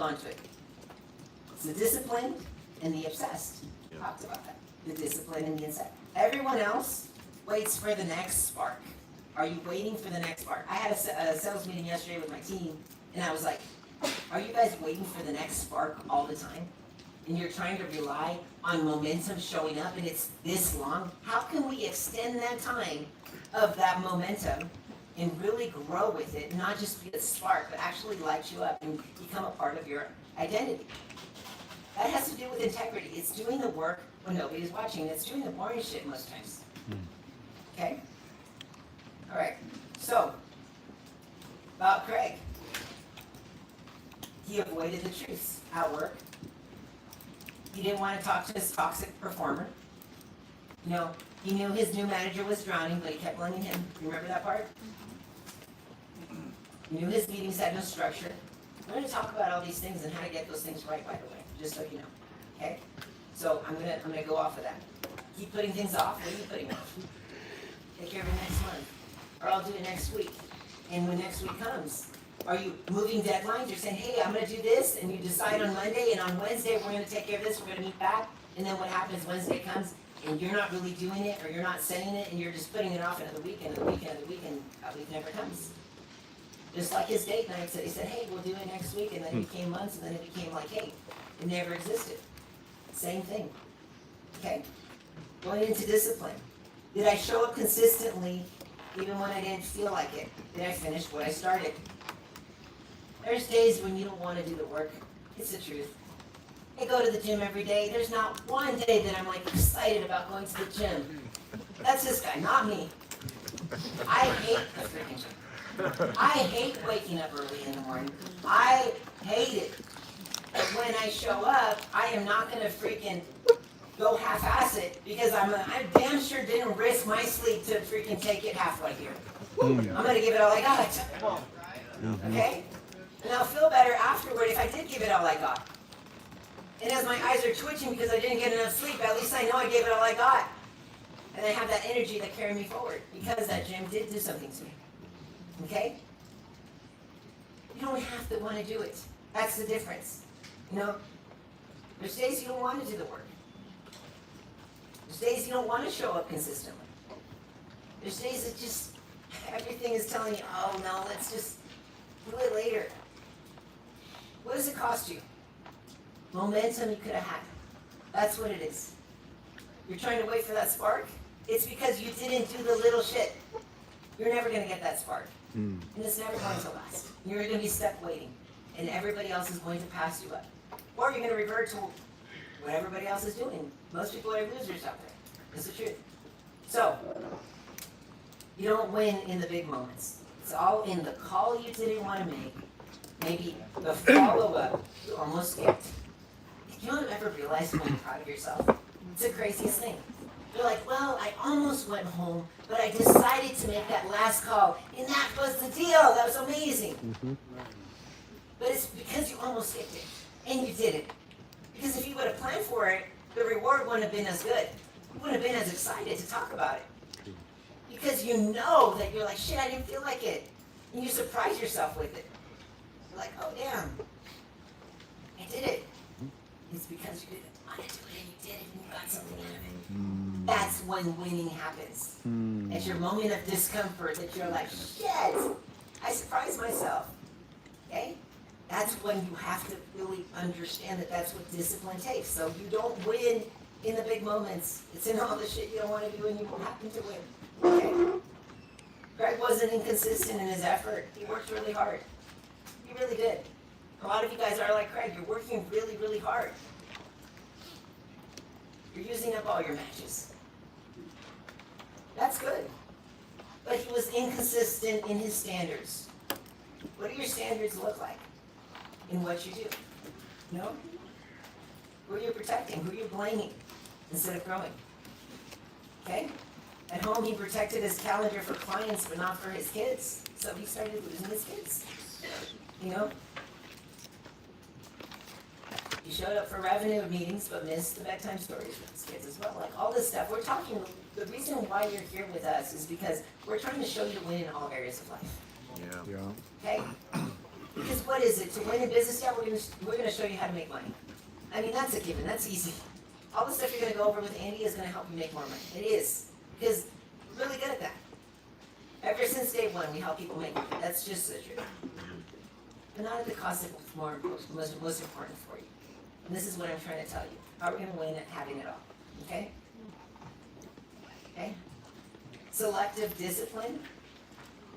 on to it. It's the disciplined and the obsessed. Talked about that. The disciplined and the obsessed. Everyone else waits for the next spark. Are you waiting for the next spark? I had a sales meeting yesterday with my team, and I was like, are you guys waiting for the next spark all the time? And you're trying to rely on momentum showing up, and it's this long? How can we extend that time of that momentum and really grow with it, not just be a spark, but actually light you up and become a part of your identity? That has to do with integrity. It's doing the work when nobody's watching. It's doing the boring shit most times. Okay? All right. So, about Craig. He avoided the truth at work. He didn't want to talk to his toxic performer. You know, he knew his new manager was drowning, but he kept blaming him. You remember that part? He knew his meetings had no structure. We're going to talk about all these things and how to get those things right, by the way, just so you know. Okay? So I'm gonna go off of that. Keep putting things off. What are you putting off? Take care of it next month. Or I'll do it next week. And when next week comes, are you moving deadlines? You're saying, hey, I'm going to do this, and you decide on Monday, and on Wednesday we're going to take care of this, we're going to meet back, and then what happens, Wednesday comes, and you're not really doing it, or you're not saying it, and you're just putting it off another week, and another week, and another week, and that week never comes. Just like his date night, he said, hey, we'll do it next week, and then it became months, and then it became like, hey, it never existed. Same thing. Okay? Going into discipline. Did I show up consistently even when I didn't feel like it? Did I finish what I started? There's days when you don't want to do the work. It's the truth. I go to the gym every day. There's not one day that I'm like excited about going to the gym. That's this guy, not me. I hate the freaking gym. I hate waking up early in the morning. I hate it. But when I show up, I am not going to freaking go half-ass it because I damn sure didn't risk my sleep to freaking take it halfway here. I'm going to give it all I got. Okay? And I'll feel better afterward if I did give it all I got. And as my eyes are twitching because I didn't get enough sleep, at least I know I gave it all I got. And I have that energy that carried me forward because that gym did do something to me. Okay? You don't have to want to do it. That's the difference. You know, there's days you don't want to do the work. There's days you don't want to show up consistently. There's days that just, everything is telling you, oh no, let's just do it later. What does it cost you? Momentum you could have had. That's what it is. You're trying to wait for that spark? It's because you didn't do the little shit. You're never going to get that spark. And it's never going to last. You're going to be stuck waiting. And everybody else is going to pass you up. Or you're going to revert to what everybody else is doing. Most people are losers out there. It's the truth. So, you don't win in the big moments. It's all in the call you didn't want to make. Maybe the follow-up you almost skipped. You don't ever realize when you're proud of yourself? It's the craziest thing. You're like, well, I almost went home, but I decided to make that last call, and that was the deal. That was amazing. But it's because you almost skipped it, and you did it. Because if you would have planned for it, the reward wouldn't have been as good. You wouldn't have been as excited to talk about it. Because you know that you're like, shit, I didn't feel like it. And you surprise yourself with it. You're like, oh, damn. I did it. It's because you didn't want to do it, and you did it, and you got something out of it. That's when winning happens. It's your moment of discomfort that you're like, shit, I surprised myself. Okay? That's when you have to really understand that that's what discipline takes. So you don't win in the big moments. It's in all the shit you don't want to do and you happen to win. Okay? Greg wasn't inconsistent in his effort. He worked really hard. He really did. A lot of you guys are like Craig. You're working really, really hard. You're using up all your matches. That's good. But he was inconsistent in his standards. What do your standards look like in what you do? You know? Who are you protecting? Who are you blaming instead of growing? Okay? At home, he protected his calendar for clients, but not for his kids. So he started losing his kids. You know? He showed up for revenue meetings, but missed the bedtime stories with his kids as well. Like all this stuff. We're talking, the reason why you're here with us is because we're trying to show you to win in all areas of life. Yeah. Okay? Because what is it? To win in business? Yeah, we're gonna show you how to make money. I mean, that's a given, that's easy. All the stuff you're gonna go over with Andy is gonna help you make more money. It is, because we're really good at that. Ever since day one, we help people make money. That's just the truth. But not at the cost of what's most important for you. And this is what I'm trying to tell you. How are we gonna win at having it all? Okay? Okay? Selective discipline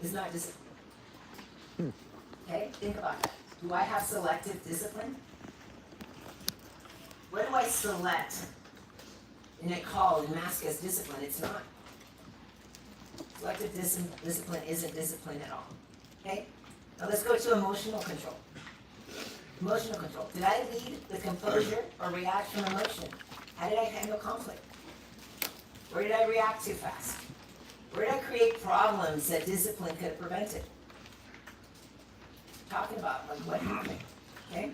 is not discipline. Okay? Think about that. Do I have selective discipline? What do I select and I call and mask as discipline? It's not. Selective discipline isn't discipline at all. Okay? Now let's go to emotional control. Emotional control. Did I lead the composure or react from emotion? How did I handle conflict? Where did I react too fast? Where did I create problems that discipline could have prevented? Talking about like what happened. Okay?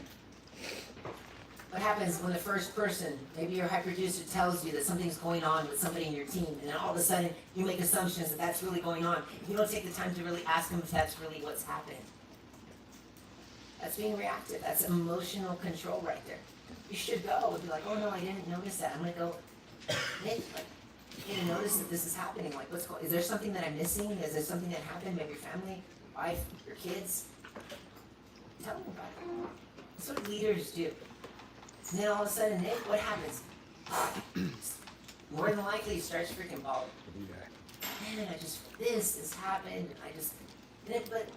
What happens when the first person, maybe your high producer, tells you that something's going on with somebody in your team, and then all of a sudden you make assumptions that that's really going on. You don't take the time to really ask them if that's really what's happening. That's being reactive. That's emotional control right there. You should go and be like, oh no, I didn't notice that. I'm gonna go, Nick, like, you didn't notice that this is happening. Like, what's going? Is there something that I'm missing? Is there something that happened? Maybe your family, wife, your kids. Tell them about it. That's what leaders do. And then all of a sudden, Nick, what happens? More than likely, he starts freaking bawling. Man, this has happened. But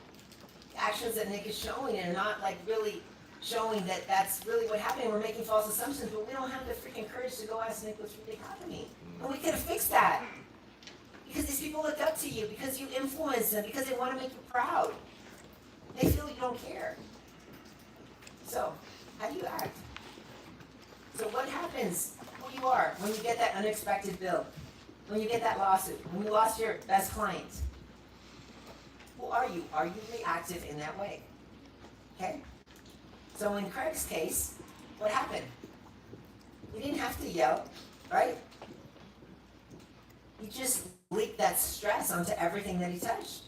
actions that Nick is showing are not like really showing that that's really what happened. We're making false assumptions, but we don't have the freaking courage to go ask Nick what's really happening. And we could have fixed that. Because these people look up to you, because you influence them, because they want to make you proud. They feel you don't care. So, how do you act? So what happens, who you are, when you get that unexpected bill, when you get that lawsuit, when you lost your best client? Who are you? Are you reactive in that way? Okay? So in Craig's case, what happened? He didn't have to yell, right? He just leaked that stress onto everything that he touched.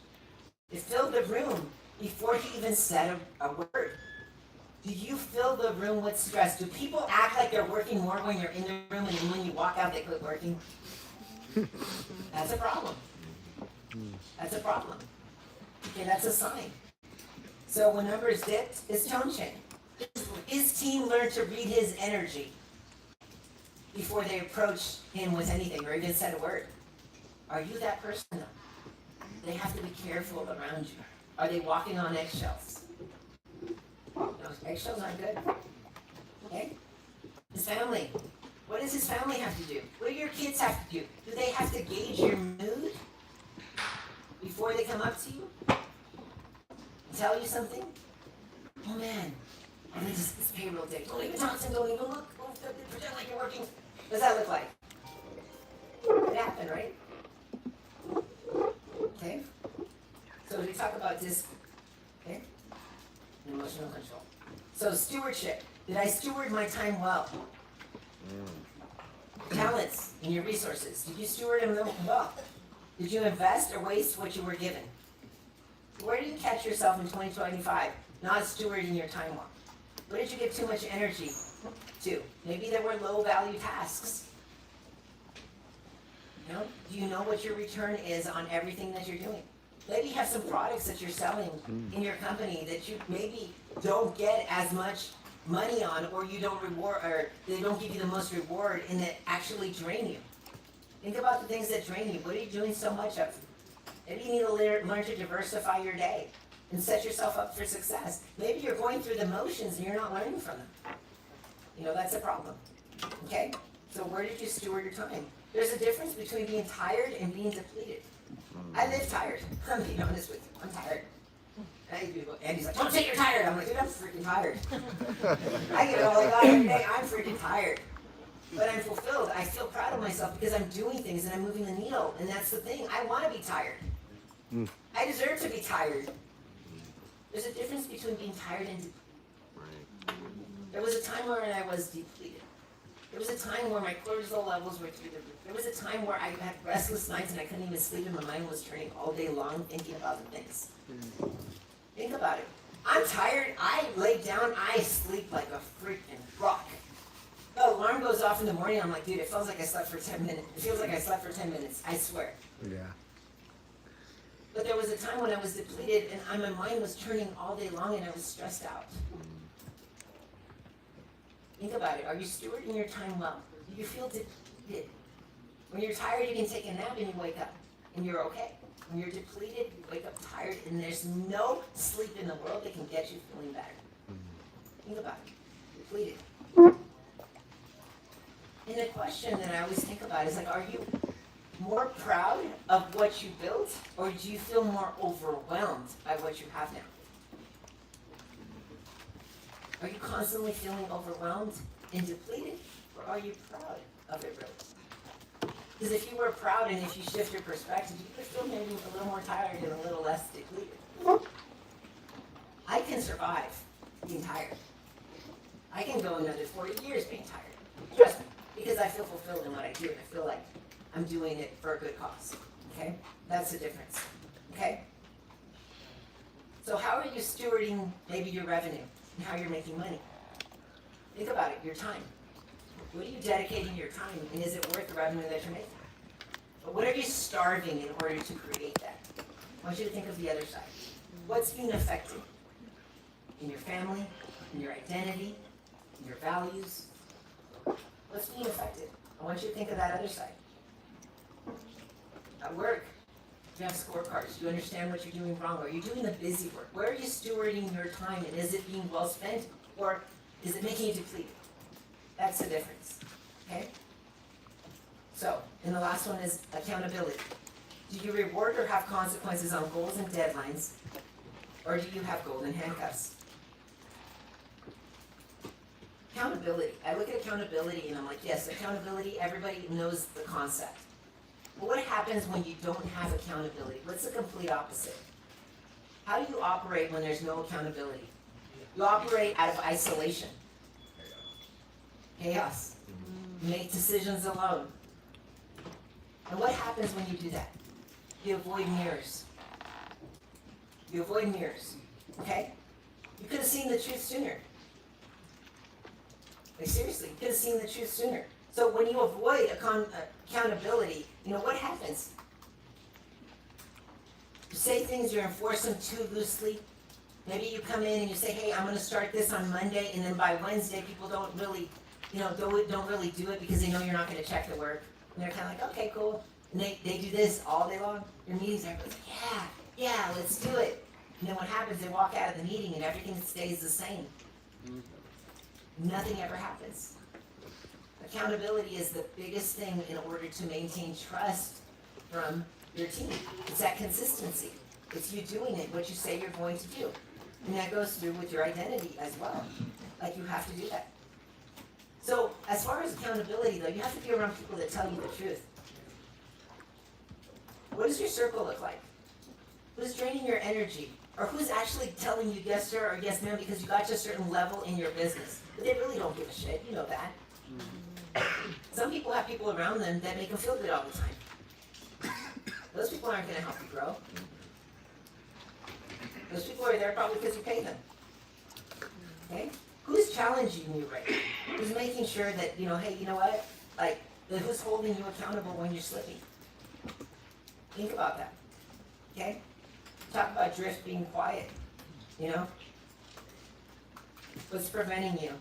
It filled the room before he even said a word. Do you fill the room with stress? Do people act like they're working more when you're in the room and then when you walk out they quit working? That's a problem. That's a problem. Okay, that's a sign. So when numbers dipped, his tone changed. His team learned to read his energy before they approached him with anything or even said a word. Are you that person though? They have to be careful around you. Are they walking on eggshells? Those eggshells aren't good. Okay? His family. What does his family have to do? What do your kids have to do? Do they have to gauge your mood before they come up to you? Tell you something? Oh man, I think this payroll day. Don't even talk to him, don't even look. Don't pretend like you're working. What does that look like? It happened, right? Okay? So we talk about this, okay? Emotional control. So stewardship. Did I steward my time well? Talents and your resources. Did you steward them well? Did you invest or waste what you were given? Where do you catch yourself in 2025 not stewarding your time well? What did you give too much energy to? Maybe there were low value tasks. You know, do you know what your return is on everything that you're doing? Maybe you have some products that you're selling in your company that you maybe don't get as much money on, or you don't reward, or they don't give you the most reward, and that actually drain you. Think about the things that drain you. What are you doing so much of? Maybe you need to learn to diversify your day and set yourself up for success. Maybe you're going through the motions and you're not learning from them. You know, that's a problem. Okay? So where did you steward your time? There's a difference between being tired and being depleted. I live tired. I'm being honest with you. I'm tired. Andy's like, don't say you're tired. I'm like, dude, I'm freaking tired. I get it all like that every day. I'm freaking tired. But I'm fulfilled. I feel proud of myself because I'm doing things and I'm moving the needle. And that's the thing. I want to be tired. I deserve to be tired. There's a difference between being tired and depleted. There was a time where I was depleted. There was a time where my cortisol levels were through the roof. There was a time where I had restless nights and I couldn't even sleep and my mind was turning all day long thinking about the things. Think about it. I'm tired, I lay down, I sleep like a freaking rock. The alarm goes off in the morning, I'm like, dude, it feels like I slept for 10 minutes. It feels like I slept for 10 minutes, I swear. Yeah. But there was a time when I was depleted and my mind was turning all day long and I was stressed out. Think about it, are you stewarding your time well? Do you feel depleted? When you're tired, you can take a nap and you wake up and you're okay. When you're depleted, you wake up tired and there's no sleep in the world that can get you feeling better. Think about it, depleted. And the question that I always think about is like, are you more proud of what you built, or do you feel more overwhelmed by what you have now? Are you constantly feeling overwhelmed and depleted, or are you proud of it really? Because if you were proud and if you shift your perspective, you could feel maybe a little more tired and a little less depleted. I can survive being tired. I can go another 40 years being tired. Trust me, because I feel fulfilled in what I do and I feel like I'm doing it for a good cause. Okay? That's the difference. Okay? So how are you stewarding maybe your revenue and how you're making money? Think about it, your time. What are you dedicating your time, and is it worth the revenue that you're making? But what are you starving in order to create that? I want you to think of the other side. What's being affected in your family, in your identity, in your values? What's being affected? I want you to think of that other side. At work, do you have scorecards? Do you understand what you're doing wrong? Are you doing the busy work? Where are you stewarding your time, and is it being well spent, or is it making you depleted? That's the difference, okay? So, and the last one is accountability. Do you reward or have consequences on goals and deadlines, or do you have golden handcuffs? Accountability. I look at accountability and I'm like, yes, accountability, everybody knows the concept. But what happens when you don't have accountability? What's the complete opposite? How do you operate when there's no accountability? You operate out of isolation. Chaos. You make decisions alone. And what happens when you do that? You avoid mirrors. You avoid mirrors. Okay? You could have seen the truth sooner. Like seriously, you could have seen the truth sooner. So when you avoid accountability, you know what happens? You say things, you enforce them too loosely. Maybe you come in and you say, hey, I'm going to start this on Monday, and then by Wednesday, people don't really do it because they know you're not going to check the work. And they're kind of like, okay, cool. And they do this all day long. Your meetings, everybody's like, yeah, let's do it. And then what happens, they walk out of the meeting and everything stays the same. Nothing ever happens. Accountability is the biggest thing in order to maintain trust from your team. It's that consistency. It's you doing it, what you say you're going to do. And that goes through with your identity as well. Like you have to do that. So as far as accountability though, you have to be around people that tell you the truth. What does your circle look like? Who's draining your energy? Or who's actually telling you yes sir or yes ma'am because you got to a certain level in your business? But they really don't give a shit, you know that. Some people have people around them that make them feel good all the time. Those people aren't going to help you grow. Those people are there probably because you pay them. Okay? Who's challenging you right now? Who's making sure that, hey, you know what? Like, who's holding you accountable when you're slipping? Think about that. Okay? Talk about drift being quiet. What's preventing you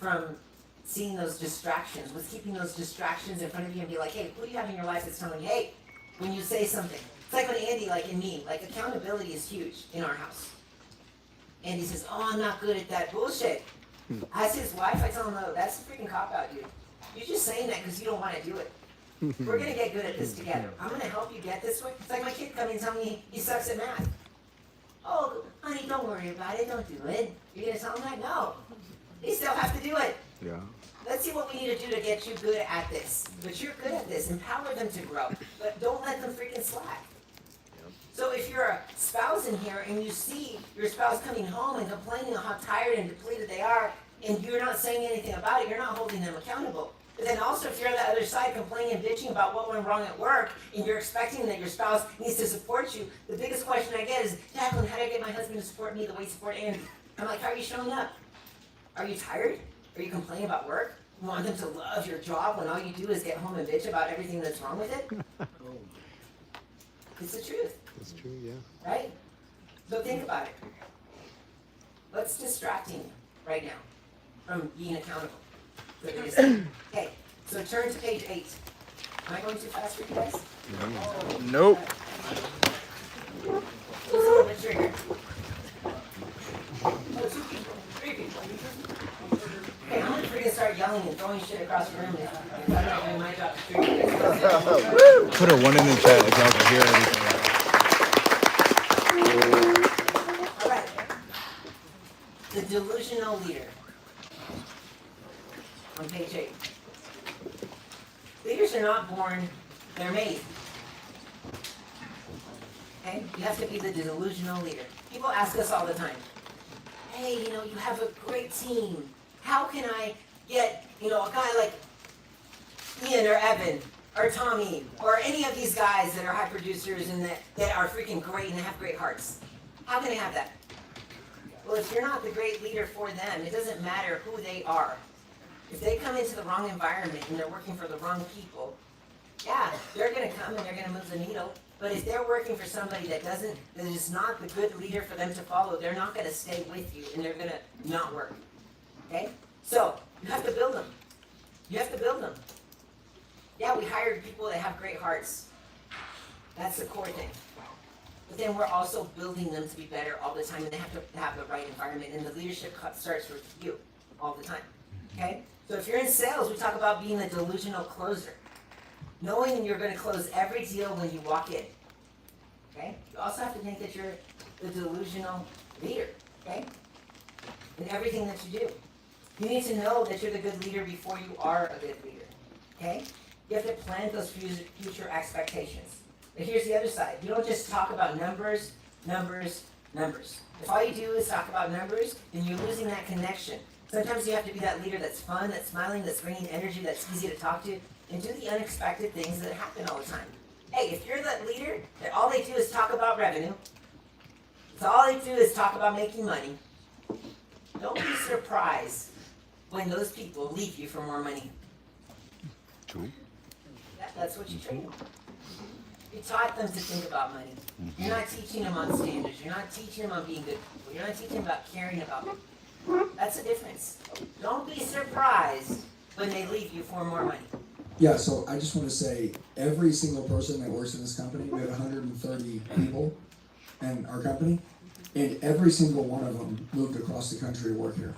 from seeing those distractions? What's keeping those distractions in front of you and be like, hey, who do you have in your life that's telling you, hey, when you say something? It's like when Andy, like in me, like accountability is huge in our house. Andy says, oh, I'm not good at that bullshit. I ask his wife, I tell him, no, that's a freaking cop-out, dude. You're just saying that because you don't want to do it. We're going to get good at this together. I'm going to help you get this way. It's like my kid coming and telling me he sucks at math. Oh, honey, don't worry about it. Don't do it. You're going to tell him that? No. They still have to do it. Yeah. Let's see what we need to do to get you good at this. But you're good at this. Empower them to grow. But don't let them freaking slack. So if you're a spouse in here and you see your spouse coming home and complaining how tired and depleted they are, and you're not saying anything about it, you're not holding them accountable. But then also if you're on the other side complaining and bitching about what went wrong at work, and you're expecting that your spouse needs to support you, the biggest question I get is, Jacqueline, how do I get my husband to support me the way he support Andy? I'm like, how are you showing up? Are you tired? Are you complaining about work? You want them to love your job when all you do is get home and bitch about everything that's wrong with it? It's the truth. That's true, yeah. Right? So think about it. What's distracting you right now from being accountable? Okay, so turn to page 8. Am I going too fast for you guys? Nope. Who's a little bit triggered? Oh, 2 people, 3 people. Okay, I'm gonna freaking start yelling and throwing shit across the room if I'm not doing my job to trigger you guys. Put a 1 in the chat if y'all can hear everything. All right. The delusional leader. On page 8. Leaders are not born, they're made. Okay? You have to be the delusional leader. People ask us all the time, hey, you have a great team. How can I get, a guy like Ian or Evan or Tommy or any of these guys that are high producers and that are freaking great and have great hearts? How can I have that? Well, if you're not the great leader for them, it doesn't matter who they are. If they come into the wrong environment and they're working for the wrong people, yeah, they're going to come and they're going to move the needle. But if they're working for somebody that is not the good leader for them to follow, they're not going to stay with you and they're going to not work. Okay? So, you have to build them. You have to build them. Yeah, we hired people that have great hearts. That's the core thing. But then we're also building them to be better all the time, and they have to have the right environment, and the leadership starts with you all the time. Okay? So if you're in sales, we talk about being a delusional closer. Knowing you're going to close every deal when you walk in. Okay? You also have to think that you're the delusional leader. Okay? In everything that you do. You need to know that you're the good leader before you are a good leader. Okay? You have to plant those future expectations. But here's the other side. You don't just talk about numbers, numbers, numbers. If all you do is talk about numbers, then you're losing that connection. Sometimes you have to be that leader that's fun, that's smiling, that's bringing energy, that's easy to talk to, and do the unexpected things that happen all the time. Hey, if you're that leader that all they do is talk about revenue, if all they do is talk about making money, don't be surprised when those people leave you for more money. True. That's what you train them. You taught them to think about money. You're not teaching them on standards. You're not teaching them on being good people. You're not teaching them about caring about them. That's the difference. Don't be surprised when they leave you for more money. Yeah, so I just want to say, every single person that works in this company, we have 130 people in our company, and every single one of them moved across the country to work here.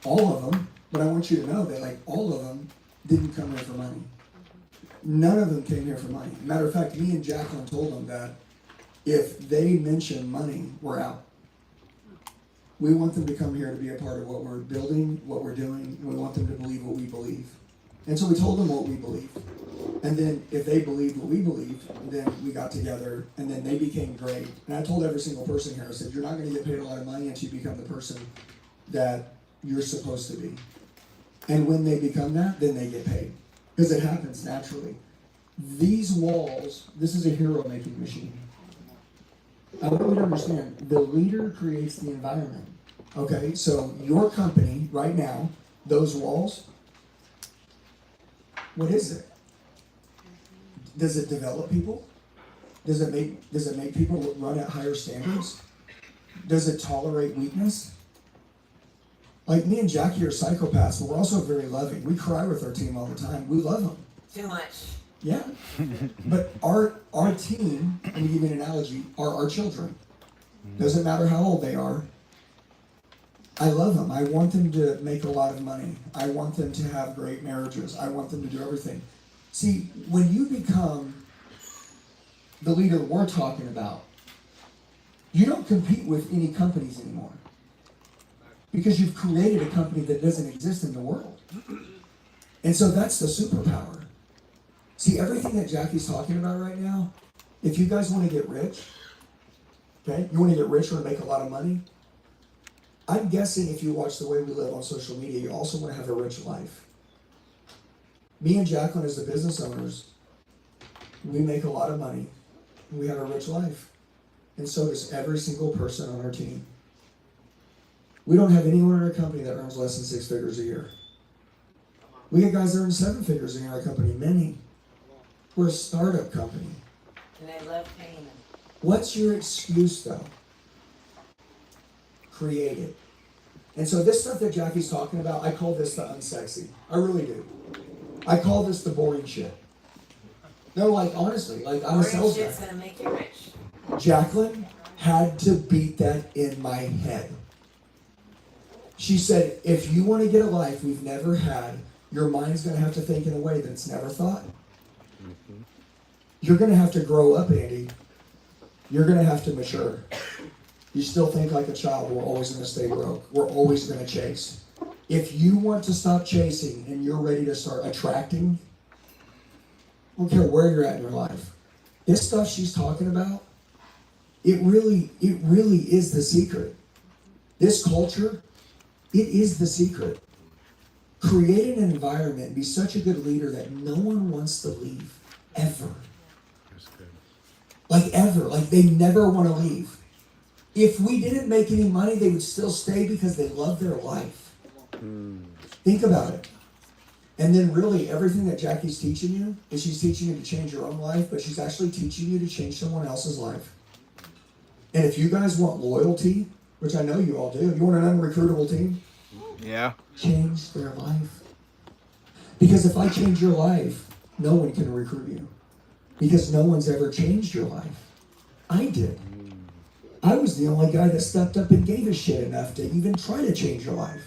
All of them, but I want you to know that all of them didn't come here for money. None of them came here for money. Matter of fact, me and Jacqueline told them that if they mention money, we're out. We want them to come here to be a part of what we're building, what we're doing. We want them to believe what we believe. And so we told them what we believe. And then if they believed what we believed, then we got together and then they became great. And I told every single person here, I said, you're not going to get paid a lot of money until you become the person that you're supposed to be. And when they become that, then they get paid. Because it happens naturally. These walls, this is a hero-making machine. I want you to understand, the leader creates the environment. Okay, so your company right now, those walls, what is it? Does it develop people? Does it make people run at higher standards? Does it tolerate weakness? Like me and Jackie are psychopaths, but we're also very loving. We cry with our team all the time. We love them. Too much. Yeah. But our team, let me give you an analogy, are our children. Doesn't matter how old they are. I love them. I want them to make a lot of money. I want them to have great marriages. I want them to do everything. See, when you become the leader we're talking about, you don't compete with any companies anymore. Because you've created a company that doesn't exist in the world. And so that's the superpower. See, everything that Jackie's talking about right now, if you guys want to get rich, okay, you want to get rich or make a lot of money, I'm guessing if you watch the way we live on social media, you also want to have a rich life. Me and Jacqueline, as the business owners, we make a lot of money. We have a rich life. And so does every single person on our team. We don't have anyone in our company that earns less than 6 figures a year. We got guys that earn 7 figures in our company, many. We're a startup company. And they love paying them. What's your excuse, though? Create it. And so this stuff that Jackie's talking about, I call this the unsexy. I really do. I call this the boring shit. No, like, honestly, like, I'm a sales guy. Shit's gonna make you rich. Jacqueline had to beat that in my head. She said, if you want to get a life we've never had, your mind's going to have to think in a way that it's never thought. You're going to have to grow up, Andy. You're going to have to mature. You still think like a child. We're always going to stay broke. We're always going to chase. If you want to stop chasing and you're ready to start attracting, I don't care where you're at in your life. This stuff she's talking about, it really is the secret. This culture, it is the secret. Create an environment and be such a good leader that no one wants to leave, ever. That's good. Like ever, like they never want to leave. If we didn't make any money, they would still stay because they love their life. Think about it. And then really everything that Jackie's teaching you is she's teaching you to change your own life, but she's actually teaching you to change someone else's life. And if you guys want loyalty, which I know you all do, you want an unrecruitable team? Yeah. Change their life. Because if I change your life, no one can recruit you. Because no one's ever changed your life. I did. I was the only guy that stepped up and gave a shit enough to even try to change your life.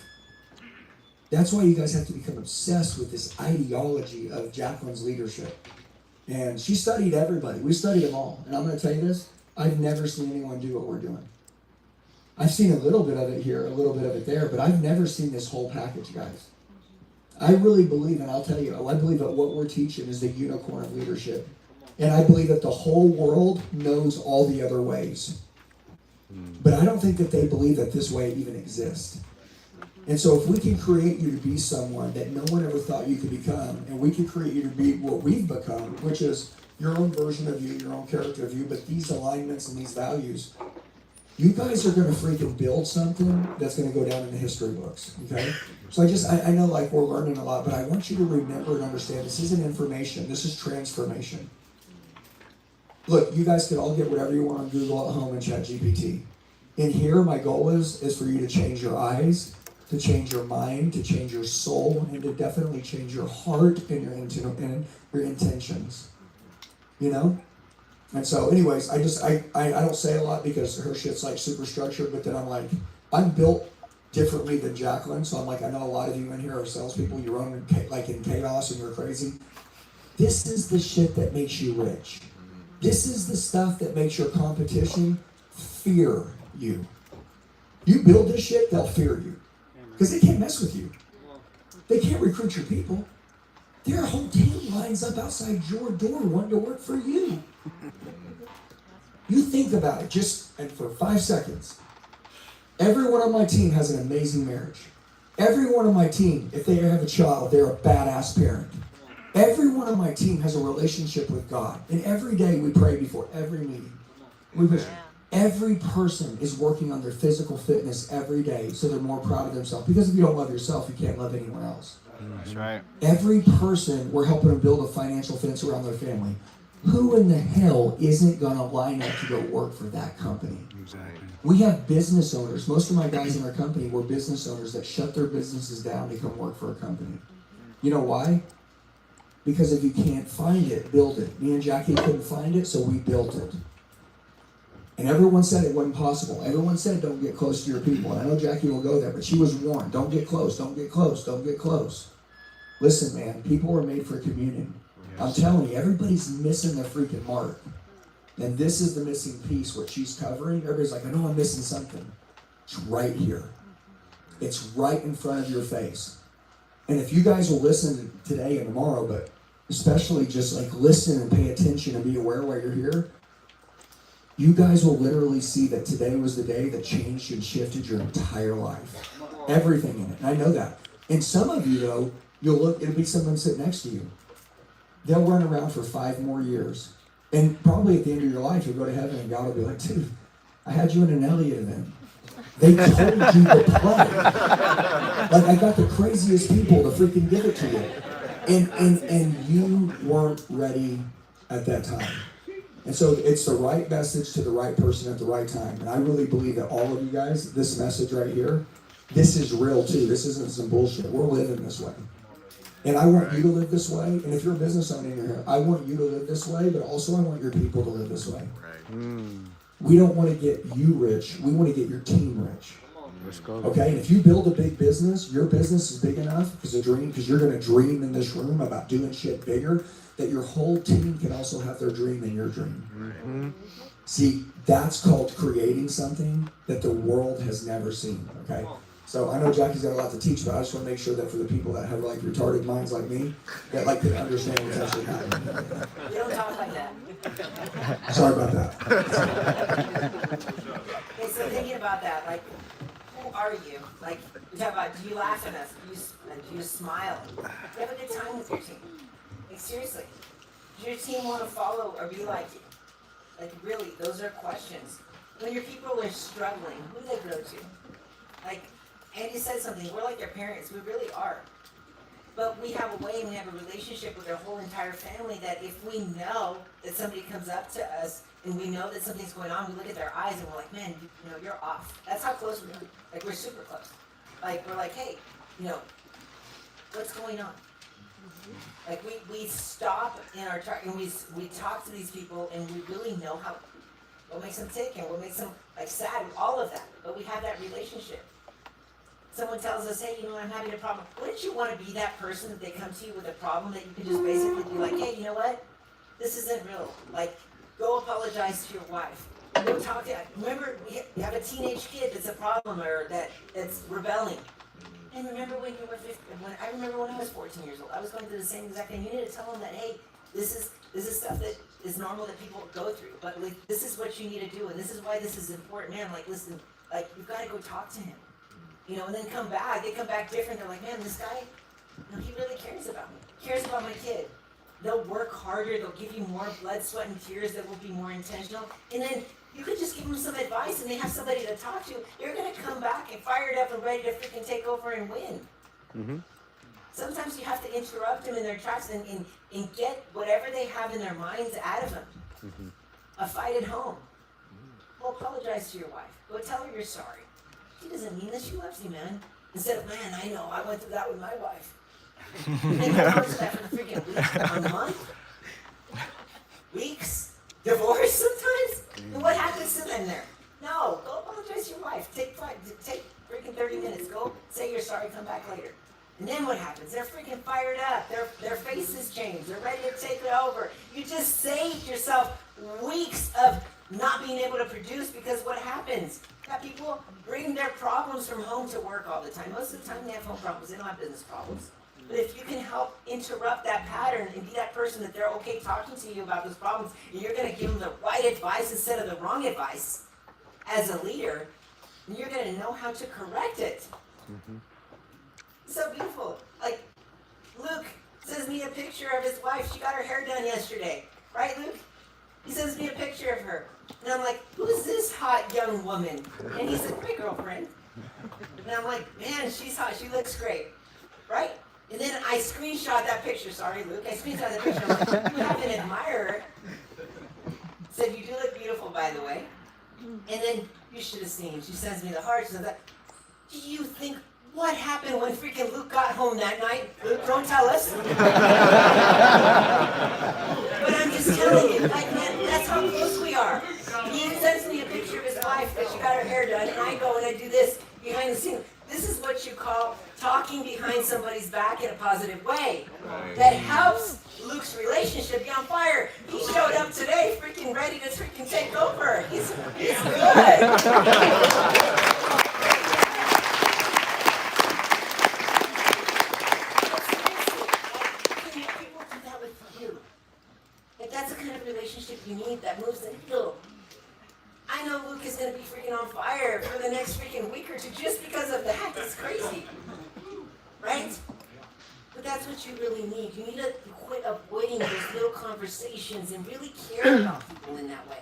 That's why you guys have to become obsessed with this ideology of Jacqueline's leadership. And she studied everybody. We studied them all. And I'm going to tell you this, I've never seen anyone do what we're doing. I've seen a little bit of it here, a little bit of it there, but I've never seen this whole package, guys. I really believe, and I'll tell you, I believe that what we're teaching is the unicorn of leadership. And I believe that the whole world knows all the other ways. But I don't think that they believe that this way even exists. And so if we can create you to be someone that no one ever thought you could become, and we can create you to be what we've become, which is your own version of you, your own character of you, but these alignments and these values, you guys are going to freaking build something that's going to go down in the history books, okay? So I know like we're learning a lot, but I want you to remember and understand this isn't information, this is transformation. Look, you guys can all get whatever you want on Google at home and ChatGPT. In here, my goal is for you to change your eyes, to change your mind, to change your soul, and to definitely change your heart and your intentions. You know? And so anyways, I don't say a lot because her shit's like super structured, but then I'm built differently than Jacqueline, so I'm like, I know a lot of you in here are salespeople, you run in chaos and you're crazy. This is the shit that makes you rich. This is the stuff that makes your competition fear you. You build this shit, they'll fear you. Because they can't mess with you. They can't recruit your people. Their whole team lines up outside your door wanting to work for you. You think about it and for 5 seconds. Everyone on my team has an amazing marriage. Everyone on my team, if they have a child, they're a badass parent. Everyone on my team has a relationship with God. And every day we pray before every meeting. Every person is working on their physical fitness every day so they're more proud of themselves. Because if you don't love yourself, you can't love anyone else. That's right. Every person, we're helping them build a financial fence around their family. Who in the hell isn't going to line up to go work for that company? Exactly. We have business owners. Most of my guys in our company were business owners that shut their businesses down to come work for a company. You know why? Because if you can't find it, build it. Me and Jackie couldn't find it, so we built it. And everyone said it wasn't possible. Everyone said don't get close to your people. And I know Jackie will go there, but she was warned, don't get close, don't get close, don't get close. Listen, man, people are made for communion. Yes. I'm telling you, everybody's missing the freaking mark. And this is the missing piece, what she's covering. Everybody's like, I know I'm missing something. It's right here. It's right in front of your face. And if you guys will listen today and tomorrow, but especially just like listen and pay attention and be aware while you're here, you guys will literally see that today was the day that changed and shifted your entire life. Everything in it. And I know that. And some of you, though, You'll look, it'll be someone sitting next to you. They'll run around for 5 more years. And probably at the end of your life, you'll go to heaven and God will be like, dude, I had you in an Elliott event. They told you to play. Like, I got the craziest people to freaking give it to you. And you weren't ready at that time. And so it's the right message to the right person at the right time. And I really believe that all of you guys, this message right here, this is real too. This isn't some bullshit. We're living this way. And I want you to live this way. And if you're a business owner in here, I want you to live this way, but also I want your people to live this way. We don't want to get you rich. We want to get your team rich. Let's go. Okay? And if you build a big business, your business is big enough because you're going to dream in this room about doing shit bigger, that your whole team can also have their dream in your dream. See, that's called creating something that the world has never seen. Okay? So I know Jackie's got a lot to teach, but I just want to make sure that for the people that have like retarded minds like me, that like can understand what's actually happening. You don't talk like that. Sorry about that. Okay, so thinking about that, like, who are you? Like, we talk about, do you laugh at us? Do you smile? Do you have a good time with your team? Like, seriously, does your team want to follow or be like you? Like, really, those are questions. When your people are struggling, who do they go to? Like, Andy said something, we're like their parents, we really are. But we have a way and we have a relationship with their whole entire family that if we know that somebody comes up to us and we know that something's going on, we look at their eyes and we're like, man, you know, you're off. That's how close we are. Like, we're super close. Like, we're like, hey, you know, what's going on? Like, we stop in our talk and we talk to these people and we really know what makes them tick and what makes them like sad, all of that. But we have that relationship. Someone tells us, hey, you know, I'm having a problem. Wouldn't you want to be that person that they come to you with a problem that you can just basically be like, hey, you know what? This isn't real. Like, go apologize to your wife. Go talk to, remember, we have a teenage kid that's a problem or that's rebelling. And remember when you were 15, I remember when I was 14 years old, I was going through the same exact thing. You need to tell them that, hey, this is stuff that is normal that people go through, but like, this is what you need to do, and this is why this is important. Man, like, listen, like, you've got to go talk to him. You know, and then come back. They come back different. They're like, man, this guy, you know, he really cares about me. Cares about my kid. They'll work harder. They'll give you more blood, sweat, and tears that will be more intentional. And then you could just give them some advice, and they have somebody to talk to. They're going to come back and fired up and ready to freaking take over and win. Sometimes you have to interrupt them in their tracks and get whatever they have in their minds out of them. A fight at home. Go apologize to your wife. Go tell her you're sorry. She doesn't mean that, she loves you, man. Instead of, man, I know, I went through that with my wife. And then go through that for the freaking week, a month, weeks, divorce sometimes. And what happens to them there? No, go apologize to your wife. Take freaking 30 minutes. Go say you're sorry, come back later. And then what happens? They're freaking fired up. Their faces change. They're ready to take it over. You just saved yourself weeks of not being able to produce because what happens? That people bring their problems from home to work all the time. Most of the time they have home problems. They don't have business problems. But if you can help interrupt that pattern and be that person that they're okay talking to you about those problems, and you're going to give them the right advice instead of the wrong advice as a leader, and you're going to know how to correct it. It's so beautiful. Like, Luke sends me a picture of his wife. She got her hair done yesterday. Right, Luke? He sends me a picture of her. And I'm like, who's this hot young woman? And he said, my girlfriend. And I'm like, man, she's hot. She looks great. Right? And then I screenshot that picture. Sorry, Luke. I screenshot that picture. I'm like, you have an admirer. Said, you do look beautiful, by the way. And then you should have seen. She sends me the heart. She said, do you think what happened when freaking Luke got home that night? Luke, don't tell us. But I'm just telling you, like, man, that's how close we are. He sends me a picture of his wife that she got her hair done, and I go and I do this behind the scenes. This is what you call talking behind somebody's back in a positive way. That helps Luke's relationship be on fire. He showed up today freaking ready to freaking take over. He's good. You need that moves the needle. I know Luke is going to be freaking on fire for the next freaking week or two just because of that. It's crazy. Right? But that's that's what you really need. You need to quit avoiding those little conversations and really care about people in that way.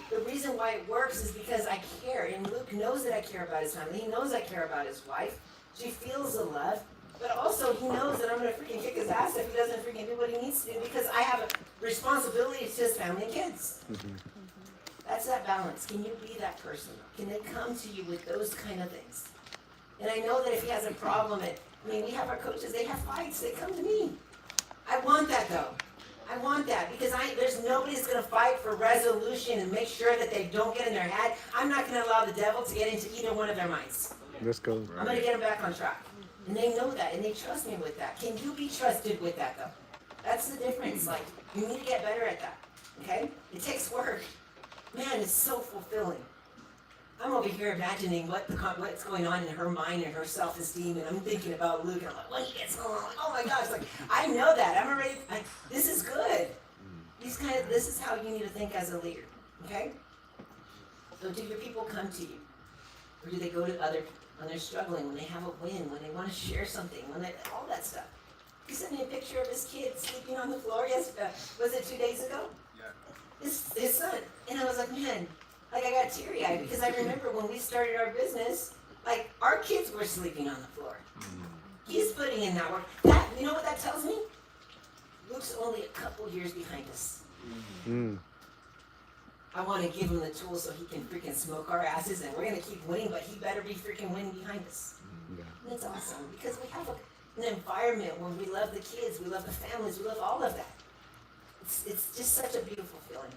The reason why it works is because I care, and Luke knows that I care about his family. He knows I care about his wife. She feels the love, but also he knows that I'm gonna freaking kick his ass if he doesn't freaking do what he needs to do because I have a responsibility to his family and kids. That's that balance. Can you be that person? Can they come to you with those kind of things? And I know that if he has a problem, we have our coaches, they have fights, they come to me. I want that though. I want that because there's nobody that's gonna fight for resolution and make sure that they don't get in their head. I'm not gonna allow the devil to get into either one of their minds. Let's go. I'm gonna get them back on track. And they know that, and they trust me with that. Can you be trusted with that though? That's the difference. Like, you need to get better at that, okay? It takes work. Man, it's so fulfilling. I'm over here imagining what's going on in her mind and her self-esteem, and I'm thinking about Luke, and I'm like, when he gets home, I'm like, oh my gosh, like, I know that. I'm already, this is good. This is how you need to think as a leader, okay? So do your people come to you? Or do they go to other, when they're struggling, when they have a win, when they want to share something, all that stuff? He sent me a picture of his kid sleeping on the floor was it 2 days ago? Yeah. His son. And I was like, man, like I got teary-eyed because I remember when we started our business, like our kids were sleeping on the floor. He's putting in that work. You know what that tells me? Luke's only a couple years behind us. I want to give him the tools so he can freaking smoke our asses, and we're going to keep winning, but he better be freaking winning behind us. Yeah. And it's awesome because we have an environment where we love the kids, we love the families, we love all of that. It's just such a beautiful feeling.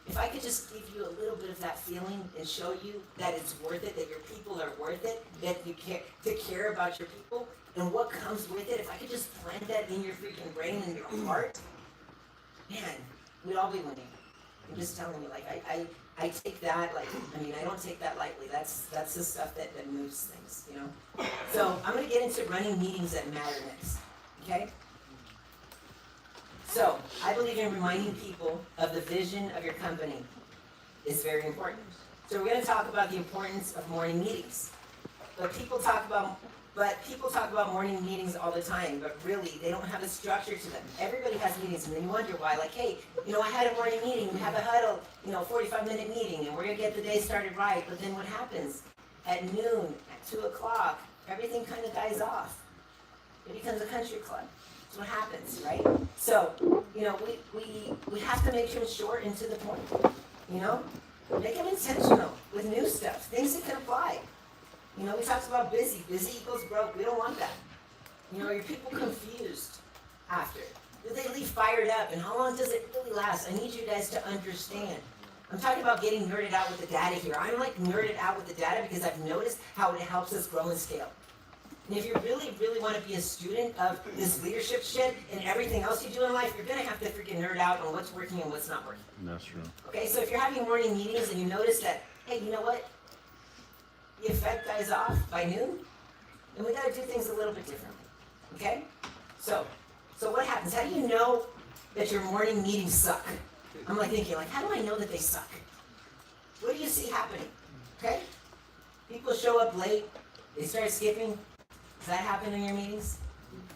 If I could just give you a little bit of that feeling and show you that it's worth it, that your people are worth it, that you care about your people, and what comes with it, if I could just plant that in your freaking brain and your heart, man, we'd all be winning. I'm just telling you, like, I take that, like, I don't take that lightly. That's the stuff that moves things, you know? So I'm gonna get into running meetings that matter next, okay? So, I believe in reminding people of the vision of your company is very important. So we're going to talk about the importance of morning meetings. But people talk about morning meetings all the time, but really they don't have a structure to them. Everybody has meetings, and then you wonder why. Like, hey, I had a morning meeting, we have a huddle, 45-minute meeting, and we're going to get the day started right. But then what happens? At noon, at 2 o'clock, everything kind of dies off. It becomes a country club. That's what happens, right? So, we have to make them short and to the point, Make them intentional with new stuff, things that can apply. We talked about busy. Busy equals broke. We don't want that. Your people confused after. Do they leave fired up? And how long does it really last? I need you guys to understand. I'm talking about getting nerded out with the data here. I'm like nerded out with the data because I've noticed how it helps us grow and scale. And if you really, really want to be a student of this leadership shit and everything else you do in life, you're going to have to freaking nerd out on what's working and what's not working. That's true. Okay, so if you're having morning meetings and you notice that, hey, you know what? The effect dies off by noon, then we got to do things a little bit differently. Okay? So what happens? How do you know that your morning meetings suck? I'm like thinking, how do I know that they suck? What do you see happening? Okay? People show up late, they start skipping. Does that happen in your meetings?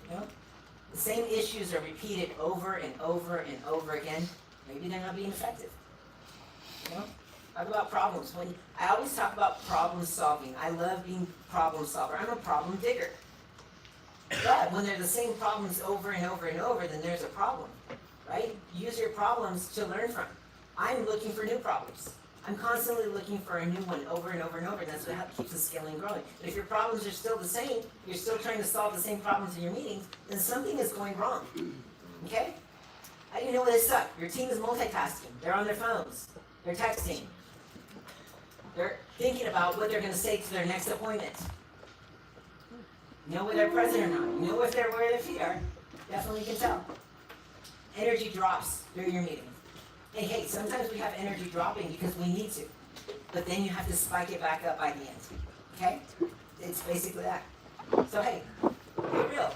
The same issues are repeated over and over and over again. Maybe they're not being effective. Talk about problems. I always talk about problem solving. I love being problem solver. I'm a problem digger. But when they're the same problems over and over and over, then there's a problem, right? Use your problems to learn from. I'm looking for new problems. I'm constantly looking for a new one over and over and over, and that's what keeps us scaling and growing. But if your problems are still the same, you're still trying to solve the same problems in your meetings, then something is going wrong. Okay? How do you know they suck? Your team is multitasking. They're on their phones. They're texting. They're thinking about what they're going to say to their next appointment. You know whether they're present or not. You know if they're where their feet are. Definitely can tell. Energy drops during your meeting. Hey, sometimes we have energy dropping because we need to. But then you have to spike it back up by the end. Okay? It's basically that. So hey, be real.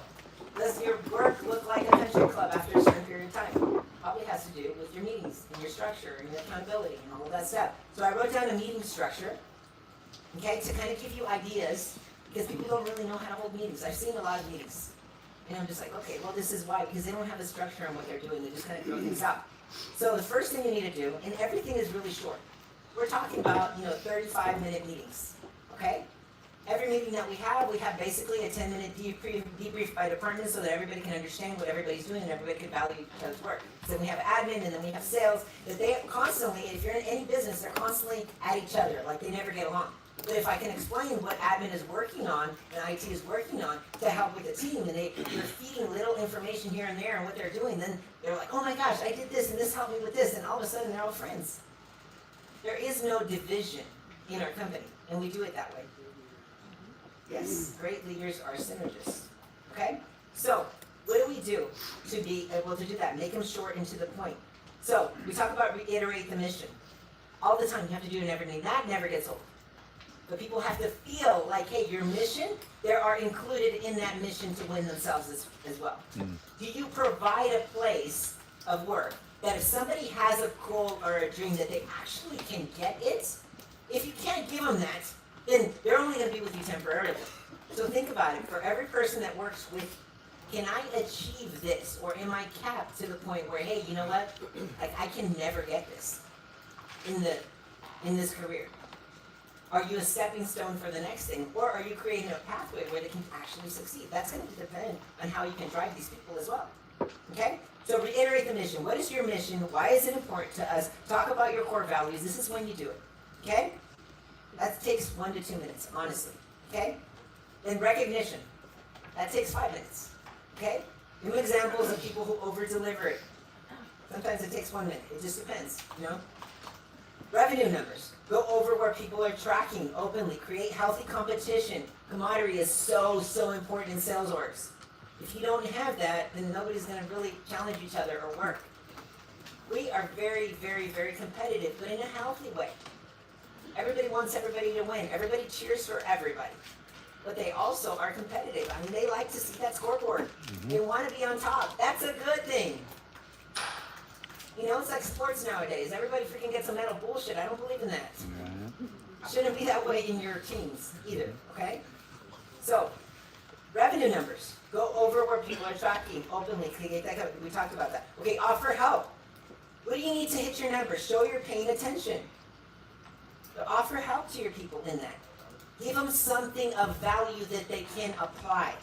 Does your work look like a country club after a certain period of time? Probably has to do with your meetings and your structure and your accountability and all of that stuff. So I wrote down a meeting structure, okay, to kind of give you ideas, because people don't really know how to hold meetings. I've seen a lot of meetings. And I'm just like, okay, well, this is why, because they don't have a structure on what they're doing. They just kind of throw things out. So the first thing you need to do, and everything is really short. We're talking about, 35-minute meetings, okay? Every meeting that we have basically a 10-minute debrief by department so that everybody can understand what everybody's doing and everybody can value each other's work. So then we have admin and then we have sales, that they constantly, if you're in any business, they're constantly at each other, like they never get along. But if I can explain what admin is working on and IT is working on to help with the team, and they're feeding little information here and there on what they're doing, then they're like, oh my gosh, I did this and this helped me with this, and all of a sudden they're all friends. There is no division in our company, and we do it that way. Yes, great leaders are synergists. Okay? So, what do we do to be able to do that? Make them short and to the point. So, we talk about reiterate the mission. All the time, you have to do it in every meeting. That never gets old. But people have to feel like, hey, your mission, they are included in that mission to win themselves as well. Do you provide a place of work that if somebody has a goal or a dream that they actually can get it? If you can't give them that, then they're only going to be with you temporarily. So think about it. For every person that works with, can I achieve this? Or am I capped to the point where, hey, you know what? Like, I can never get this in this career. Are you a stepping stone for the next thing? Or are you creating a pathway where they can actually succeed? That's going to depend on how you can drive these people as well. Okay? So reiterate the mission. What is your mission? Why is it important to us? Talk about your core values. This is when you do it. Okay? That takes 1 to 2 minutes, honestly. Okay? Then recognition. That takes 5 minutes. Okay? Give me examples of people who over-deliver it. Sometimes it takes 1 minute. It just depends, Revenue numbers. Go over where people are tracking openly. Create healthy competition. Commodity is so important in sales orgs. If you don't have that, then nobody's going to really challenge each other or work. We are very, very, very competitive, but in a healthy way. Everybody wants everybody to win. Everybody cheers for everybody. But they also are competitive. I mean, they like to see that scoreboard. They want to be on top. That's a good thing. It's like sports nowadays. Everybody freaking gets a medal. Bullshit. I don't believe in that. Shouldn't be that way in your teams either, okay? So, revenue numbers. Go over where people are tracking openly. We talked about that. Okay, offer help. What do you need to hit your numbers? Show you're paying attention. But offer help to your people in that. Give them something of value that they can apply.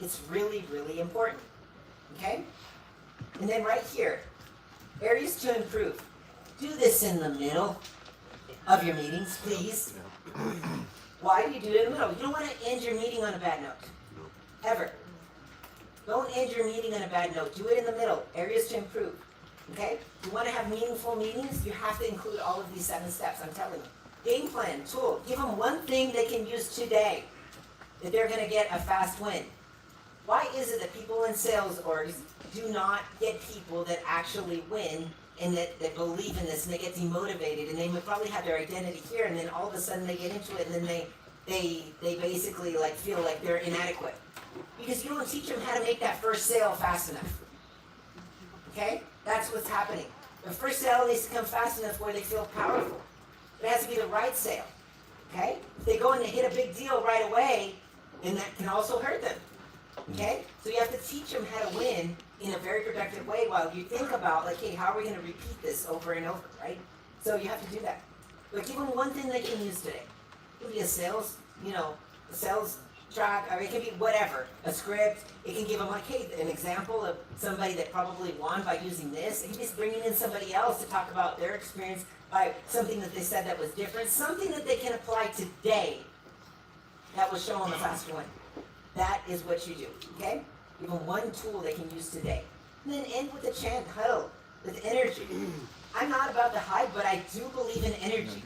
It's really, really important. Okay? And then right here, areas to improve. Do this in the middle of your meetings, please. Why do you do it in the middle? You don't want to end your meeting on a bad note. Ever. Don't end your meeting on a bad note. Do it in the middle. Areas to improve. Okay? You want to have meaningful meetings? You have to include all of these 7 steps, I'm telling you. Game plan, tool. Give them one thing they can use today that they're going to get a fast win. Why is it that people in sales orgs do not get people that actually win and that believe in this and they get demotivated and they would probably have their identity here and then all of a sudden they get into it and then they basically feel like they're inadequate? Because you don't teach them how to make that first sale fast enough. Okay? That's what's happening. The first sale needs to come fast enough where they feel powerful. It has to be the right sale. Okay? If they go and they hit a big deal right away, then that can also hurt them. Okay? So you have to teach them how to win in a very productive way while you think about, hey, how are we going to repeat this over and over, right? So you have to do that. But give them one thing they can use today. It can be a sales, a sales track, or it can be whatever, a script. It can give them hey, an example of somebody that probably won by using this. And he's bringing in somebody else to talk about their experience by something that they said that was different, something that they can apply today that will show them a faster win. That is what you do, okay? Give them one tool they can use today. And then end with a chant huddle, with energy. I'm not about the hype, but I do believe in energy,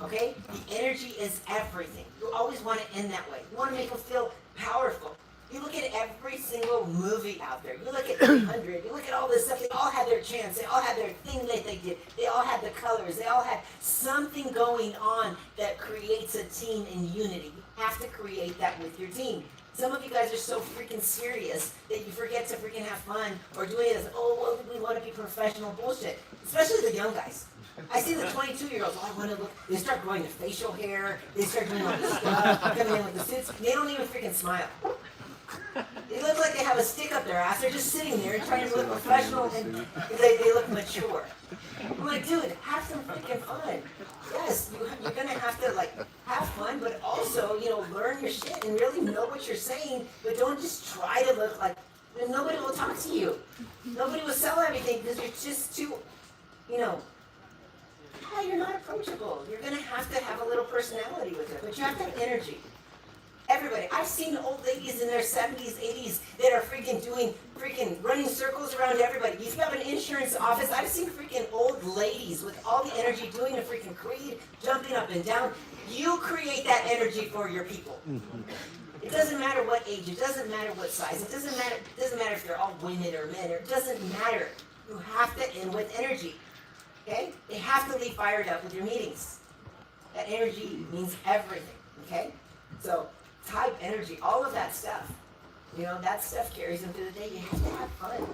okay? The energy is everything. You always want to end that way. You want to make them feel powerful. You look at every single movie out there. You look at 300. You look at all this stuff. They all had their chants. They all had their thing that they did. They all had the colors. They all had something going on that creates a team in unity. You have to create that with your team. Some of you guys are so freaking serious that you forget to freaking have fun or do it as, we want to be professional bullshit. Especially the young guys. I see the 22-year-olds, I want to look, they start growing the facial hair, they start doing all this stuff, coming in with the suits, they don't even freaking smile. It looks like they have a a stick up their ass. They're just sitting there trying to look professional and they look mature. I'm like, dude, have some freaking fun. Yes, you're gonna have to like have fun, but also, learn your shit and really know what you're saying, but don't just try to look like, nobody will talk to you. Nobody will sell everything because you're just too, you're not approachable. You're gonna have to have a little personality with it, but you have to have energy. Everybody, I've seen old ladies in their 70s, 80s that are freaking running circles around everybody. If you have an insurance office, I've seen freaking old ladies with all the energy doing a freaking creed, jumping up and down. You create that energy for your people. It doesn't matter what age, it doesn't matter what size, it doesn't matter if they're all women or men, it doesn't matter. You have to end with energy. Okay? They have to leave fired up with your meetings. That energy means everything. Okay? So type energy, all of that stuff. That stuff carries them through the day. You have to have fun.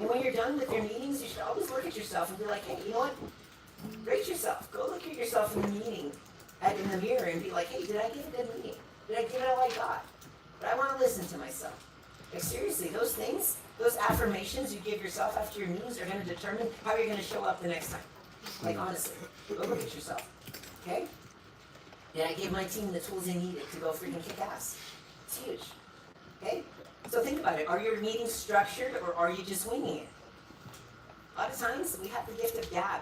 And when you're done with your meetings, you should always look at yourself and be like, hey, you know what? Rate yourself. Go look at yourself in the meeting, in the mirror, and be like, hey, did I give a good meeting? Did I give it all I got? But I want to listen to myself. Like seriously, those things, those affirmations you give yourself after your meetings are going to determine how you're going to show up the next time. Like honestly, go look at yourself. Okay? Did I give my team the tools they needed to go freaking kick ass? It's huge. Okay? So think about it. Are your meetings structured or are you just winging it? A lot of times we have the gift of gab.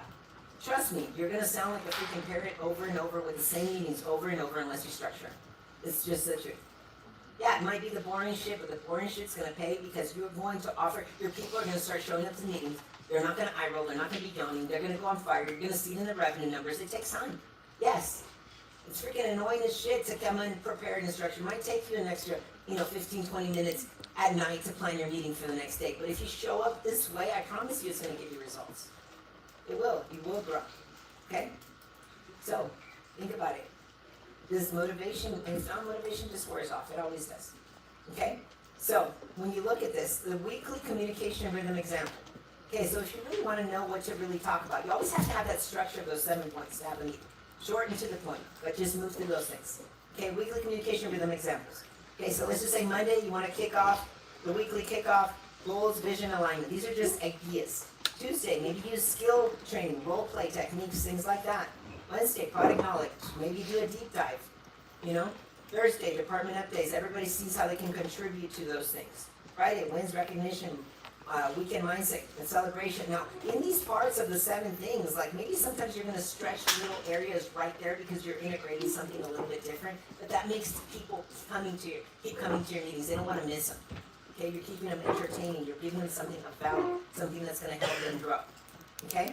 Trust me, you're going to sound like a freaking parrot over and over with the same meetings over and over unless you structure them. It's just the truth. Yeah, it might be the boring shit, but the boring shit's going to pay because you're going to offer, your people are going to start showing up to meetings. They're not going to eye roll. They're not going to be yawning. They're going to go on fire. You're going to see it in the revenue numbers. It takes time. Yes. It's freaking annoying as shit to come in prepared and structured. It might take you an extra, 15, 20 minutes at night to plan your meeting for the next day. But if you show up this way, I promise you it's going to give you results. It will. You will grow. Okay? So, think about it. This motivation, and it's not motivation, just wears off. It always does. Okay? So, when you look at this, the weekly communication rhythm example. Okay, so if you really want to know what to really talk about, you always have to have that structure of those 7 points to have a meeting. Short and to the point, but just move through those things. Okay, weekly communication rhythm examples. Okay, so let's just say Monday, you want to kick off the weekly kickoff, goals, vision, alignment. These are just ideas. Tuesday, maybe use skill training, role play techniques, things like that. Wednesday, product knowledge, maybe do a deep dive. Thursday, department updates. Everybody sees how they can contribute to those things. Friday, wins recognition, weekend mindset, and celebration. Now, in these parts of the 7 things, like maybe sometimes you're going to stretch little areas right there because you're integrating something a little bit different, but that makes people keep coming to your meetings. They don't want to miss them. Okay, you're keeping them entertaining. You're giving them something of value, something that's going to help them grow. Okay?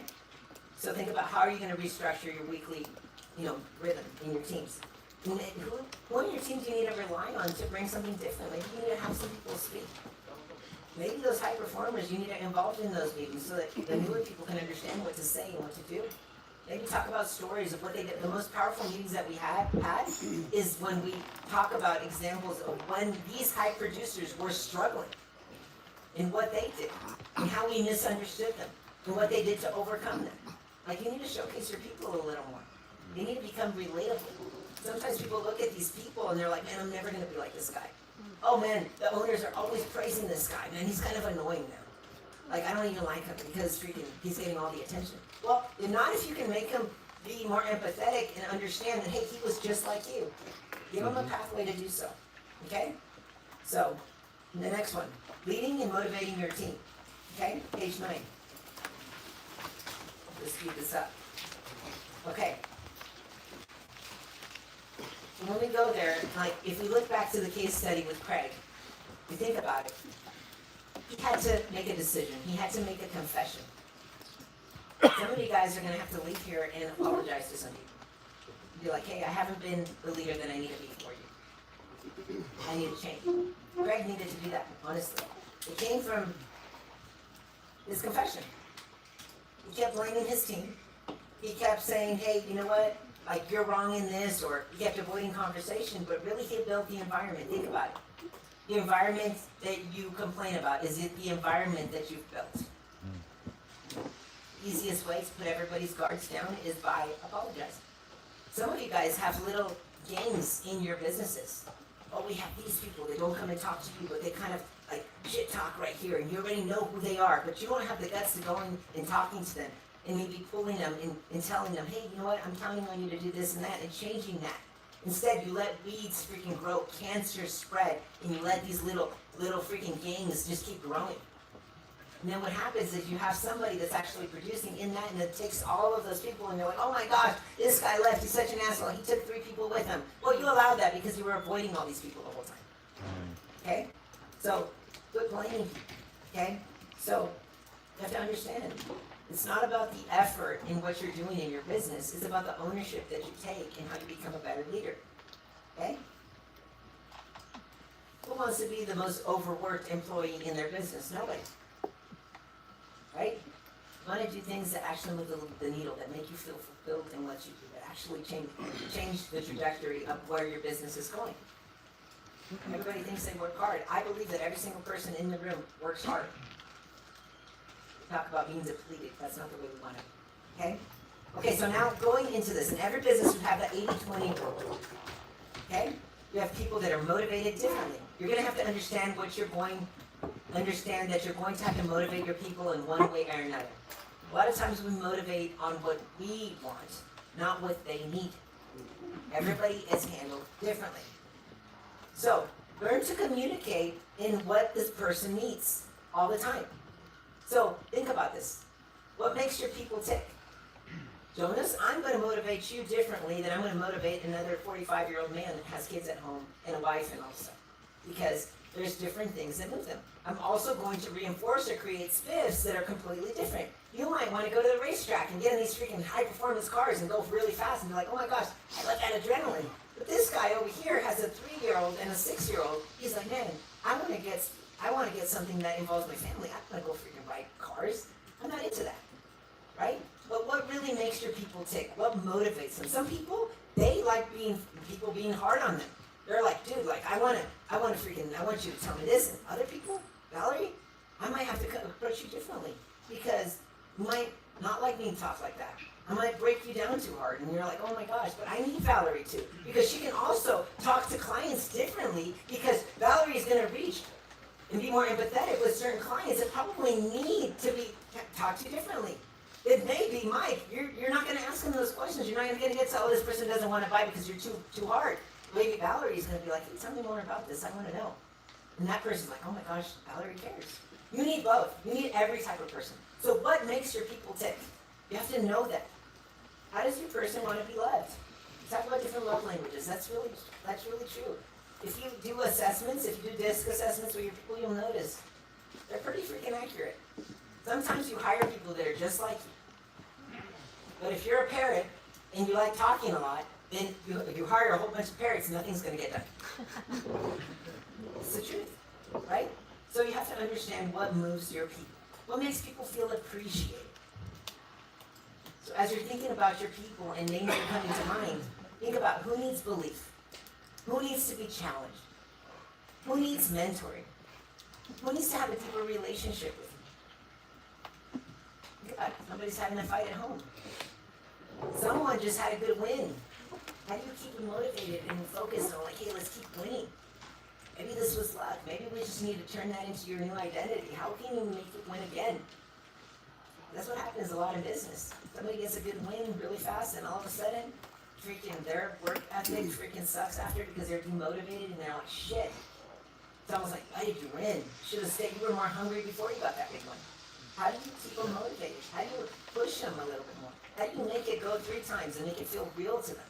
So think about how are you going to restructure your weekly, rhythm in your teams. Who on your team do you need to rely on to bring something different? Maybe you need to have some people speak. Maybe those high performers, you need to involve in those meetings so that the newer people can understand what to say and what to do. Maybe talk about stories of what they did. The most powerful meetings that we had is when we talk about examples of when these high producers were struggling and what they did and how we misunderstood them and what they did to overcome them. Like you need to showcase your people a little more. You need to become relatable. Sometimes people look at these people and they're like, man, I'm never going to be like this guy. Oh man, the owners are always praising this guy. Man, he's kind of annoying now. Like, I don't even like him because he's getting all the attention. Well, not if you can make him be more empathetic and understand that, hey, he was just like you. Give him a pathway to do so. Okay? So, the next one, leading and motivating your team. Okay? Page 9. Let's speed this up. Okay. So when we go there, like if we look back to the case study with Craig, we think about it. He had to make a decision. He had to make a confession. Some of you guys are going to have to leave here and apologize to some people. Be like, hey, I haven't been the leader that I need to be for you. I need to change. Craig needed to do that, honestly. It came from his confession. He kept blaming his team. He kept saying, hey, you know what? Like, you're wrong in this, or he kept avoiding conversation, but really he built the environment. Think about it. The environment that you complain about, is it the environment that you've built? Easiest way to put everybody's guards down is by apologizing. Some of you guys have little games in your businesses. Oh, we have these people, they don't come and talk to you, but they kind of like shit talk right here, and you already know who they are, but you don't have the guts to go in and talking to them, and maybe pulling them and telling them, hey, you know what, I'm counting on you to do this and that, and changing that. Instead, you let weeds freaking grow, cancer spread, and you let these little freaking gangs just keep growing. And then what happens is you have somebody that's actually producing in that, and it takes all of those people, and you're like, oh my gosh, this guy left, he's such an asshole, he took 3 people with him. Well, you allowed that because you were avoiding all these people the whole time. Okay? So, quit blaming people. Okay? So, you have to understand, it's not about the effort in what you're doing in your business, it's about the ownership that you take and how you become a better leader. Okay? Who wants to be the most overworked employee in their business? Nobody. Right? You want to do things that actually move the needle, that make you feel fulfilled in what you do, that actually change the trajectory of where your business is going. Everybody thinks they work hard. I believe that every single person in the room works hard. Talk about being depleted. That's not the way we want it. Okay? Okay, so now going into this, in every business you have the 80-20 rule. Okay? You have people that are motivated differently. You're going to have to understand that you're going to have to motivate your people in one way or another. A lot of times we motivate on what we want, not what they need. Everybody is handled differently. So, learn to communicate in what this person needs all the time. So, think about this. What makes your people tick? Jonas, I'm going to motivate you differently than I'm going to motivate another 45-year-old man that has kids at home and a wife and all stuff. Because there's different things that move them. I'm also going to reinforce or create spiffs that are completely different. You might want to go to the racetrack and get in these freaking high-performance cars and go really fast and be like, oh my gosh, I love that adrenaline. But this guy over here has a 3-year-old and a 6-year-old. He's like, man, I want to get something that involves my family. I'm not going to go freaking ride cars. I'm not into that, right? But what really makes your people tick? What motivates them? Some people, they like people being hard on them. They're like, dude, like I want you to tell me this. And other people, Valerie, I might have to approach you differently because you might not like being talked like that. I might break you down too hard, and you're like, oh my gosh, but I need Valerie too, because she can also talk to clients differently, because Valerie is going to reach and be more empathetic with certain clients that probably need to be talked to differently. It may be, Mike, you're not going to ask them those questions. You're not going to get to, oh, this person doesn't want to buy because you're too hard. Maybe Valerie's going to be like, hey, tell me more about this. I want to know. And that person's like, oh my gosh, Valerie cares. You need both. You need every type of person. So what makes your people tick? You have to know that. How does your person want to be loved? Talk about different love languages. That's really true. If you do assessments, if you do DISC assessments with your people, you'll notice they're pretty freaking accurate. Sometimes you hire people that are just like you. But if you're a parrot and you like talking a lot, then you hire a whole bunch of parrots and nothing's going to get done. It's the truth, right? So you have to understand what moves your people. What makes people feel appreciated? So as you're thinking about your people and names are coming to mind, think about who needs belief, who needs to be challenged, who needs mentoring, who needs to have a deeper relationship with you. Think about it. Somebody's having a fight at home. Someone just had a good win. How do you keep them motivated and focused on like, hey, let's keep winning? Maybe this was luck. Maybe we just need to turn that into your new identity. How can you make it win again? That's what happens a lot in business. Somebody gets a good win really fast, and all of a sudden, freaking their work ethic freaking sucks after because they're demotivated and they're like, shit. It's almost like, why did you win? Should have stayed. You were more hungry before you got that big one. How do you keep them motivated? How do you push them a little bit more? How do you make it go 3 times and make it feel real to them?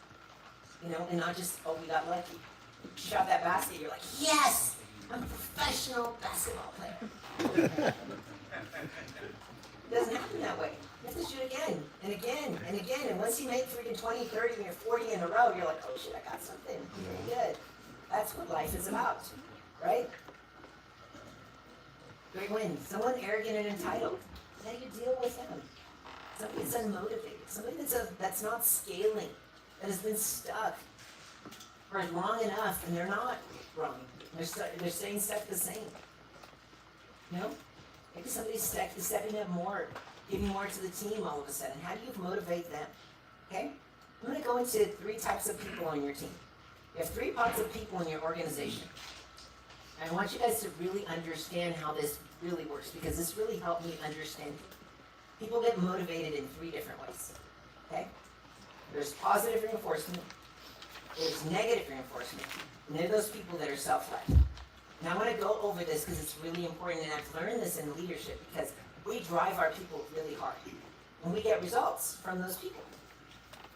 You know, and not just, oh, we got lucky. You shot that basket, you're like, yes! I'm a professional basketball player. It doesn't happen that way. You have to shoot again, and again, and again. And once you make freaking 20, 30, or 40 in a row, you're like, oh shit, I got something. Pretty good. That's what life is about, right? Great win. Someone arrogant and entitled. How do you deal with them? Somebody that's unmotivated. Somebody that's not scaling, that has been stuck for long enough, and they're not growing. They're staying stuck the same. You know? Maybe somebody's stepping up more, giving more to the team all of a sudden. How do you motivate them? Okay? I'm going to go into 3 types of people on your team. You have 3 types of people in your organization. I want you guys to really understand how this really works, because this really helped me understand. People get motivated in 3 different ways, okay? There's positive reinforcement, there's negative reinforcement, and they're those people that are self-led. Now I want to go over this because it's really important, and I've learned this in leadership because we drive our people really hard, and we get results from those people.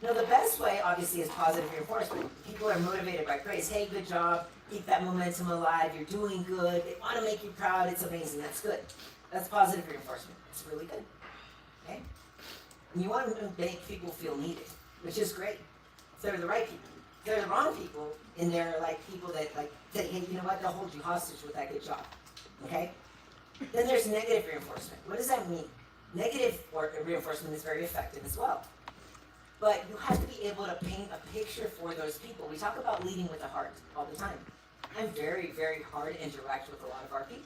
Now the best way, obviously, is positive reinforcement. People are motivated by praise. Hey, good job, keep that momentum alive, you're doing good, they want to make you proud, it's amazing, that's good. That's positive reinforcement, it's really good, okay? And you want to make people feel needed, which is great. If they're the right people. If they're the wrong people, and they're like people that like say, hey, you know what, they'll hold you hostage with that good job, okay? Then there's negative reinforcement. What does that mean? Negative reinforcement is very effective as well. But you have to be able to paint a picture for those people. We talk about leading with the heart all the time. I'm very, very hard and direct with a lot of our people,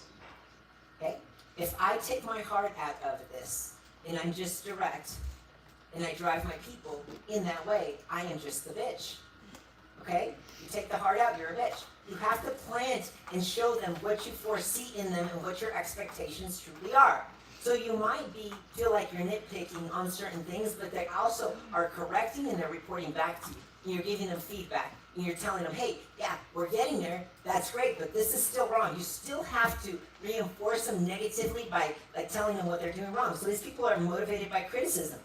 okay? If I take my heart out of this, and I'm just direct, and I drive my people in that way, I am just the bitch. Okay? You take the heart out, you're a bitch. You have to plant and show them what you foresee in them and what your expectations truly are. So you might feel like you're nitpicking on certain things, but they also are correcting and they're reporting back to you. And you're giving them feedback. And you're telling them, hey, yeah, we're getting there, that's great, but this is still wrong. You still have to reinforce them negatively by telling them what they're doing wrong. So these people are motivated by criticism.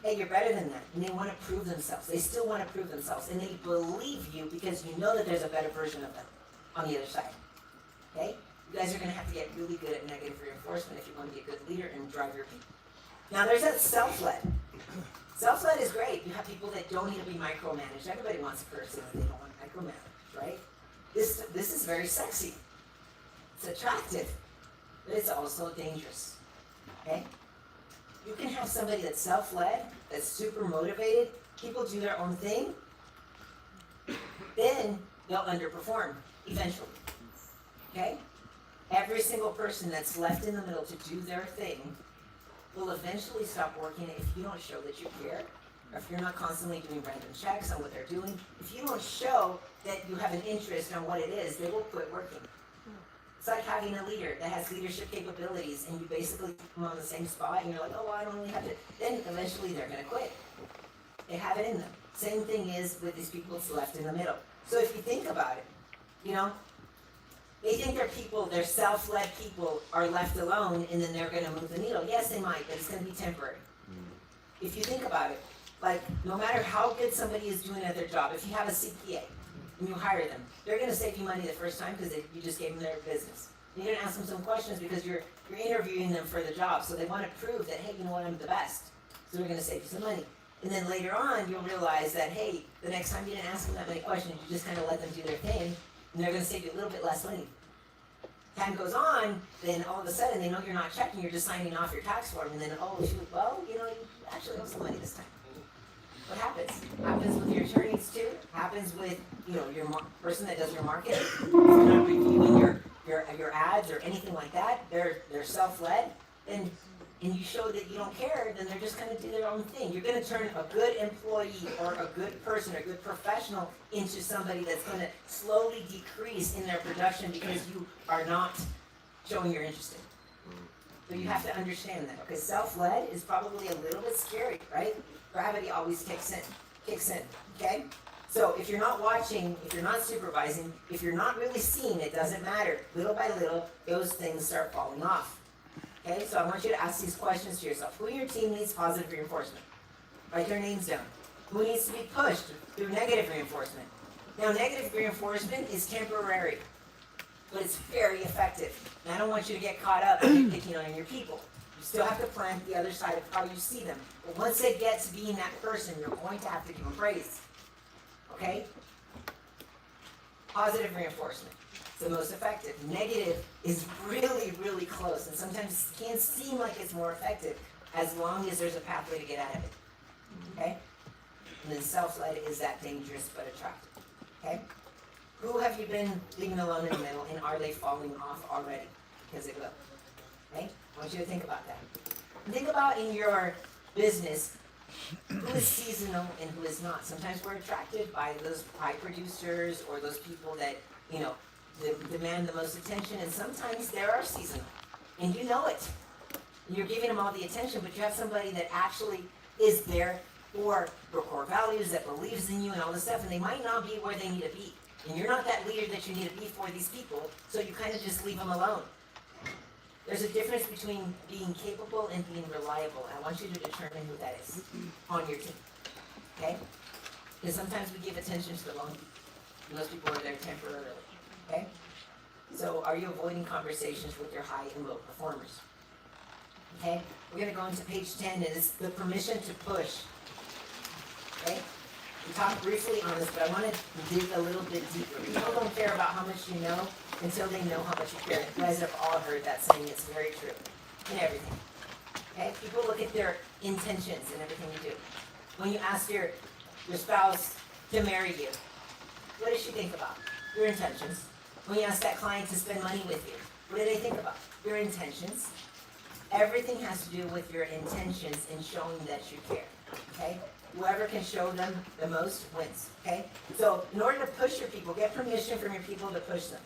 Hey, you're better than that. And they want to prove themselves. They still want to prove themselves. And they believe you because you know that there's a better version of them on the other side. Okay? You guys are going to have to get really good at negative reinforcement if you want to be a good leader and drive your people. Now, there's that self-led. Self-led is great. You have people that don't need to be micromanaged. Everybody wants a person that they don't want micromanaged, right? This is very sexy. It's attractive. But it's also dangerous. Okay? You can have somebody that's self-led, that's super motivated, people do their own thing, then they'll underperform eventually, okay? Every single person that's left in the middle to do their thing will eventually stop working if you don't show that you care, or if you're not constantly doing random checks on what they're doing. If you don't show that you have an interest on what it is, they will quit working. It's like having a leader that has leadership capabilities and you basically put them on the same spot and you're like, oh, well, I don't really have to. Then eventually they're going to quit. They have it in them. Same thing is with these people that's left in the middle. So if you think about it, you know, they think their self-led people are left alone and then they're going to move the needle. Yes, they might, but it's going to be temporary. If you think about it, like no matter how good somebody is doing at their job, if you have a CPA, and you hire them, they're going to save you money the first time because you just gave them their business. You're going to ask them some questions because you're interviewing them for the job, so they want to prove that, hey, you know what, I'm the best. So they're going to save you some money. And then later on, you'll realize that, hey, the next time you didn't ask them that many questions, you just kind of let them do their thing, and they're going to save you a little bit less money. Time goes on, then all of a sudden they know you're not checking, you're just signing off your tax form, and then, oh, shoot, well, you know, you actually owe some money this time. What happens? Happens with your attorneys too. Happens with, you know, your person that does your marketing. If you're not reviewing your ads or anything like that, they're self-led, and you show that you don't care, then they're just going to do their own thing. You're going to turn a good employee or a good person or a good professional into somebody that's going to slowly decrease in their production because you are not showing you're interested. So you have to understand that. Okay, self-led is probably a little bit scary, right? Gravity always kicks in, okay? So if you're not watching, if you're not supervising, if you're not really seeing, it doesn't matter. Little by little, those things start falling off. Okay, so I want you to ask these questions to yourself. Who in your team needs positive reinforcement? Write their names down. Who needs to be pushed through negative reinforcement? Now, negative reinforcement is temporary, but it's very effective. And I don't want you to get caught up in picking on your people. You still have to plant the other side of how you see them. But once they get to being that person, you're going to have to give them praise. Okay? Positive reinforcement. It's the most effective. Negative is really, really close. And sometimes it can seem like it's more effective as long as there's a pathway to get out of it. Okay? And then self-led is that dangerous but attractive. Okay? Who have you been leaving alone in the middle, and are they falling off already? Because it will. Okay? I want you to think about that. And think about in your business, who is seasonal and who is not. Sometimes we're attracted by those high producers or those people that, you know, demand the most attention, and sometimes they are seasonal, and you know it. And you're giving them all the attention, but you have somebody that actually is there for your core values, that believes in you and all this stuff, and they might not be where they need to be. And you're not that leader that you need to be for these people, so you kind of just leave them alone. There's a difference between being capable and being reliable. I want you to determine who that is on your team, okay? Because sometimes we give attention to the wrong people. Most people are there temporarily, okay? So are you avoiding conversations with your high and low performers? Okay, we're gonna go into page 10, and it's the permission to push. Okay, we talked briefly on this, but I want to dig a little bit deeper. People don't care about how much you know until they know how much you care. You guys have all heard that saying, it's very true in everything. Okay, people look at their intentions in everything you do. When you ask your spouse to marry you, what does she think about? Your intentions. When you ask that client to spend money with you, what do they think about? Your intentions. Everything has to do with your intentions in showing that you care, okay? Whoever can show them the most wins, okay? So in order to push your people, get permission from your people to push them.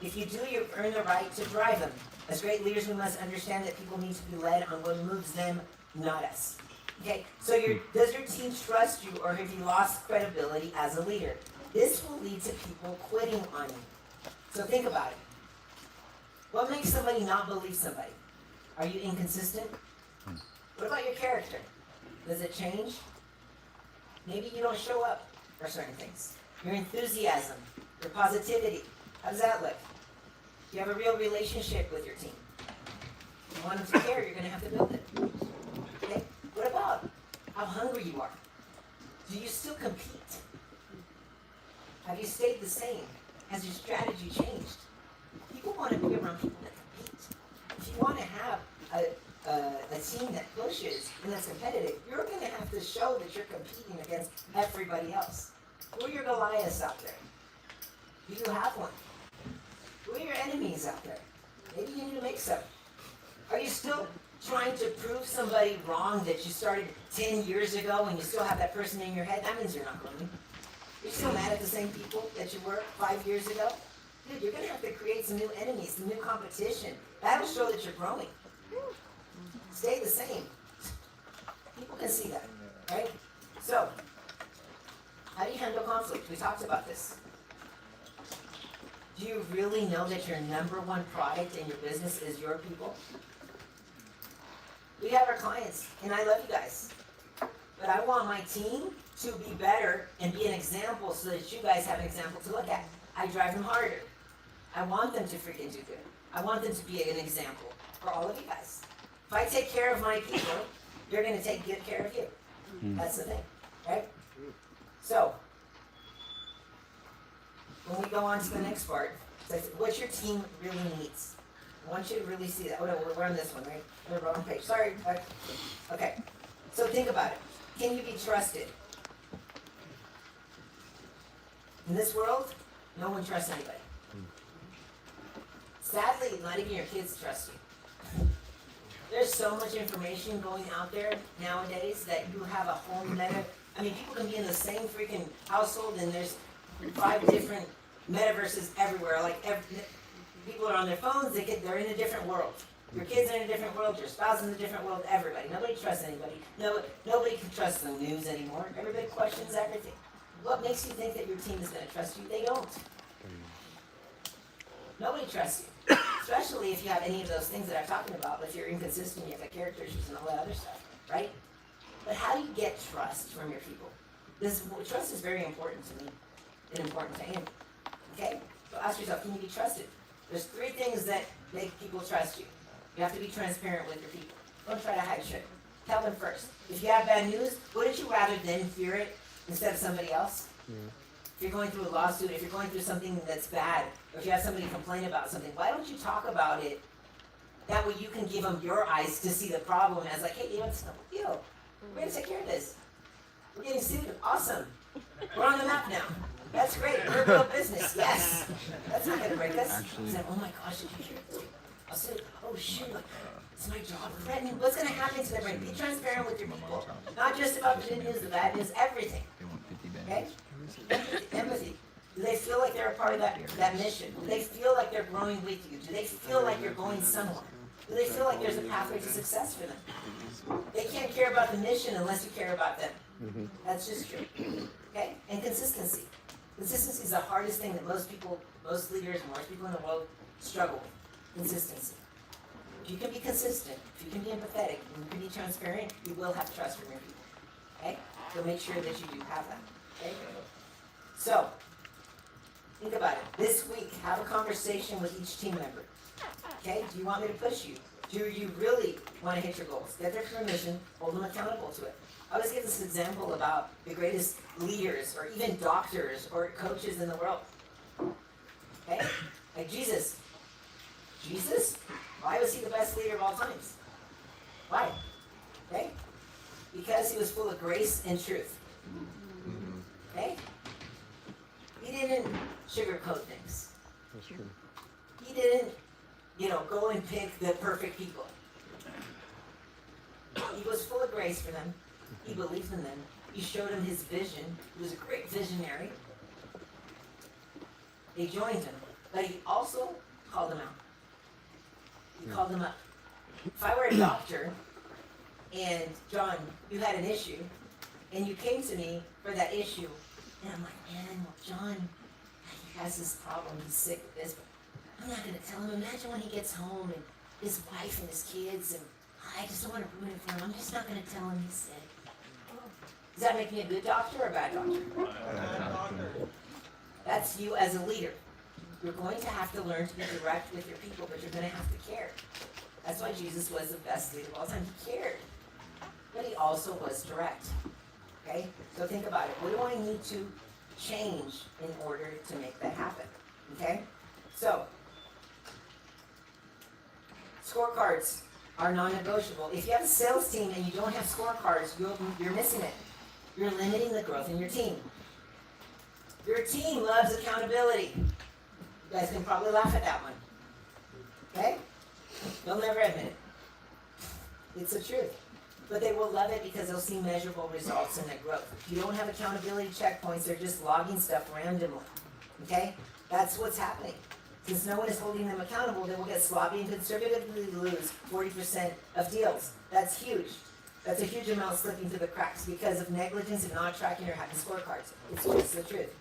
If you do, you earn the right to drive them. As great leaders, we must understand that people need to be led on what moves them, not us. Okay, so does your team trust you, or have you lost credibility as a leader? This will lead to people quitting on you. So think about it. What makes somebody not believe somebody? Are you inconsistent? What about your character? Does it change? Maybe you don't show up for certain things. Your enthusiasm, your positivity, how does that look? Do you have a real relationship with your team? If you want them to care, you're going to have to build it. Okay? What about how hungry you are? Do you still compete? Have you stayed the same? Has your strategy changed? People want to be around people that compete. If you want to have a team that pushes and that's competitive, you're going to have to show that you're competing against everybody else. Who are your Goliaths out there? Do you have one? Who are your enemies out there? Maybe you need to make some. Are you still trying to prove somebody wrong that you started 10 years ago and you still have that person in your head? That means you're not growing. You're still mad at the same people that you were 5 years ago? Dude, you're going to have to create some new enemies, some new competition. That'll show that you're growing. Stay the same. People can see that, right? So, how do you handle conflict? We talked about this. Do you really know that your number one product in your business is your people? We have our clients, and I love you guys. But I want my team to be better and be an example so that you guys have an example to look at. I drive them harder. I want them to freaking do good. I want them to be an example for all of you guys. If I take care of my people, they're going to take good care of you. That's the thing, right? So, when we go on to the next part, it's what your team really needs. I want you to really see that. Oh no, we're on this one, right? We're wrong page. Sorry. Okay. So think about it. Can you be trusted? In this world, no one trusts anybody. Sadly, not even your kids trust you. There's so much information going out there nowadays that you have a whole people can be in the same freaking household and there's 5 different metaverses everywhere. People are on their phones, they're in a different world. Your kids are in a different world, your spouse is in a different world, everybody. Nobody trusts anybody. Nobody can trust the news anymore. Everybody questions everything. What makes you think that your team is going to trust you? They don't. Nobody trusts you. Especially if you have any of those things that I'm talking about. If you're inconsistent, you have the character issues and all that other stuff, right? But how do you get trust from your people? Trust is very important to me and important to him. Okay? So ask yourself, can you be trusted? There's 3 things that make people trust you. You have to be transparent with your people. Don't try to hide shit. Tell them first. If you have bad news, wouldn't you rather them hear it instead of somebody else? If you're going through a lawsuit, if you're going through something that's bad, or if you have somebody complain about something, why don't you talk about it? That way you can give them your eyes to see the problem as hey, it's no big deal. We're going to take care of this. We're getting sued. Awesome. We're on the map now. That's great. We're a real business. Yes. That's not going to break us. He said, oh my gosh, did you hear this? I'll say, oh shoot, it's my job threatened. What's going to happen to them? Be transparent with your people. Not just about the good news, the bad news, everything. Okay? Empathy. Do they feel like they're a part of that mission? Do they feel like they're growing with you? Do they feel like you're going somewhere? Do they feel like there's a pathway to success for them? They can't care about the mission unless you care about them. That's just true. Okay? And consistency. Consistency is the hardest thing that most people, most leaders, most people in the world struggle with. Consistency. If you can be consistent, if you can be empathetic, and you can be transparent, you will have trust from your people. Okay? So make sure that you do have that. Okay? So, think about it. This week, have a conversation with each team member. Okay? Do you want me to push you? Do you really want to hit your goals? Get their permission, hold them accountable to it. I always give this example about the greatest leaders, or even doctors, or coaches in the world. Okay? Like Jesus. Jesus? Why was he the best leader of all times? Why? Okay? Because he was full of grace and truth. Okay? He didn't sugarcoat things. That's true. He didn't, go and pick the perfect people. He was full of grace for them. He believed in them. He showed them his vision. He was a great visionary. They joined him. But he also called them out. He called them up. If I were a doctor, and John, you had an issue, and you came to me for that issue, and I'm like, man, well, John, he has this problem, he's sick with this, but I'm not going to tell him. Imagine when he gets home, and his wife and his kids, and I just don't want to ruin it for him. I'm just not going to tell him he's sick. Does that make me a good doctor or a bad doctor? That's you as a leader. You're going to have to learn to be direct with your people, but you're going to have to care. That's why Jesus was the best leader of all time. He cared. But he also was direct. Okay? So think about it. What do I need to change in order to make that happen? Okay? So, scorecards are non-negotiable. If you have a sales team and you don't have scorecards, you're missing it. You're limiting the growth in your team. Your team loves accountability. You guys can probably laugh at that one. Okay? They'll never admit it. It's the truth. But they will love it because they'll see measurable results in their growth. If you don't have accountability checkpoints, they're just logging stuff randomly. Okay? That's what's happening. Since no one is holding them accountable, they will get sloppy and conservatively lose 40% of deals. That's huge. That's a huge amount slipping through the cracks because of negligence of not tracking or having scorecards. It's just the truth.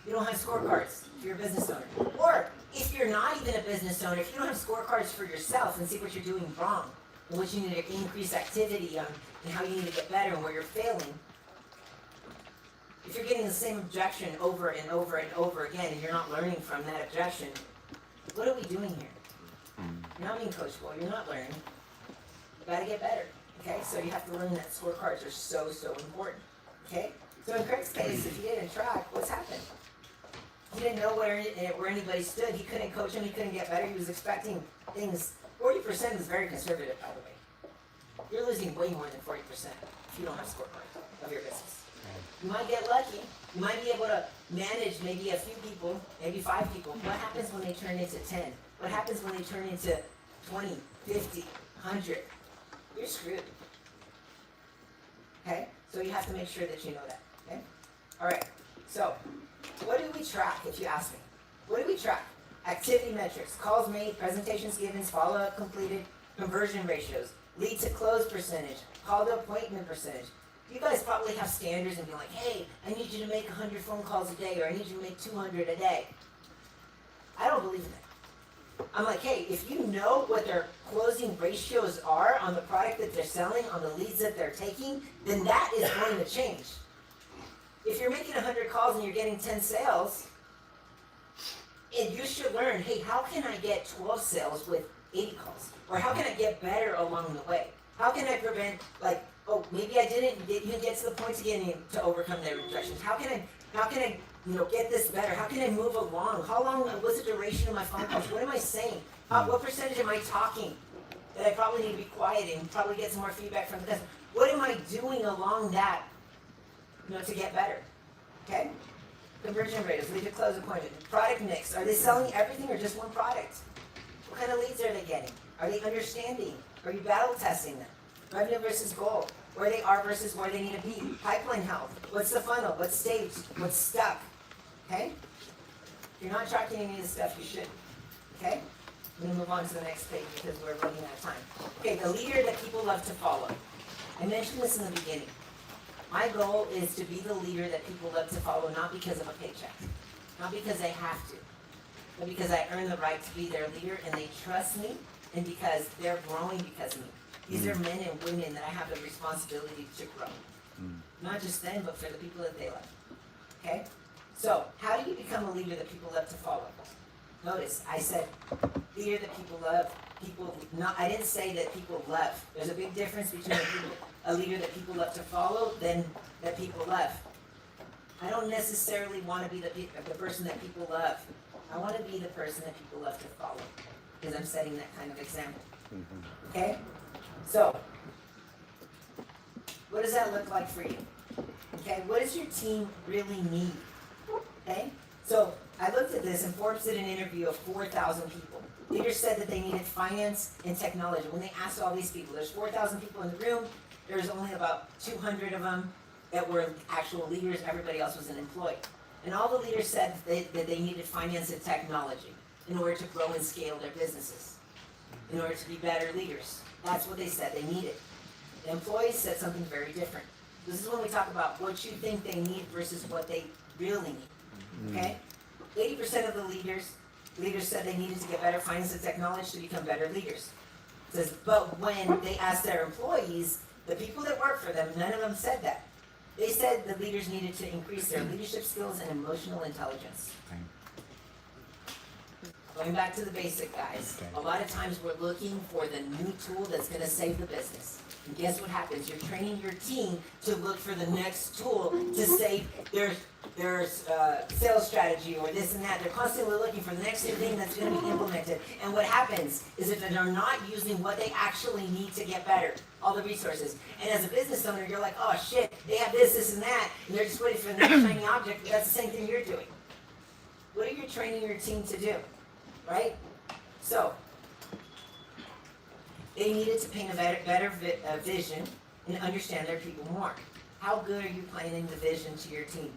You don't have scorecards if you're a business owner. Or if you're not even a business owner, if you don't have scorecards for yourself and see what you're doing wrong, and what you need to increase activity on, and how you need to get better and where you're failing, if you're getting the same objection over and over and over again and you're not learning from that objection, what are we doing here? You're not being coachable, you're not learning. You gotta get better. Okay, so you have to learn that scorecards are so, so important. Okay? So in Craig's case, if he didn't track, what's happened? He didn't know where anybody stood. He couldn't coach him. He couldn't get better. He was expecting things. 40% is very conservative, by the way. You're losing way more than 40% if you don't have scorecards of your business. You might get lucky. You might be able to manage maybe a few people, maybe 5 people. What happens when they turn into 10? What happens when they turn into 20, 50, 100? You're screwed. Okay? So you have to make sure that you know that. Okay? All right. So, what do we track, if you ask me? What do we track? Activity metrics, calls made, presentations given, follow-up completed, conversion ratios, lead to close percentage, call to appointment percentage. You guys probably have standards and be like, hey, I need you to make 100 phone calls a day, or I need you to make 200 a day. I don't believe in that. I'm like, hey, if you know what their closing ratios are on the product that they're selling, on the leads that they're taking, then that is going to change. If you're making 100 calls and you're getting 10 sales, and you should learn, hey, how can I get 12 sales with 80 calls? Or how can I get better along the way? How can I prevent, like, oh, maybe I didn't even get to the point of getting to overcome their rejections. How can I get this better? How can I move along? How long was the duration of my phone calls? What am I saying? What percentage am I talking that I probably need to be quiet and probably get some more feedback from the customer? What am I doing along that, to get better? Okay? Conversion rates, lead to close appointment. Product mix, are they selling everything or just one product? What kind of leads are they getting? Are they understanding? Are you battle testing them? Revenue versus goal, where they are versus where they need to be. Pipeline health, what's the funnel, what's staged, what's stuck, okay? If you're not tracking any of this stuff, you should. Okay? I'm gonna move on to the next page because we're running out of time. Okay, the leader that people love to follow. I mentioned this in the beginning. My goal is to be the leader that people love to follow, not because of a paycheck, not because they have to, but because I earn the right to be their leader and they trust me, and because they're growing because of me. These are men and women that I have the responsibility to grow. Not just them, but for the people that they love. Okay? So, how do you become a leader that people love to follow? Notice, I said leader that people love. I didn't say that people love. There's a big difference between a leader that people love to follow than that people love. I don't necessarily want to be the person that people love. I want to be the person that people love to follow, because I'm setting that kind of example. Okay? So, what does that look like for you? Okay, what does your team really need? Okay, so I looked at this and Forbes did an interview of 4,000 people. Leaders said that they needed finance and technology. When they asked all these people, there's 4,000 people in the room, there's only about 200 of them that were actual leaders, everybody else was an employee. And all the leaders said that they needed finance and technology in order to grow and scale their businesses, in order to be better leaders. That's what they said they needed. The employees said something very different. This is when we talk about what you think they need versus what they really need, okay? 80% of the leaders said they needed to get better finance and technology to become better leaders. It says, but when they asked their employees, the people that work for them, none of them said that. They said the leaders needed to increase their leadership skills and emotional intelligence. Going back to the basic, guys. A lot of times we're looking for the new tool that's going to save the business. And guess what happens? You're training your team to look for the next tool to save their sales strategy or this and that. They're constantly looking for the next new thing that's going to be implemented. And what happens is if they're not using what they actually need to get better, all the resources. And as a business owner, you're like, oh shit, they have this, and that, and they're just waiting for the next shiny object. That's the same thing you're doing. What are you training your team to do? Right? So, they needed to paint a better vision and understand their people more. How good are you planning the vision to your team?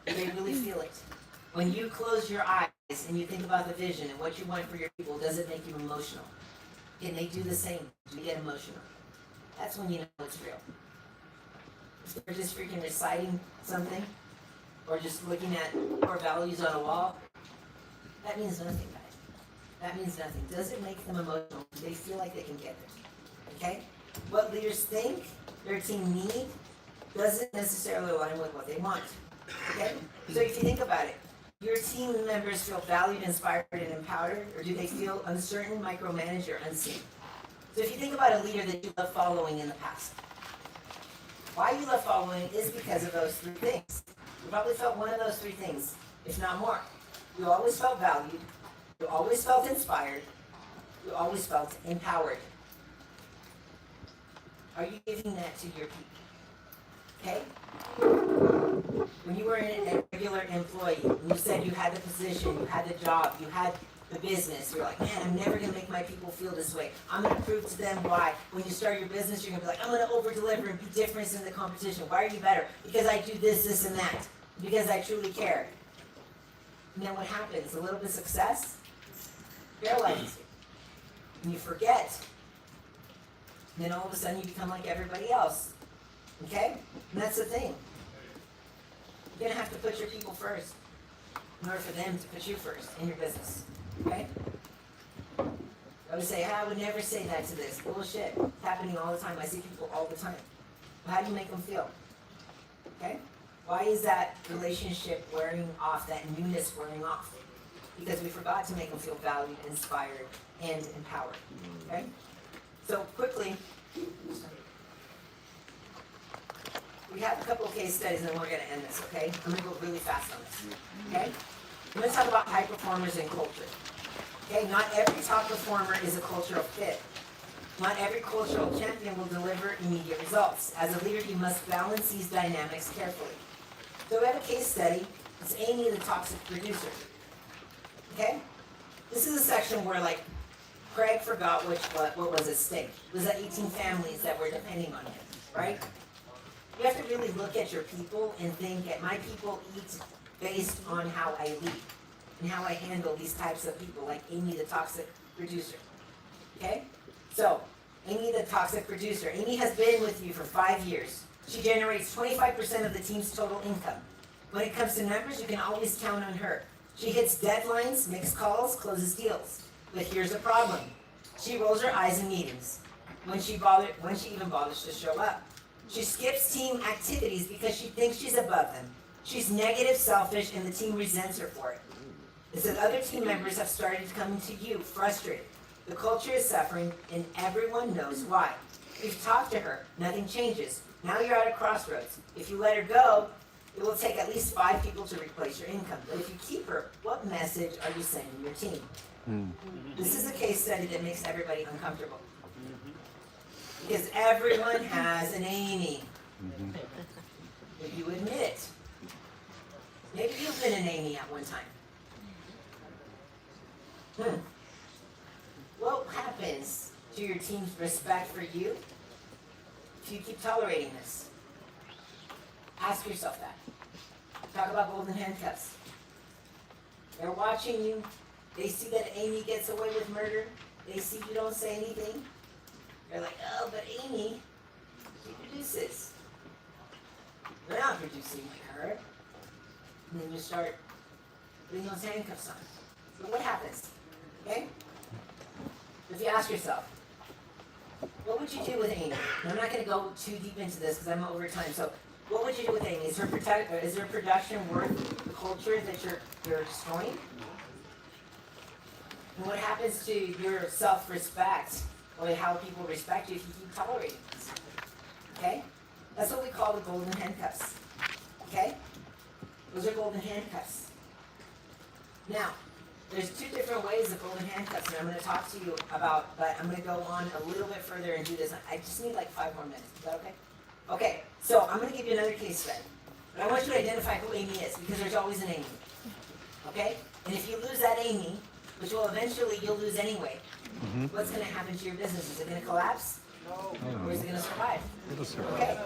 Do they really feel it? When you close your eyes and you think about the vision and what you want for your people, does it make you emotional? Can they do the same? Do you get emotional? That's when you know it's real. If they're just freaking reciting something or just looking at core values on a wall, that means nothing, guys. That means nothing. Does it make them emotional? Do they feel like they can get there? Okay? What leaders think their team need doesn't necessarily align with what they want. Okay? So if you think about it, your team members feel valued, inspired, and empowered, or do they feel uncertain, micromanaged, or unseen? So if you think about a leader that you love following in the past, why you love following is because of those three things. You probably felt one of those three things, if not more. You always felt valued, you always felt inspired, you always felt empowered. Are you giving that to your people? Okay? When you were a regular employee, you said you had the position, you had the job, you had the business, you're like, man, I'm never gonna make my people feel this way. I'm gonna prove to them why. When you start your business, you're gonna be like, I'm gonna over-deliver and be different in the competition. Why are you better? Because I do this, and that. Because I truly care. And then what happens? A little bit of success paralyzes you. And you forget. And then all of a sudden you become like everybody else. Okay? And that's the thing. You're going to have to put your people first in order for them to put you first in your business. Okay? I would say, I would never say that to this. Bullshit. It's happening all the time. I see people all the time. But how do you make them feel? Okay? Why is that relationship wearing off, that newness wearing off? Because we forgot to make them feel valued, inspired, and empowered. Okay? So quickly, we have a couple of case studies and then we're going to end this, okay? I'm going to go really fast on this, okay? I'm going to talk about high performers and culture. Okay, not every top performer is a cultural fit. Not every cultural champion will deliver immediate results. As a leader, you must balance these dynamics carefully. So we have a case study. It's Amy, the toxic producer. Okay? This is a section where, like, Craig forgot what was at stake. It was the 18 families that were depending on him, right? You have to really look at your people and think, my people eat based on how I lead and how I handle these types of people, like Amy, the toxic producer. Okay? So, Amy, the toxic producer. Amy has been with you for 5 years. She generates 25% of the team's total income. When it comes to numbers, you can always count on her. She hits deadlines, makes calls, closes deals. But here's the problem. She rolls her eyes in meetings when she even bothers to show up. She skips team activities because she thinks she's above them. She's negative, selfish, and the team resents her for it. It says other team members have started coming to you frustrated. The culture is suffering, and everyone knows why. You've talked to her, nothing changes. Now you're at a crossroads. If you let her go, it will take at least 5 people to replace your income. But if you keep her, what message are you sending your team? This is a case study that makes everybody uncomfortable. Because everyone has an Amy. If you admit it. Maybe you've been an Amy at one time. What happens to your team's respect for you if you keep tolerating this? Ask yourself that. Talk about golden handcuffs. They're watching you. They see that Amy gets away with murder. They see you don't say anything. They're like, oh, but Amy, she produces. We're not producing like her. And then you start putting those handcuffs on. So what happens? Okay? If you ask yourself, what would you do with Amy? And I'm not going to go too deep into this because I'm over time. So what would you do with Amy? Is her production worth the culture that you're destroying? And what happens to your self-respect or how people respect you if you keep tolerating this? Okay? That's what we call the golden handcuffs. Okay? Those are golden handcuffs. Now, there's 2 different ways of golden handcuffs, and I'm going to talk to you about, but I'm going to go on a little bit further and do this. I just need like 5 more minutes. Is that okay? Okay, so I'm going to give you another case study. But I want you to identify who Amy is, because there's always an Amy. Okay? And if you lose that Amy, which will eventually you'll lose anyway, what's going to happen to your business? Is it going to collapse? No. Or is it going to survive? It'll survive. Okay?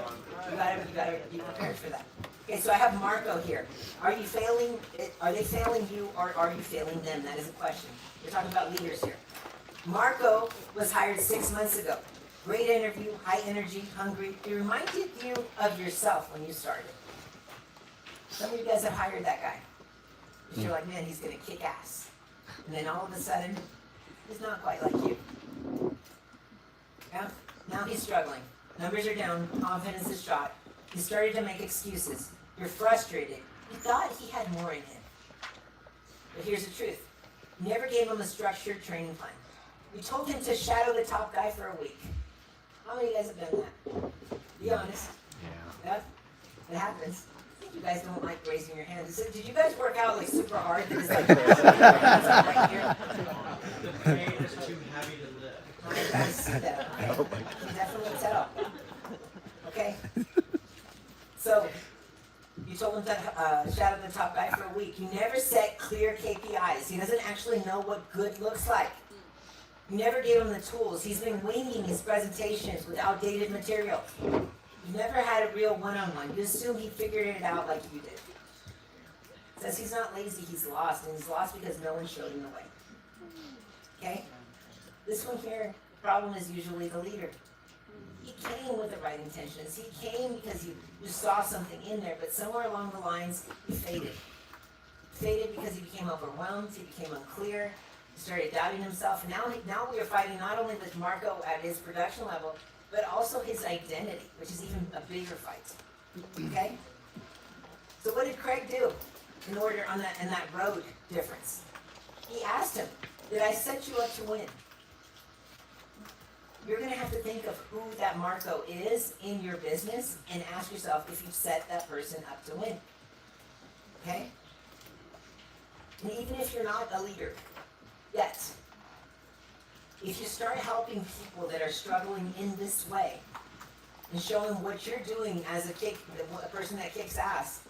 You gotta be prepared for that. Okay, so I have Marco here. Are you failing? Are they failing you, or are you failing them? That is a question. We're talking about leaders here. Marco was hired 6 months ago. Great interview, high energy, hungry. He reminded you of yourself when you started. Some of you guys have hired that guy. You're like, man, he's gonna kick ass. And then all of a sudden, he's not quite like you. Yeah? Now he's struggling. Numbers are down, confidence is shot. He started to make excuses. You're frustrated. You thought he had more in him. But here's the truth. You never gave him a structured training plan. You told him to shadow the top guy for a week. How many of you guys have done that? Be honest. Yeah. It happens. I think you guys don't like raising your hands. So, did you guys work out like super hard? That it's like right here? It's too heavy to lift. I guys see that. Okay? Definitely tell. Okay? So, you told him to shadow the top guy for a week. You never set clear KPIs. He doesn't actually know what good looks like. You never gave him the tools. He's been winging his presentations with outdated material. You never had a real one-on-one. You assume he figured it out like you did. Says he's not lazy, he's lost. And he's lost because no one showed him the way. Okay? This one here, the problem is usually the leader. He came with the right intentions. He came because you saw something in there, but somewhere along the lines, he faded. Faded because he became overwhelmed, he became unclear, he started doubting himself, and now we are fighting not only with Marco at his production level, but also his identity, which is even a bigger fight. Okay? So what did Craig do in order in that road difference? He asked him, did I set you up to win? You're going to have to think of who that Marco is in your business and ask yourself if you've set that person up to win. Okay? And even if you're not a leader yet, if you start helping people that are struggling in this way and showing what you're doing as a person that kicks ass,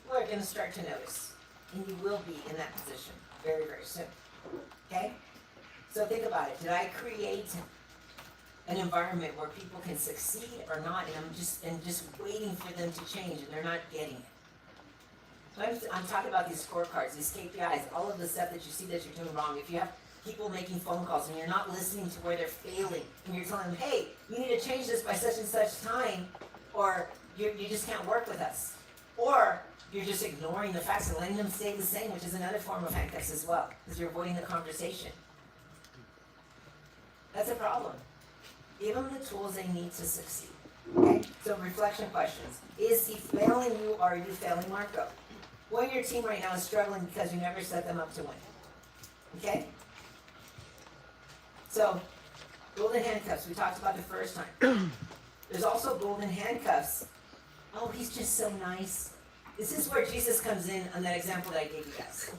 people are going to start to notice. And you will be in that position very, very soon. Okay? So think about it. Did I create an environment where people can succeed or not, and I'm just waiting for them to change, and they're not getting it? So I'm talking about these scorecards, these KPIs, all of the stuff that you see that you're doing wrong. If you have people making phone calls and you're not listening to where they're failing, and you're telling them, hey, you need to change this by such and such time, or you just can't work with us. Or you're just ignoring the facts and letting them stay the same, which is another form of handcuffs as well, because you're avoiding the conversation. That's a problem. Give them the tools they need to succeed. Okay? So reflection questions. Is he failing you or are you failing Marco? Who in your team right now is struggling because you never set them up to win? Okay? So, golden handcuffs, we talked about the first time. There's also golden handcuffs. Oh, he's just so nice. This is where Jesus comes in on that example that I gave you guys.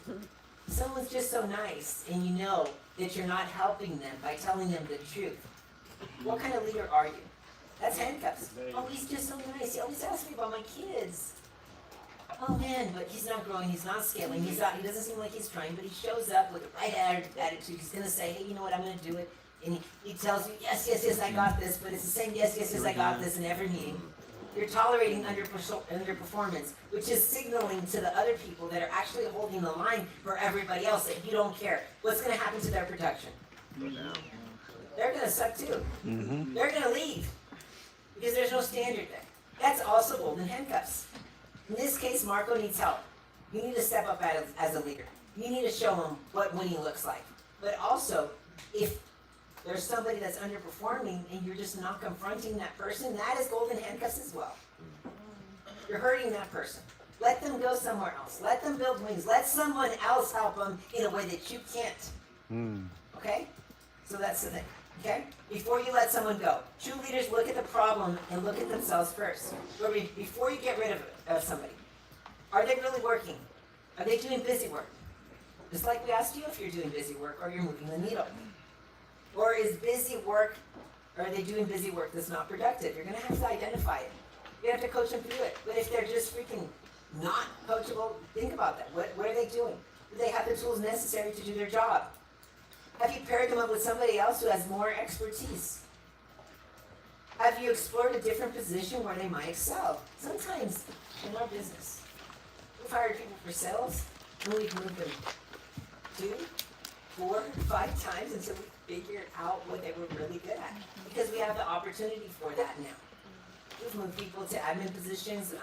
Someone's just so nice, and you know that you're not helping them by telling them the truth. What kind of leader are you? That's handcuffs. Oh, he's just so nice. He always asks me about my kids. Oh man, but he's not growing, he's not scaling, he doesn't seem like he's trying, but he shows up with the right attitude. He's gonna say, hey, you know what, I'm gonna do it. And he tells you, yes, I got this, but it's the same yes, I got this in every meeting. You're tolerating underperformance, which is signaling to the other people that are actually holding the line for everybody else that you don't care. What's gonna happen to their production? They're gonna suck too. They're gonna leave because there's no standard there. That's also golden handcuffs. In this case, Marco needs help. You need to step up as a leader. You need to show him what winning looks like. But also, if there's somebody that's underperforming and you're just not confronting that person, that is golden handcuffs as well. You're hurting that person. Let them go somewhere else. Let them build wings. Let someone else help them in a way that you can't. Okay? So that's the thing. Okay? Before you let someone go, true leaders look at the problem and look at themselves first. Before you get rid of somebody, are they really working? Are they doing busy work? Just like we asked you if you're doing busy work or you're moving the needle. Or is busy work, or are they doing busy work that's not productive? You're going to have to identify it. You have to coach them through it. But if they're just freaking not coachable, think about that. What are they doing? Do they have the tools necessary to do their job? Have you paired them up with somebody else who has more expertise? Have you explored a different position where they might excel? Sometimes in our business, we've hired people for sales and we've moved them 2, 4, 5 times until we figured out what they were really good at. Because we have the opportunity for that now. We've moved people to admin positions,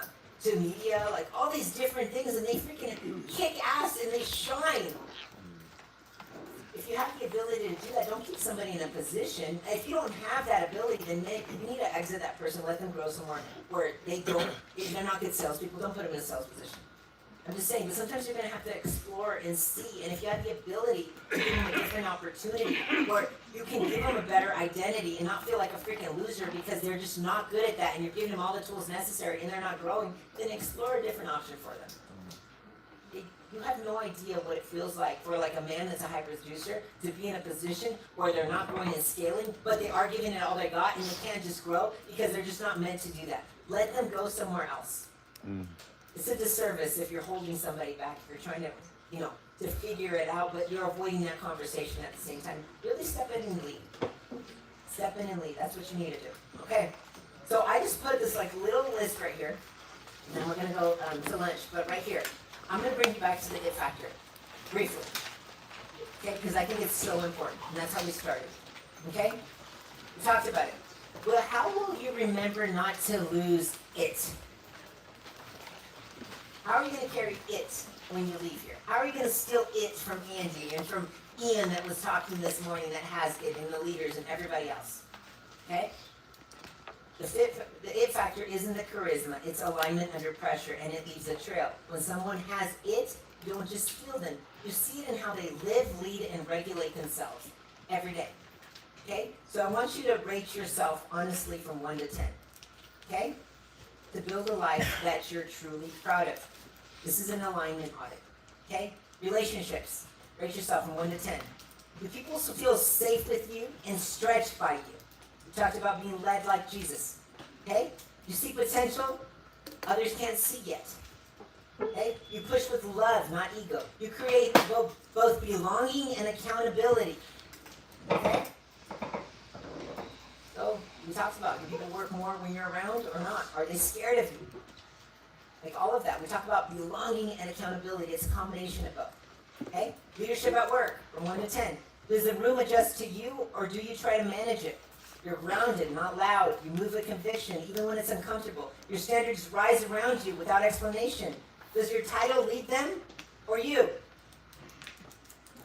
to media, like all these different things, and they freaking kick ass and they shine. If you have the ability to do that, don't keep somebody in a position. If you don't have that ability, then you need to exit that person, let them grow somewhere where they're not good salespeople, don't put them in a sales position. I'm just saying, but sometimes you're going to have to explore and see, and if you have the ability to give them a different opportunity, or you can give them a better identity and not feel like a freaking loser because they're just not good at that, and you're giving them all the tools necessary and they're not growing, then explore a different option for them. You have no idea what it feels like for like a man that's a high producer to be in a position where they're not growing and scaling, but they are giving it all they got and they can't just grow because they're just not meant to do that. Let them go somewhere else. It's a disservice if you're holding somebody back, if you're trying to, to figure it out, but you're avoiding that conversation at the same time. Really step in and lead. Step in and lead. That's what you need to do. Okay. So I just put this like little list right here, and then we're gonna go to lunch. But right here, I'm gonna bring you back to the it factor, briefly. Okay, because I think it's so important, and that's how we started. Okay? We talked about it. Well, how will you remember not to lose it? How are you going to carry it when you leave here? How are you going to steal it from Andy and from Ian that was talking this morning that has it and the leaders and everybody else? Okay? The it factor isn't the charisma, it's alignment under pressure, and it leaves a trail. When someone has it, you don't just feel them. You see it in how they live, lead, and regulate themselves every day. Okay? So I want you to rate yourself honestly from 1 to 10. Okay? To build a life that you're truly proud of. This is an alignment audit. Okay? Relationships. Rate yourself from 1 to 10. Do people feel safe with you and stretched by you? We talked about being led like Jesus. Okay? You see potential others can't see yet. Okay? You push with love, not ego. You create both belonging and accountability. Okay? So, we talked about, do people work more when you're around or not? Are they scared of you? Like all of that. We talk about belonging and accountability. It's a combination of both. Okay? Leadership at work, from 1 to 10. Does the room adjust to you, or do you try to manage it? You're grounded, not loud. You move with conviction, even when it's uncomfortable. Your standards rise around you without explanation. Does your title lead them, or you?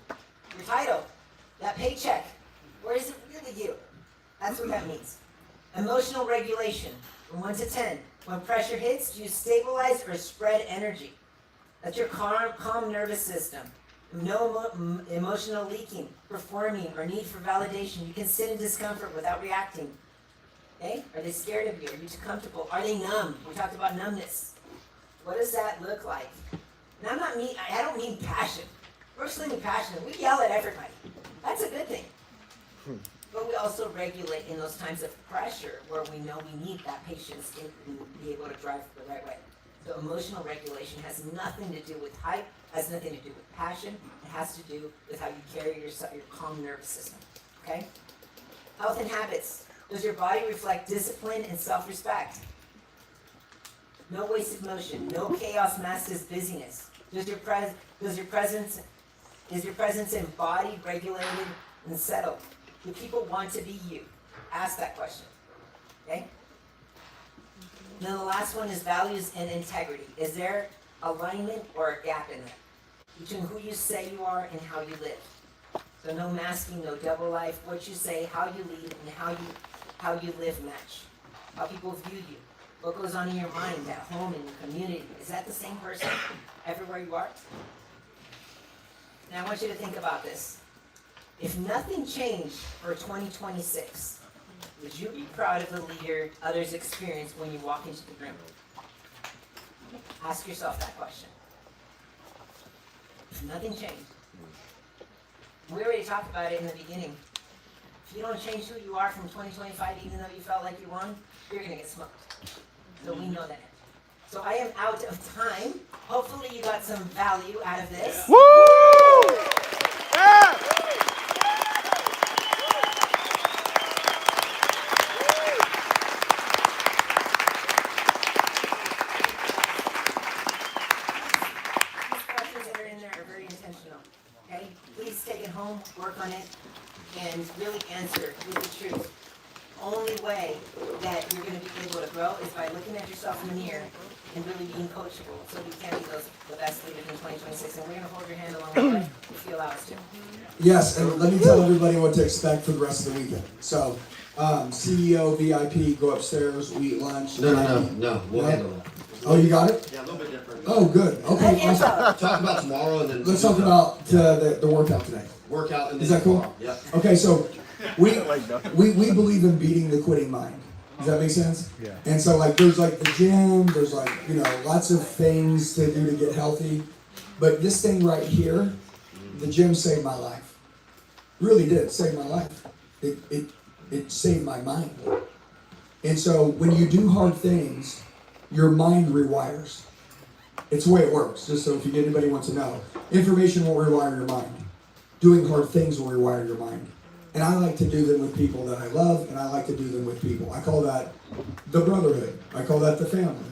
Your title, that paycheck, or is it really you? That's what that means. Emotional regulation, from 1 to 10. When pressure hits, do you stabilize or spread energy? That's your calm nervous system. No emotional leaking, performing, or need for validation. You can sit in discomfort without reacting. Okay? Are they scared of you? Are you too comfortable? Are they numb? We talked about numbness. What does that look like? And I don't mean passion. We're extremely passionate. We yell at everybody. That's a good thing. But we also regulate in those times of pressure where we know we need that patience to be able to drive the right way. So emotional regulation has nothing to do with hype, has nothing to do with passion. It has to do with how you carry your calm nervous system. Okay? Health and habits. Does your body reflect discipline and self-respect? No wasted motion. No chaos masked as busyness. Is your presence embodied, regulated, and settled? Do people want to be you? Ask that question. Okay? And then the last one is values and integrity. Is there alignment or a gap in that between who you say you are and how you live? So no masking, no double life. What you say, how you lead, and how you live match. How people view you. What goes on in your mind, at home, in your community. Is that the same person everywhere you are? Now I want you to think about this. If nothing changed for 2026, would you be proud of the leader others experience when you walk into the room? Ask yourself that question. If nothing changed. We already talked about it in the beginning. If you don't change who you are from 2025, even though you felt like you won, you're going to get smoked. So we know that. So I am out of time. Hopefully you got some value out of this. Woo! Yeah! Home, work on it, and really answer with the truth. Only way that you're going to be able to grow is by looking at yourself in the mirror and really being coachable, so we can be the best leaders in 2026. And we're going to hold your hand along the way if you allow us to. Yes, and let me tell everybody what to expect for the rest of the weekend. So, CEO, VIP, go upstairs, we eat lunch. No. We'll handle it. Oh, you got it? Yeah, a little bit different. Oh, good. Okay, awesome. Talk about tomorrow and then. Let's talk about the workout today. Workout and then. Is that cool? Tomorrow. Yep. Okay, so we believe in beating the quitting mind. Does that make sense? Yeah. And so there's the gym, there's lots of things to do to get healthy. But this thing right here, the gym saved my life. Really did save my life. It saved my mind. And so when you do hard things, your mind rewires. It's the way it works, just so if anybody wants to know. Information will rewire your mind. Doing hard things will rewire your mind. And I like to do them with people that I love, and I like to do them with people. I call that the brotherhood. I call that the family.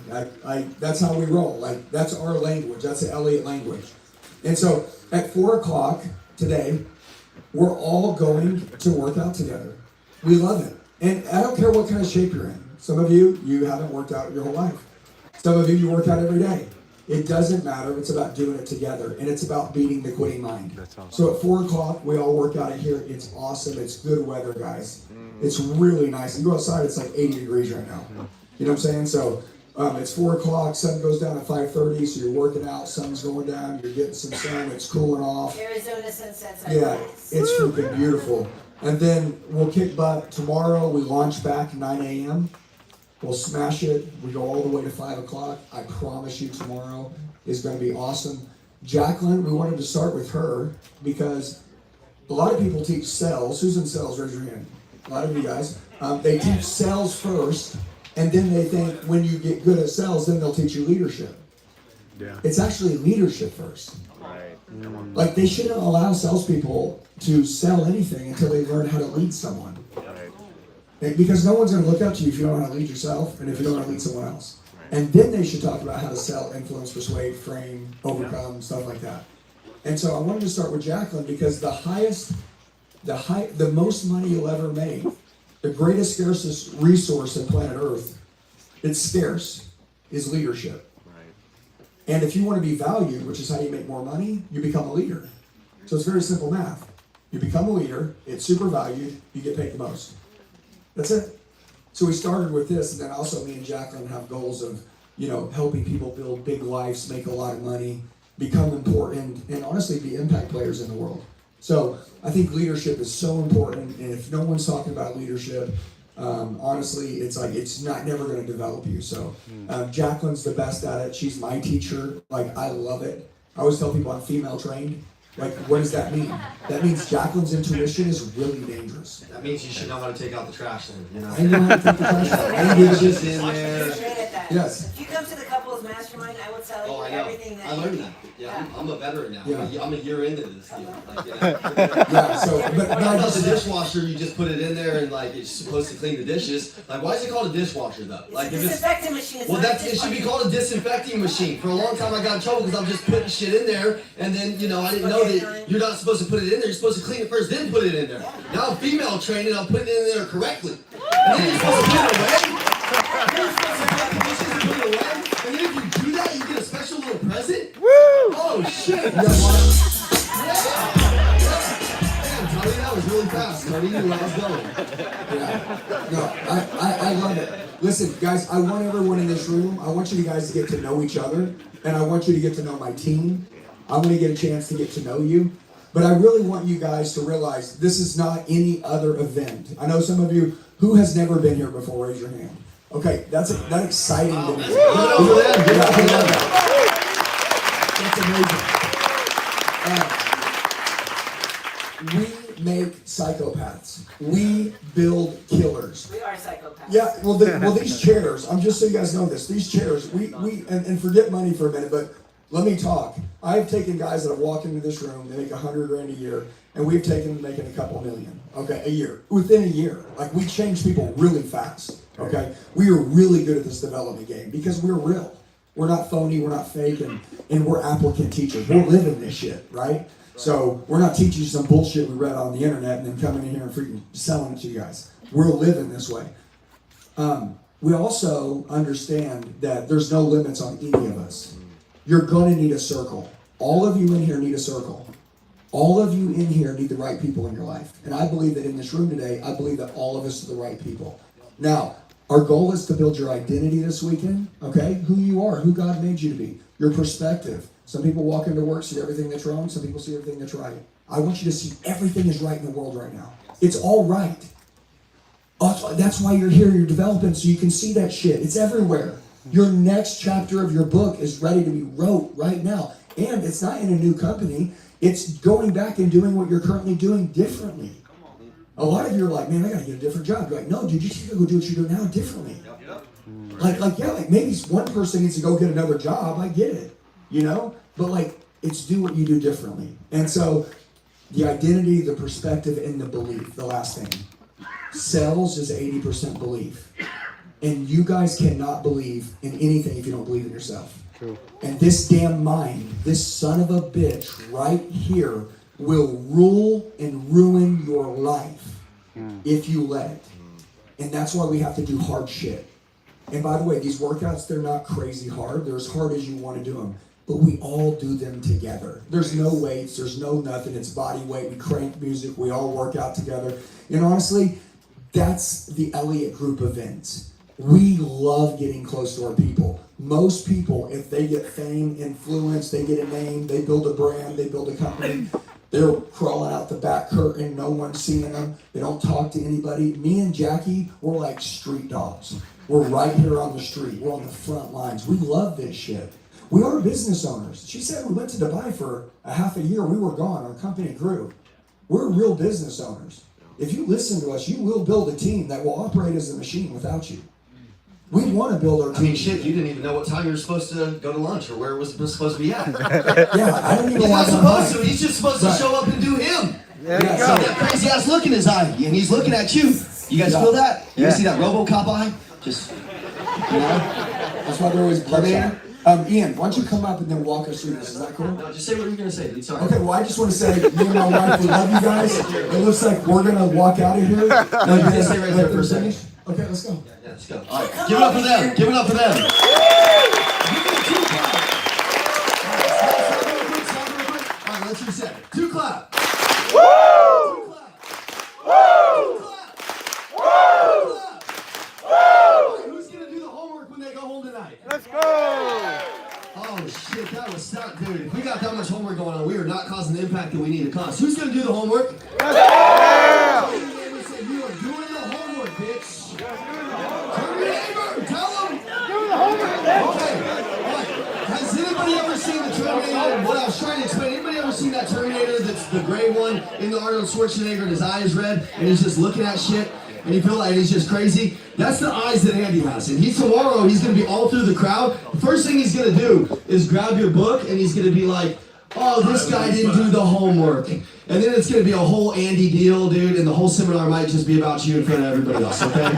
That's how we roll. That's our language. That's the Elliott language. And so at 4 o'clock today, we're all going to work out together. We love it. And I don't care what kind of shape you're in. Some of you haven't worked out your whole life. Some of you work out every day. It doesn't matter. It's about doing it together, and it's about beating the quitting mind. That's awesome. So at 4 o'clock, we all work out of here. It's awesome. It's good weather, guys. It's really nice. You go outside, it's 80 degrees right now. You know what I'm saying? So it's 4 o'clock. Sun goes down at 5:30, so you're working out. Sun's going down. You're getting some sun. It's cooling off. Arizona sunsets. Yeah, it's freaking beautiful. And then we'll kick butt tomorrow. We launch back 9 a.m. We'll smash it. We go all the way to 5 o'clock. I promise you tomorrow is going to be awesome. Jacqueline, we wanted to start with her because a lot of people teach sales. Who's in sales? Raise your hand. A lot of you guys. They teach sales first, and then they think when you get good at sales, then they'll teach you leadership. Yeah. It's actually leadership first. Right. They shouldn't allow salespeople to sell anything until they learn how to lead someone. Right. Because no one's going to look up to you if you don't know how to lead yourself and if you don't know how to lead someone else. And then they should talk about how to sell, influence, persuade, frame, overcome, stuff like that. And so I wanted to start with Jacqueline because the most money you'll ever make, the greatest, scarcest resource on planet Earth, it's scarce, is leadership. And if you want to be valued, which is how you make more money, you become a leader. So it's very simple math. You become a leader, it's super valued, you get paid the most. That's it. So we started with this, and then also me and Jacqueline have goals of, helping people build big lives, make a lot of money, become important, and honestly be impact players in the world. So I think leadership is so important, and if no one's talking about leadership, honestly, it's like it's never going to develop you. So Jacqueline's the best at it. She's my teacher. Like, I love it. I always tell people I'm female trained. Like, what does that mean? That means Jacqueline's intuition is really dangerous. That means you should know how to take out the trash then, I know how to take the trash out. I do this in You're there. great at that. Yes. If you come to the couples mastermind, I will tell you Oh, I know. everything that I learned that. Yeah, I'm a veteran now. Yeah. I'm a year into this deal. Yeah, so, but I I thought just, the dishwasher, you just put it in there and like it's supposed to clean the dishes. Like, why is it called a dishwasher though? Like, It's a disinfecting machine. It's well, not a it should be dishwasher. called a disinfecting machine. For a long time, I got in trouble because I'm just putting shit in there, and then I didn't know that you're not supposed to put it in there. You're supposed to clean it first, then put it in there. Now I'm female trained, and I'm putting it in there correctly. And then you're supposed to put it away. You're supposed to have permission to put it away. And then if you do that, you get a special little present. Oh shit! Yeah. Damn, Tony, that was really fast. Tony, you knew where I was going. yeah. No, I love it. Listen, guys, I want everyone in this room, I want you guys to get to know each other, and I want you to get to know my team. I'm going to get a chance to get to know you. But I really want you guys to realize this is not any other event. I know some of you who has never been here before, raise your hand. Okay, that's exciting to me. Over there, get up and love that. That's amazing. We make psychopaths. We build killers. We are psychopaths. Yeah, well, these chairs, I'm just so you guys know this, these chairs, and forget money for a minute, but let me talk. I've taken guys that have walked into this room, they make $100,000 a year, and we've taken them making a couple million, okay, a year, within a year. Like, we change people really fast, okay? We are really good at this development game because we're real. We're not phony, we're not fake, and we're applicant teachers. We're living this shit, right? So we're not teaching you some bullshit we read on the internet and then coming in here and freaking selling it to you guys. We're living this way. We also understand that there's no limits on any of us. You're going to need a circle. All of you in here need a circle. All of you in here need the right people in your life. And I believe that in this room today, I believe that all of us are the right people. Now, our goal is to build your identity this weekend, okay? Who you are, who God made you to be, your perspective. Some people walk into work, see everything that's wrong. Some people see everything that's right. I want you to see everything is right in the world right now. It's all right. That's why you're here. You're developing so you can see that shit. It's everywhere. Your next chapter of your book is ready to be wrote right now. And it's not in a new company. It's going back and doing what you're currently doing differently. A lot of you are like, man, I gotta get a different job. You're like, no, dude, you just gotta go do what you're doing now differently. Like maybe one person needs to go get another job. I get it, But it's do what you do differently. And so the identity, the perspective, and the belief, the last thing. Sales is 80% belief. And you guys cannot believe in anything if you don't believe in yourself. True. And this damn mind, this son of a bitch right here will rule and ruin your life if you let it. And that's why we have to do hard shit. And by the way, these workouts, they're not crazy hard. They're as hard as you want to do them. But we all do them together. There's no weights. There's no nothing. It's body weight. We crank music. We all work out together. And honestly, that's the Elliott group events. We love getting close to our people. Most people, if they get fame, influence, they get a name, they build a brand, they build a company, they're crawling out the back curtain, no one's seeing them, they don't talk to anybody. Me and Jackie, we're like street dogs. We're right here on the street. We're on the front lines. We love this shit. We are business owners. She said we went to Dubai for a half a year. We were gone. Our company grew. We're real business owners. If you listen to us, you will build a team that will operate as a machine without you. We want to build our team. I mean, shit, you didn't even know what time you were supposed to go to lunch or where it was supposed to be at. Yeah, I don't even He's not want supposed to. He's just supposed to show up and do him. Yeah, He's got that crazy ass look in his eye, and he's looking at you. You guys feel that? You guys see that RoboCop eye? Just, That's why they're always bloodshot. Ian, why don't you come up and then walk us through this? Is that cool? No, just say what you're gonna say, dude. Sorry. Okay, well, I just want to say, me and my wife, we love you guys. It looks like we're going to walk out of here. No, you can stay right there for a second. Okay, let's go. Yeah, let's go. All right, give it up for them. Give it up for them. All right, let's reset. 2 clap. 2 clap. 2 clap. 2 clap. 2 clap. All right, who's gonna do the homework when they go home tonight? Let's go! Oh shit, that was stuck, dude. If we got that much homework going on, we are not causing the impact that we need to cause. Who's gonna do the homework? Yeah! Tell your neighbor, say, you are doing the homework, bitch. Tell your neighbor, tell them. Do the homework! Okay, all right. Has anybody ever seen the Terminator? What I was trying to explain, anybody ever seen that Terminator that's the gray one in the Arnold Schwarzenegger and his eye is red and he's just looking at shit and you feel like he's just crazy? That's the eyes that Andy has. And he's going to be all through the crowd. The first thing he's going to do is grab your book and he's going to be like, oh, this guy didn't do the homework. And then it's going to be a whole Andy deal, dude, and the whole seminar might just be about you in front of everybody else, okay?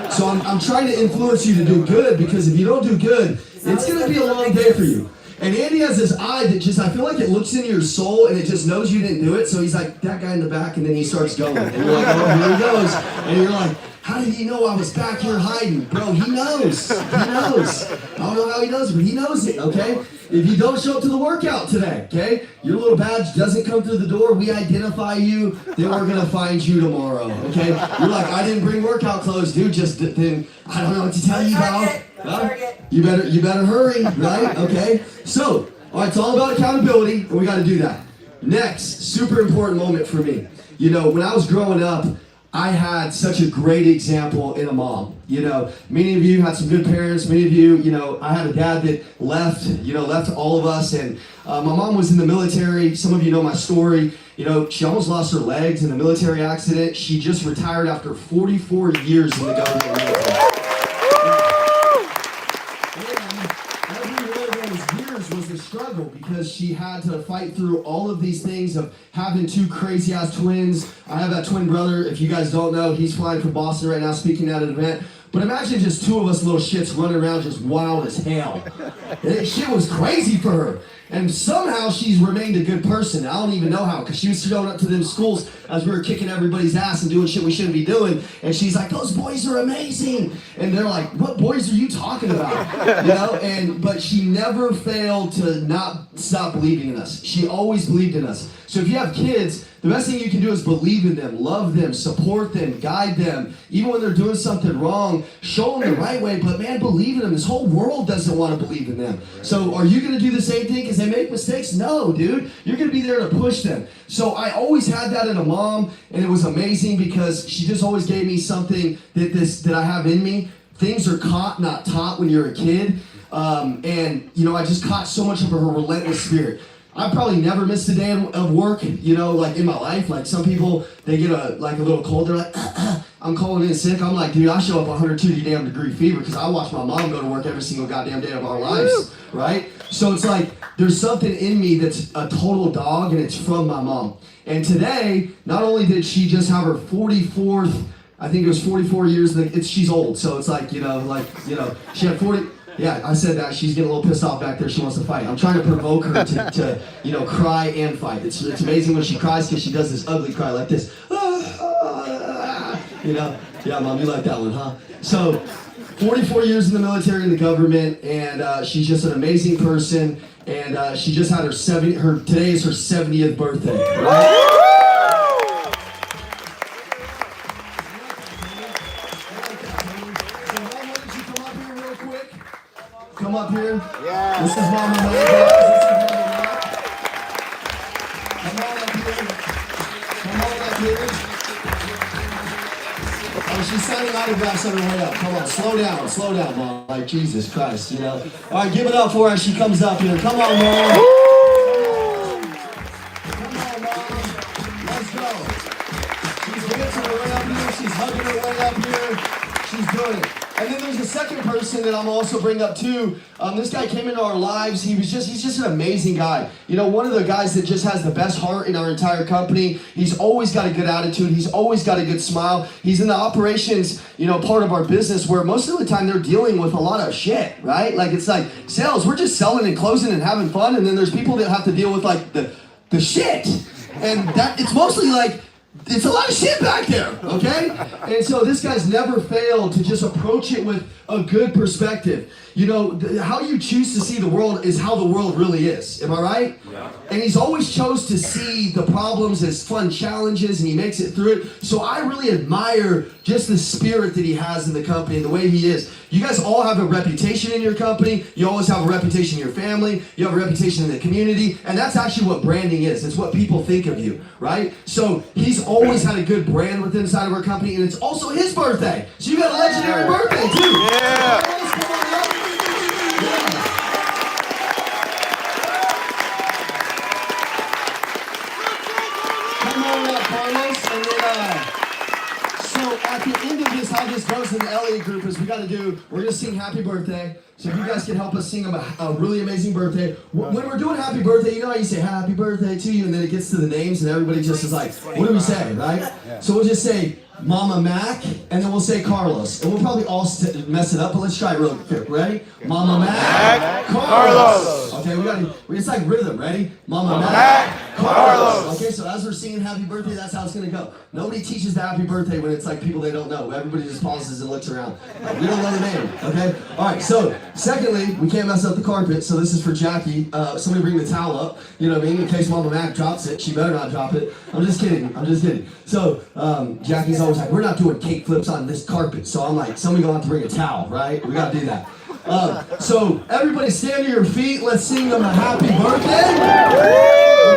So I'm trying to influence you to do good, because if you don't do good, it's going to be a long day for you. And Andy has this eye that just, I feel like it looks into your soul and it just knows you didn't do it. So he's like, that guy in the back, and then he starts going. And you're like, oh, here he goes. And you're like, how did he know I was back here hiding? Bro, he knows. He knows. I don't know how he knows it, but he knows it, okay? If you don't show up to the workout today, okay? Your little badge doesn't come through the door, we identify you, then we're gonna find you tomorrow, okay? You're like, I didn't bring workout clothes, dude, just then I don't know what to tell you about. You better hurry, right? Okay? So, all right, it's all about accountability, and we gotta do that. Next, super important moment for me. You know, when I was growing up, I had such a great example in a mom. You know, many of you had some good parents. Many of you, you know, I had a dad that left all of us. And my mom was in the military. Some of you know my story. You know, she almost lost her legs in a military accident. She just retired after 44 years in the government military. Was the struggle, because she had to fight through all of these things of having 2 crazy ass twins. I have that twin brother. If you guys don't know, he's flying from Boston right now speaking at an event. But imagine just 2 of us little shits running around just wild as hell. And shit was crazy for her. And somehow she's remained a good person. I don't even know how, because she was showing up to them schools as we were kicking everybody's ass and doing shit we shouldn't be doing. And she's like, those boys are amazing. And they're like, what boys are you talking about? You know, but she never failed to not stop believing in us. She always believed in us. So if you have kids, the best thing you can do is believe in them, love them, support them, guide them. Even when they're doing something wrong, show them the right way, but man, believe in them. This whole world doesn't want to believe in them. So are you going to do the same thing because they make mistakes? No, dude. You're going to be there to push them. So I always had that in a mom, and it was amazing because she just always gave me something that I have in me. Things are caught, not taught when you're a kid. And, you know, I just caught so much of her relentless spirit. I've probably never missed a day of work, you know, like in my life. Like some people, they get a little cold. They're like, I'm calling in sick. I'm like, dude, I show up 102 damn degree fever because I watch my mom go to work every single goddamn day of our lives, right? So it's like, there's something in me that's a total dog, and it's from my mom. And today, not only did she just have her 44th, I think it was 44 years, she's old. So it's like, you know, she had 40, yeah, I said that. She's getting a little pissed off back there. She wants to fight. I'm trying to provoke her to you know, cry and fight. It's amazing when she cries because she does this ugly cry like this. You know? Yeah, Mom, you like that one, huh? So, 44 years in the military and the government, and she's just an amazing person. And she just had today is her 70th birthday, right? Come up here. Yeah. This is Mama May, guys. Come on up here. Come on up here. Oh, she's signing autographs on her way up. Come on, slow down, Mom. Like, Jesus Christ, you know. All right, give it up for her as she comes up here. Come on, Mom. Come on, Mom. Let's go. She's dancing her way up here. She's hugging her way up here. She's doing it. And then there's a second person that I'm also bring up too. This guy came into our lives. He's just an amazing guy. You know, one of the guys that just has the best heart in our entire company. He's always got a good attitude. He's always got a good smile. He's in the operations, you know, part of our business where most of the time they're dealing with a lot of shit, right? Like it's like sales, we're just selling and closing and having fun. And then there's people that have to deal with like the shit. And that it's mostly like, it's a lot of shit back there, okay? And so this guy's never failed to just approach it with a good perspective. You know, how you choose to see the world is how the world really is. Am I right? Yeah. And he's always chose to see the problems as fun challenges, and he makes it through it. So I really admire just the spirit that he has in the company and the way he is. You guys all have a reputation in your company. You always have a reputation in your family. You have a reputation in the community. And that's actually what branding is. It's what people think of you, right? So he's always had a good brand within inside of our company, and it's also his birthday. So you got a legendary birthday, too. Yeah. Come on up. Come on up, Carlos. And then, so at the end of this, how this goes in the Elliott group is we're gonna sing happy birthday. So if you guys can help us sing him a really amazing birthday. When we're doing happy birthday, you know how you say happy birthday to you, and then it gets to the names, and everybody just is like, what do we say, right? So we'll just say Mama Mac, and then we'll say Carlos. And we'll probably all mess it up, but let's try it real quick. Ready? Mama Mac, Carlos. Okay, it's like rhythm. Ready? Mama Mac, Carlos. Okay, so as we're singing happy birthday, that's how it's gonna go. Nobody teaches the happy birthday when it's like people they don't know. Everybody just pauses and looks around. Like, we don't know the name, okay? All right, so secondly, we can't mess up the carpet, so this is for Jackie. Somebody bring the towel up, you know what I mean? In case Mama Mac drops it, she better not drop it. I'm just kidding. So Jackie's always like, we're not doing cake flips on this carpet. So I'm like, somebody gonna have to bring a towel, right? We gotta do that. So everybody stand to your feet. Let's sing them a happy birthday.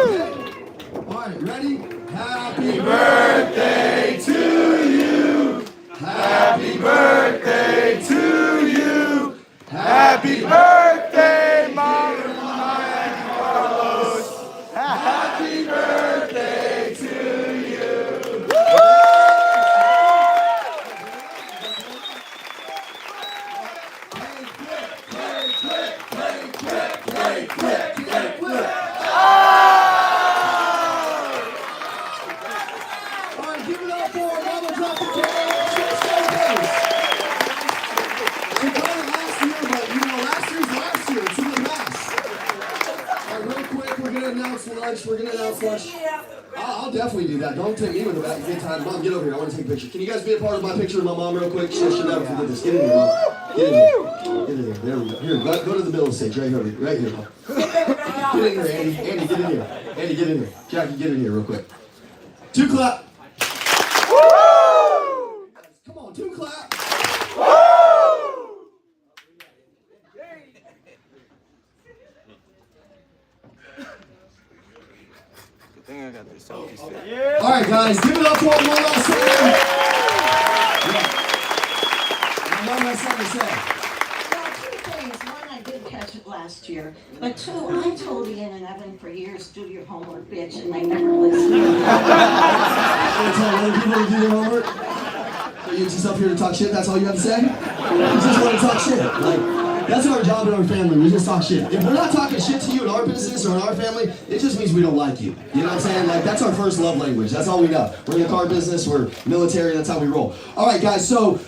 Okay. All right, ready? Happy birthday to you. Happy birthday to you. Happy birthday, Mama and Carlos. Happy birthday to you. All right, give it up for Mama Drop the Cake. She got it last year, but you know, last year. It's in the past. All right, real quick, we're gonna announce lunch. I'll definitely do that. Don't take me with a good time. Mom, get over here. I want to take a picture. Can you guys be a part of my picture with my mom real quick? She'll never forget this. Get in here, Mom. Get in here. There we go. Here, go to the middle of the stage. Right here, Mom. Get in here, Andy. Andy, get in here. Andy, get in here. Jackie, get in here real quick. 2 clap. Come on, 2 clap. Good thing I got this selfie stick. All right, guys, give it up for one last time. My mom has something to say. Well, 2 things. One, I did catch it last year. But 2, I told Ian and Evan for years, do your homework, bitch, and they never listened. You tell other people to do their homework? So you're just up here to talk shit? That's all you have to say? You just want to talk shit. Like, that's our job in our family. We just talk shit. If we're not talking shit to you in our business or in our family, it just means we don't like you. You know what I'm saying? Like, that's our first love language. That's all we know. We're in the car business. We're military. That's how we roll. All right, guys. So,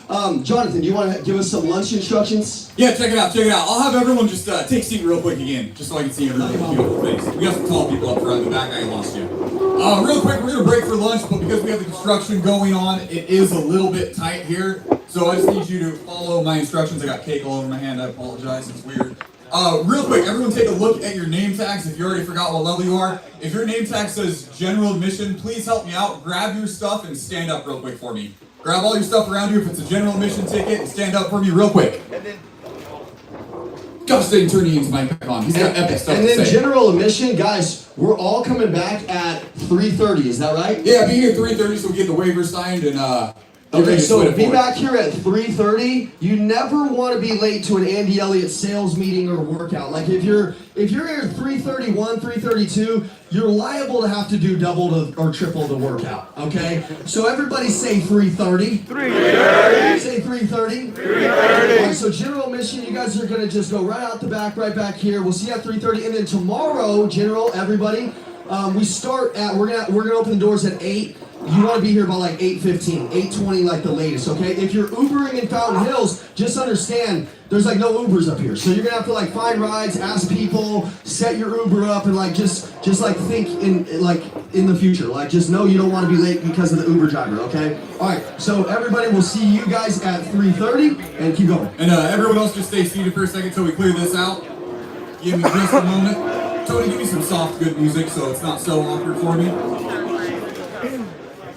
Jonathan, do you want to give us some lunch instructions? Yeah, check it out. I'll have everyone just take a seat real quick again, just so I can see everybody's beautiful face. We got some tall people up front. In the back, I lost you. Real quick, we're going to break for lunch, but because we have the construction going on, it is a little bit tight here. So I just need you to follow my instructions. I got cake all over my hand. I apologize. It's weird. Real quick, everyone take a look at your name tags if you already forgot what level you are. If your name tag says General Admission, please help me out. Grab your stuff and stand up real quick for me. Grab all your stuff around you. If it's a General Admission ticket, and stand up for me real quick. Gotta stay and turn Ian's mic back on. He's got epic stuff and to then say. General Admission, guys, we're all coming back at 3:30. Is that right? Yeah, be here at 3:30 so we get the waiver signed and Okay, so Wait be for it. back here at 3:30. You never want to be late to an Andy Elliott sales meeting or workout. Like if you're here at 3:31, 3:32, you're liable to have to do double or triple the workout. Okay, so everybody say 3:30. 3:30. Say 3:30. 3:30. All right, so general mission, you guys are gonna just go right out the back, right back here. We'll see you at 3:30, and then tomorrow, general, everybody, we start at we're gonna open the doors at 8. You want to be here by like 8:15, 8:20 like the latest, okay? If you're Ubering in Fountain Hills, just understand there's like no Ubers up here. So you're gonna have to like find rides, ask people, set your Uber up, and like just like think in the future. Like just know you don't want to be late because of the Uber driver, okay? All right. So everybody, will see you guys at 3:30, and keep going. And everyone else just stay seated for a second until we clear this out. Give me just a moment. Tony, give me some soft, good music so it's not so awkward for me.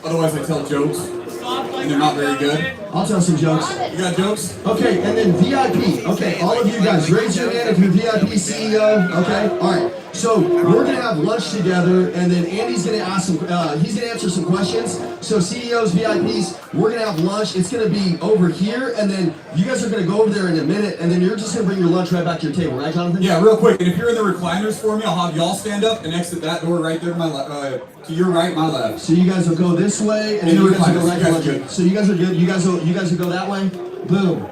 Otherwise, I tell jokes, and they're not very good. I'll tell some jokes. You got jokes? Okay, and then VIP. Okay, all of you guys, raise your hand if you're VIP CEO. Okay, all right. So we're gonna have lunch together, and then Andy's gonna ask some. He's gonna answer some questions. So CEOs, VIPs, we're gonna have lunch. It's gonna be over here, and then you guys are gonna go over there in a minute, and then you're just gonna bring your lunch right back to your table, right, Jonathan? Yeah, real quick. And if you're in the recliners for me, I'll have y'all stand up and exit that door right there, to your right, my left. So you guys will go this way, and In then the you guys will go recliners. right You to guys lunch. good. So you guys are good. You guys will go that way. Boom.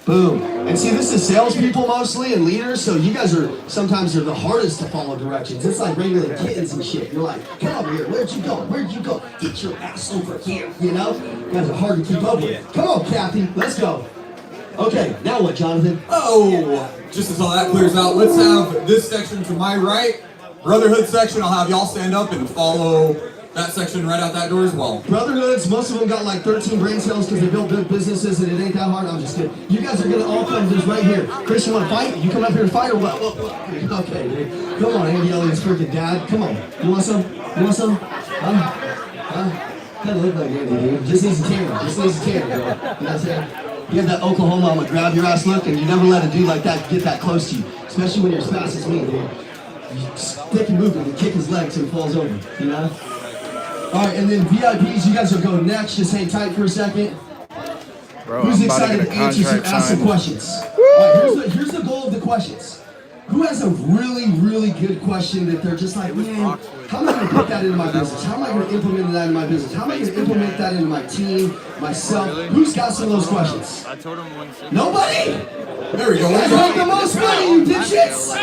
Boom. And see, this is salespeople mostly and leaders, so you guys are sometimes the hardest to follow directions. It's like regular kids and shit. You're like, come over here. Where'd you go? Where'd you go? Get your ass over here. You know? You guys are hard to keep up with. Come on, Kathy. Let's go. Okay, now what, Jonathan? Oh, just until that clears out, let's have this section to my right. Brotherhood section, I'll have y'all stand up and follow that section right out that door as well. Brotherhoods, most of them got like 13 brain cells because they built big businesses and it ain't that hard. I'm just kidding. You guys are gonna all come just right here. Chris, you wanna fight? You come up here to fight or what? Okay, dude. Come on, Andy Elliott's freaking dad. Come on. You want some? You want some? Doesn't look like Andy, dude. Just needs a camera. Just needs a camera, bro. You know what I'm saying? You have that Oklahoma, I'm gonna grab your ass look, and you never let a dude like that get that close to you. Especially when you're as fast as me, dude. You stick and move him and kick his leg till he falls over. You know? Alright, and then VIPs, you guys will go next. Just hang tight for a second. Bro, Who's I'm about to excited get to a answer some, contract ask some signed. questions? Alright, here's the goal of the questions. Who has a really, really good question that they're just like, man, how am I going to put that into my business? How am I going to implement that in my business? How am I going to implement that into my team, myself? Who's got some of those questions? I told him once. Nobody? There we go. You guys make the most money, you dipshits!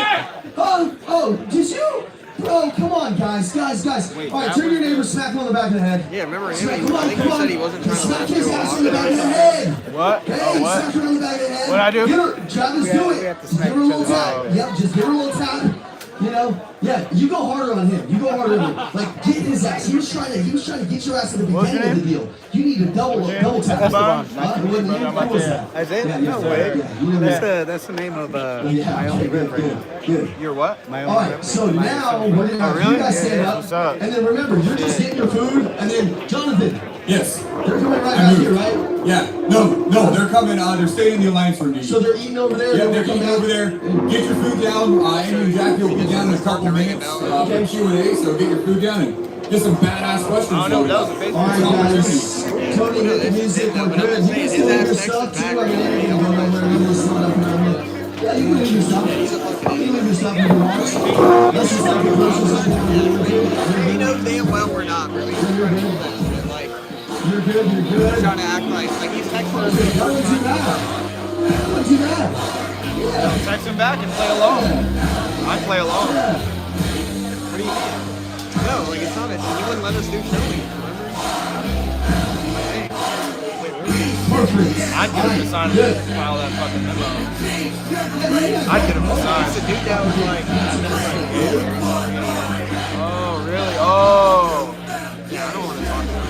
Oh, did you? Bro, come on, guys. Alright, turn your neighbor, smack him on the back of the head. Yeah, remember him? Smack, come on, I think come he on. said he wasn't trying to Smack let his you ass walk. on the back of the head. What? Hey, Oh, what? smack her on the back of the head. What'd I do? Get her, Travis, do it. have to Just smack give her a little each other. tap. Oh. Yep, just give her a little tap. You know? Yeah, you go harder on him. You go harder on him. Like, get his ass. He was trying to get your ass at the What's your beginning of the deal. You need to double tap. Esteban. Who was that? Isaiah? Yeah, No way. Yeah, you know that. That's the name of Yeah, my only good, rep right now. good. Your what? My only All right, rep. so now we're gonna have Oh, really? you guys stand Yeah, up, what's up? and then remember, you're just getting your food, and then Jonathan, Yes. they're coming right back here, right? Yeah. No, they're coming. They're staying in the Alliance room. So they're eating over there. Yeah, and they're then we'll eating come over there. Get your food down. Amy and Jackie will be down in a couple minutes for Q&A, so get your food down and get some badass questions. Oh, no, that was a back. Facebook All right, opportunity. guys. Tony, hit the music. We're good. You can still leave your stuff too. I mean, anything can go nowhere. You can just throw it up around here. Yeah, you can leave your stuff. You can leave your stuff if you want. That's just like a person something. He knows damn well we're not really. You're good. Like, You're good. trying to act like he's texting us. That wasn't too bad. That wasn't too bad. Yeah. Text him back and play along. I play along. What do you mean? No, like it's not. He wouldn't let us do showing. Remember? Hey, wait, where is he? Perfect. I'd get him to sign Good. and file that fucking memo. I'd get him to sign. The dude that was like, Oh, really? Oh. I don't want to talk to him.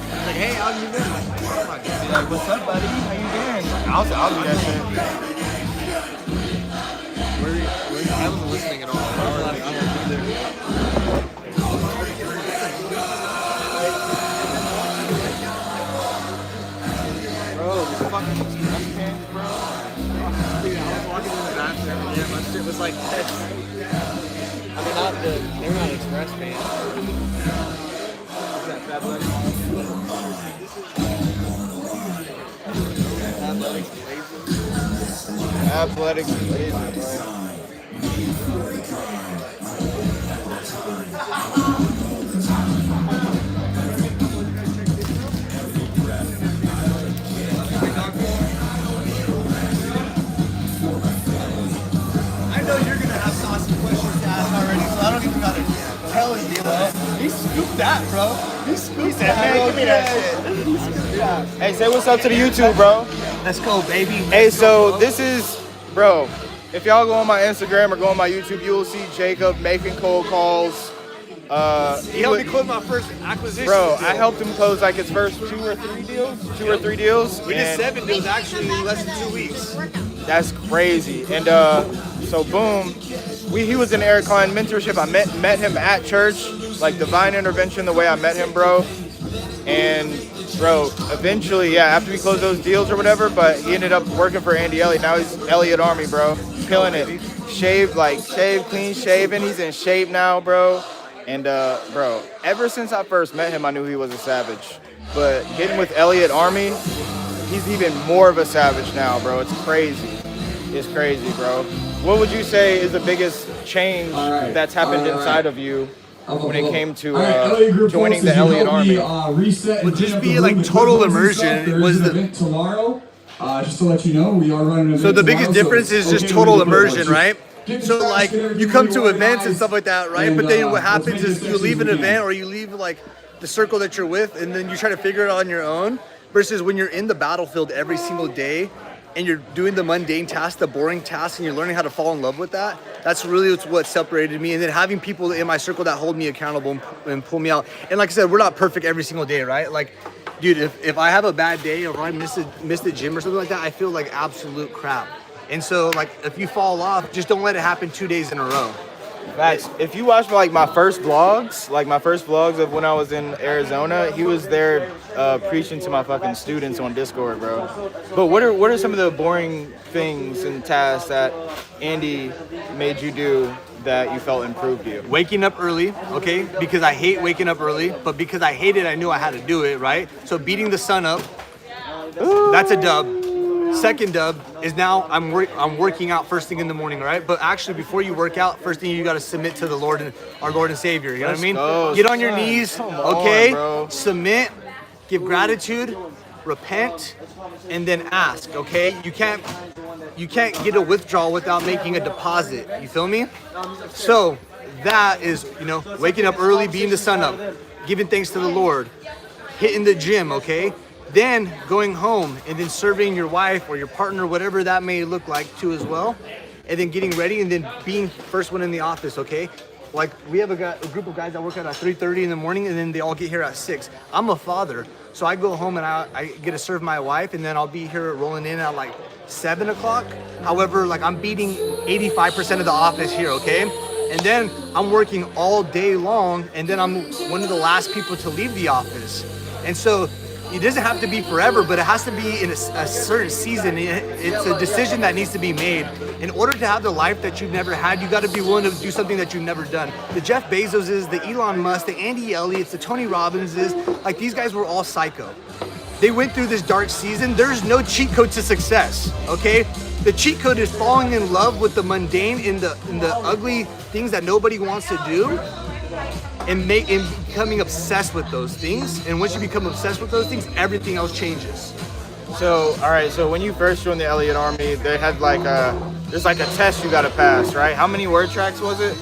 He's like, hey, how you been? I'm like, oh my Be God. like, what's up, buddy? How you doing? I'll do that shit. I wasn't listening at all. I was either. Bro, this fucking express pants, bro. Dude, I was walking in the bathroom. Yeah, my shit was like this. I mean, they're not express pants. What's that, Fat Buddy? Athletic lazy, bro. I know you're gonna have saucy questions to ask already, so I don't even gotta tell you, bro. He scooped that, bro. He scooped that, man, bro. give me that shit. He scooped that. Hey, say what's up to the YouTube, bro. Let's go, baby. Hey, so this is, bro, if y'all go on my Instagram or go on my YouTube, you will see Jacob making cold calls. He helped me close my first acquisition. Bro, I helped him close like his first 2 or 3 deals. We did 7 deals actually in less than 2 weeks. That's crazy. And so boom, he was in Eric Klein mentorship. I met him at church, like divine intervention, the way I met him, bro. And bro, eventually, yeah, after we closed those deals or whatever, but he ended up working for Andy Elliott. Now he's Elliott Army, bro, killing it. Shaved, clean shaven. He's in shape now, bro. And bro, ever since I first met him, I knew he was a savage. But getting with Elliott Army, he's even more of a savage now, bro. It's crazy. It's crazy, bro. What would you say is the biggest change that's happened inside of you when it came to joining the Elliott Army? Would just be like total immersion. It was the tomorrow. Just to let you know, we are running. So the biggest difference is just total immersion, right? So like you come to events and stuff like that, right? But then what happens is you leave an event or you leave like the circle that you're with, and then you try to figure it out on your own. Versus when you're in the battlefield every single day, and you're doing the mundane tasks, the boring tasks, and you're learning how to fall in love with that. That's really what separated me. And then having people in my circle that hold me accountable and pull me out. And like I said, we're not perfect every single day, right? Like, dude, if I have a bad day or if I miss the gym or something like that, I feel like absolute crap. And so, like, if you fall off, just don't let it happen 2 days in a row. Facts. If you watch like my first vlogs of when I was in Arizona, he was there preaching to my fucking students on Discord, bro. But what are some of the boring things and tasks that Andy made you do that you felt improved you? Waking up early, okay? Because I hate waking up early, but because I hate it, I knew I had to do it, right? So beating the sun up, that's a dub. Second dub is now I'm working out first thing in the morning, right? But actually, before you work out, first thing you got to submit to the Lord and our Lord and Savior. You know what I mean? Get on your knees, okay? Submit, give gratitude, repent, and then ask. Okay? You can't get a withdrawal without making a deposit. You feel me? So that is, waking up early, beating the sun up, giving thanks to the Lord, hitting the gym. Okay? Then going home and then serving your wife or your partner, whatever that may look like too as well. And then getting ready and then being first one in the office, okay? Like we have a group of guys that work out at 3:30 in the morning and then they all get here at 6. I'm a father, so I go home and I get to serve my wife and then I'll be here rolling in at like 7 o'clock. However, like I'm beating 85% of the office here, okay? And then I'm working all day long and then I'm one of the last people to leave the office. And so it doesn't have to be forever, but it has to be in a certain season. It's a decision that needs to be made. In order to have the life that you've never had, you got to be willing to do something that you've never done. The Jeff Bezoses, the Elon Musk, the Andy Elliott's, the Tony Robinses, like these guys were all psycho. They went through this dark season. There's no cheat code to success, okay? The cheat code is falling in love with the mundane and the ugly things that nobody wants to do. And becoming obsessed with those things. And once you become obsessed with those things, everything else changes. So, all right, so when you first joined the Elliott Army, they had there's like a test you got to pass, right? How many word tracks was it?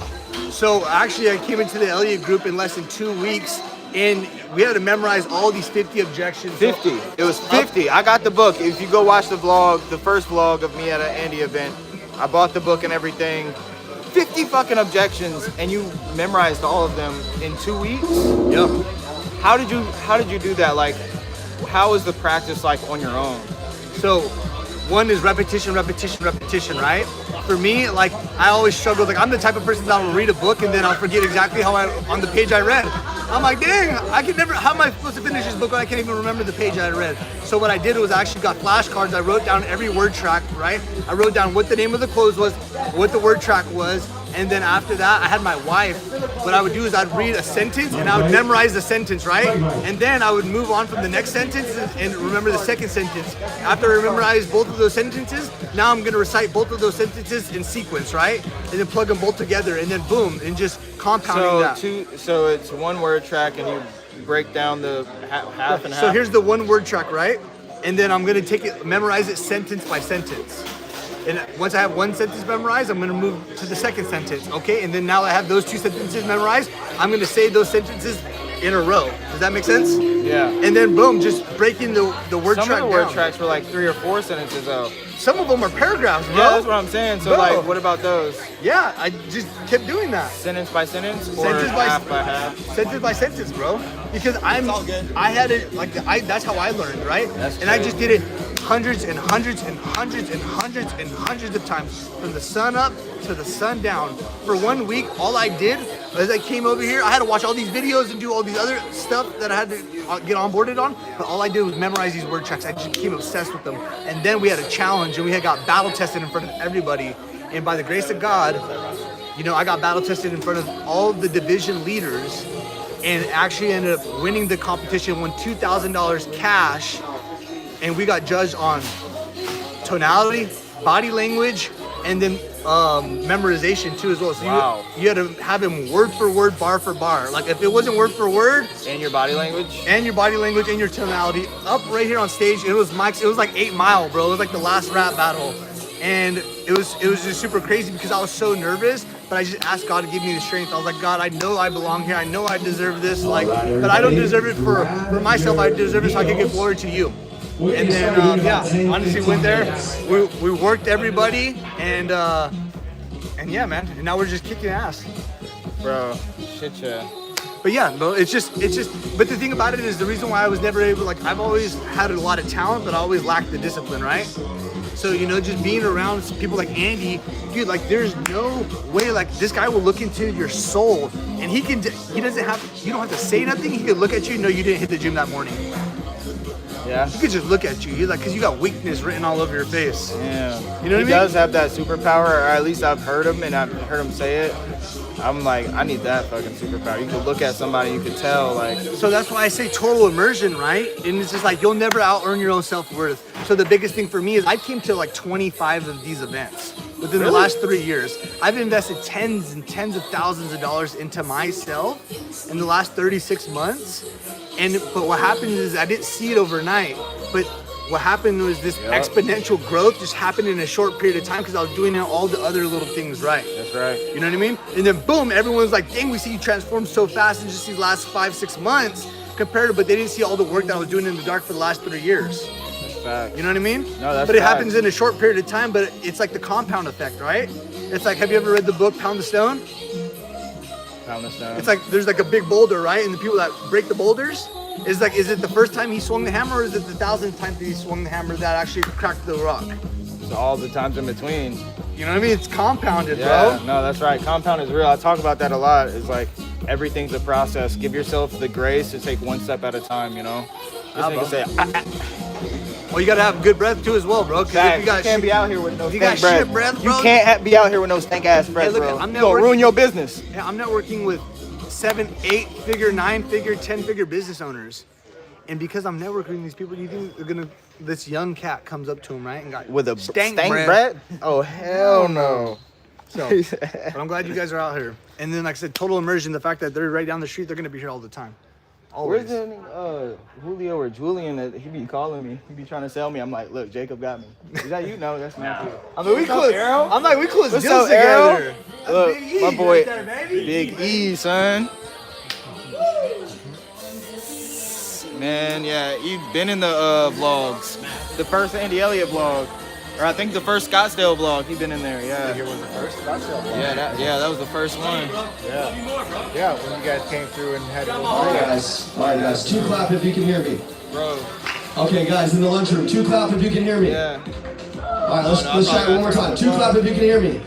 So actually I came into the Elliott group in less than 2 weeks and we had to memorize all these 50 objections. 50, it was 50. I got the book. If you go watch the vlog, the first vlog of me at an Andy event, I bought the book and everything. 50 fucking objections, and you memorized all of them in 2 weeks? Yep. How did you do that? Like, how is the practice like on your own? So, one is repetition, right? For me, like, I always struggle. Like, I'm the type of person that will read a book and then I'll forget exactly on the page I read. I'm like, dang, how am I supposed to finish this book when I can't even remember the page I read? So what I did was I actually got flashcards. I wrote down every word track, right? I wrote down what the name of the clothes was, what the word track was, And then after that, I had my wife. What I would do is I'd read a sentence and I would memorize the sentence, right? And then I would move on from the next sentence and remember the second sentence. After I memorize both of those sentences, now I'm gonna recite both of those sentences in sequence, right? And then plug them both together, and then boom, and just compounding that. So it's one word track, and you break down the half and half. So here's the one word track, right? And then I'm gonna memorize it sentence by sentence. And once I have one sentence memorized, I'm gonna move to the second sentence, okay? And then now I have those two sentences memorized, I'm gonna say those sentences in a row. Does that make sense? Yeah. And then boom, just breaking the word track down. Some of the word tracks were like 3 or 4 sentences though. Some of them are paragraphs, bro. Yeah, that's what I'm saying. So Bro. like, what about those? Yeah, I just kept doing that. Sentence by sentence or Sentence by half by half? Sentence by sentence, bro. Because I had it like that's how I learned, right? That's and I true. just did it hundreds and hundreds and hundreds and hundreds and hundreds of times from the sun up to the sun down. For 1 week, all I did as I came over here, I had to watch all these videos and do all these other stuff that I had to get onboarded on. But all I did was memorize these word tracks. I just became obsessed with them. And then we had a challenge, and we had got battle tested in front of everybody. And by the grace of God, you know, I got battle tested in front of all the division leaders, and actually ended up winning the competition. Won $2,000 cash, and we got judged on tonality, body language, and then memorization too as well. So Wow. you had to have him word for word, bar for bar. Like if it wasn't word for word, And your body language? and your body language and your tonality up right here on stage. It was Mike's. It was like 8 Mile, bro. It was like the last rap battle, and it was just super crazy because I was so nervous. But I just asked God to give me the strength. I was like, God, I know I belong here. I know I deserve this. Like, but I don't deserve it for myself. I deserve it so I can give glory to you. And then yeah, honestly went there. We worked everybody, and yeah, man. And now we're just kicking ass. Bro, shit yeah. But yeah, bro, it's just, but the thing about it is the reason why I was never able, like, I've always had a lot of talent, but I always lacked the discipline, right? So, you know, just being around people like Andy, dude, like, there's no way, like, this guy will look into your soul, and he doesn't have, you don't have to say nothing, he could look at you and know you didn't hit the gym that morning. Yeah? He could just look at you, he's like, because you got weakness written all over your face. Yeah. You know what I mean? He does have that superpower, or at least I've heard him, and I've heard him say it. I'm like, I need that fucking superpower. You could look at somebody, you could tell, like. So that's why I say total immersion, right? And it's just like, you'll never out-earn your own self-worth. So the biggest thing for me is I came to like 25 of these events within the last 3 years. I've invested tens and tens of thousands of dollars into myself in the last 36 months. But what happened is I didn't see it overnight, but what happened was this exponential growth just happened in a short period of time because I was doing all the other little things right. That's right. You know what I mean? And then boom, everyone's like, dang, we see you transform so fast in just these last 5-6 months compared to, but they didn't see all the work that I was doing in the dark for the last 3 years. That's fact. You know what I mean? No, that's But it fact. happens in a short period of time, but it's like the compound effect, right? It's like, have you ever read the book Pound the Stone? Pound the stone. It's like, there's like a big boulder, right? And the people that break the boulders, is like, is it the first time he swung the hammer, or is it the 1,000th time that he swung the hammer that actually cracked the rock? So all the times in between. You know what I mean? It's compounded, Yeah, bro. no, that's right. Compound is real. I talk about that a lot. It's like everything's a process. Give yourself the grace to take one step at a time, you know? This Ah, nigga bro. say, Well, you gotta have good breath too as well, bro. Cause if you got can't shit, be out here with no if you got stank shit breath, bro. You can't be out here with no stank ass breath, look, bro. I'm You gonna networking- ruin your business. Yeah, I'm networking with 7, 8 figure, 9 figure, 10 figure business owners. And because I'm networking with these people, do you think they're gonna, this young cat comes up to him, right? And got With a stank stank breath. breath? Oh, hell no. So, but I'm glad you guys are out here. And then, like I said, total immersion, the fact that they're right down the street, they're gonna be here all the time. Always. Where's the Julio or Julian that he be calling me? He be trying to sell me. I'm like, look, Jacob got me. Is that you? No, that's not you. I mean, we What's up, close. Arrow? I'm like, we close What's deals up, Arrow? together. That's Look, Big E my boy, right there, baby. Big E, son. Man, yeah, he been in the vlogs. The first Andy Elliott vlog. Or I think the first Scottsdale vlog, he been in there, yeah. Here was the first Scottsdale vlog. Yeah, that was the first one. Yeah, when you guys came through and had All right, guys, 2 clap if you can hear me. Bro, Okay, guys, in the lunchroom, 2 clap if you can hear me. yeah. All right, let's No, try it one more time. 2 clap if you can hear me.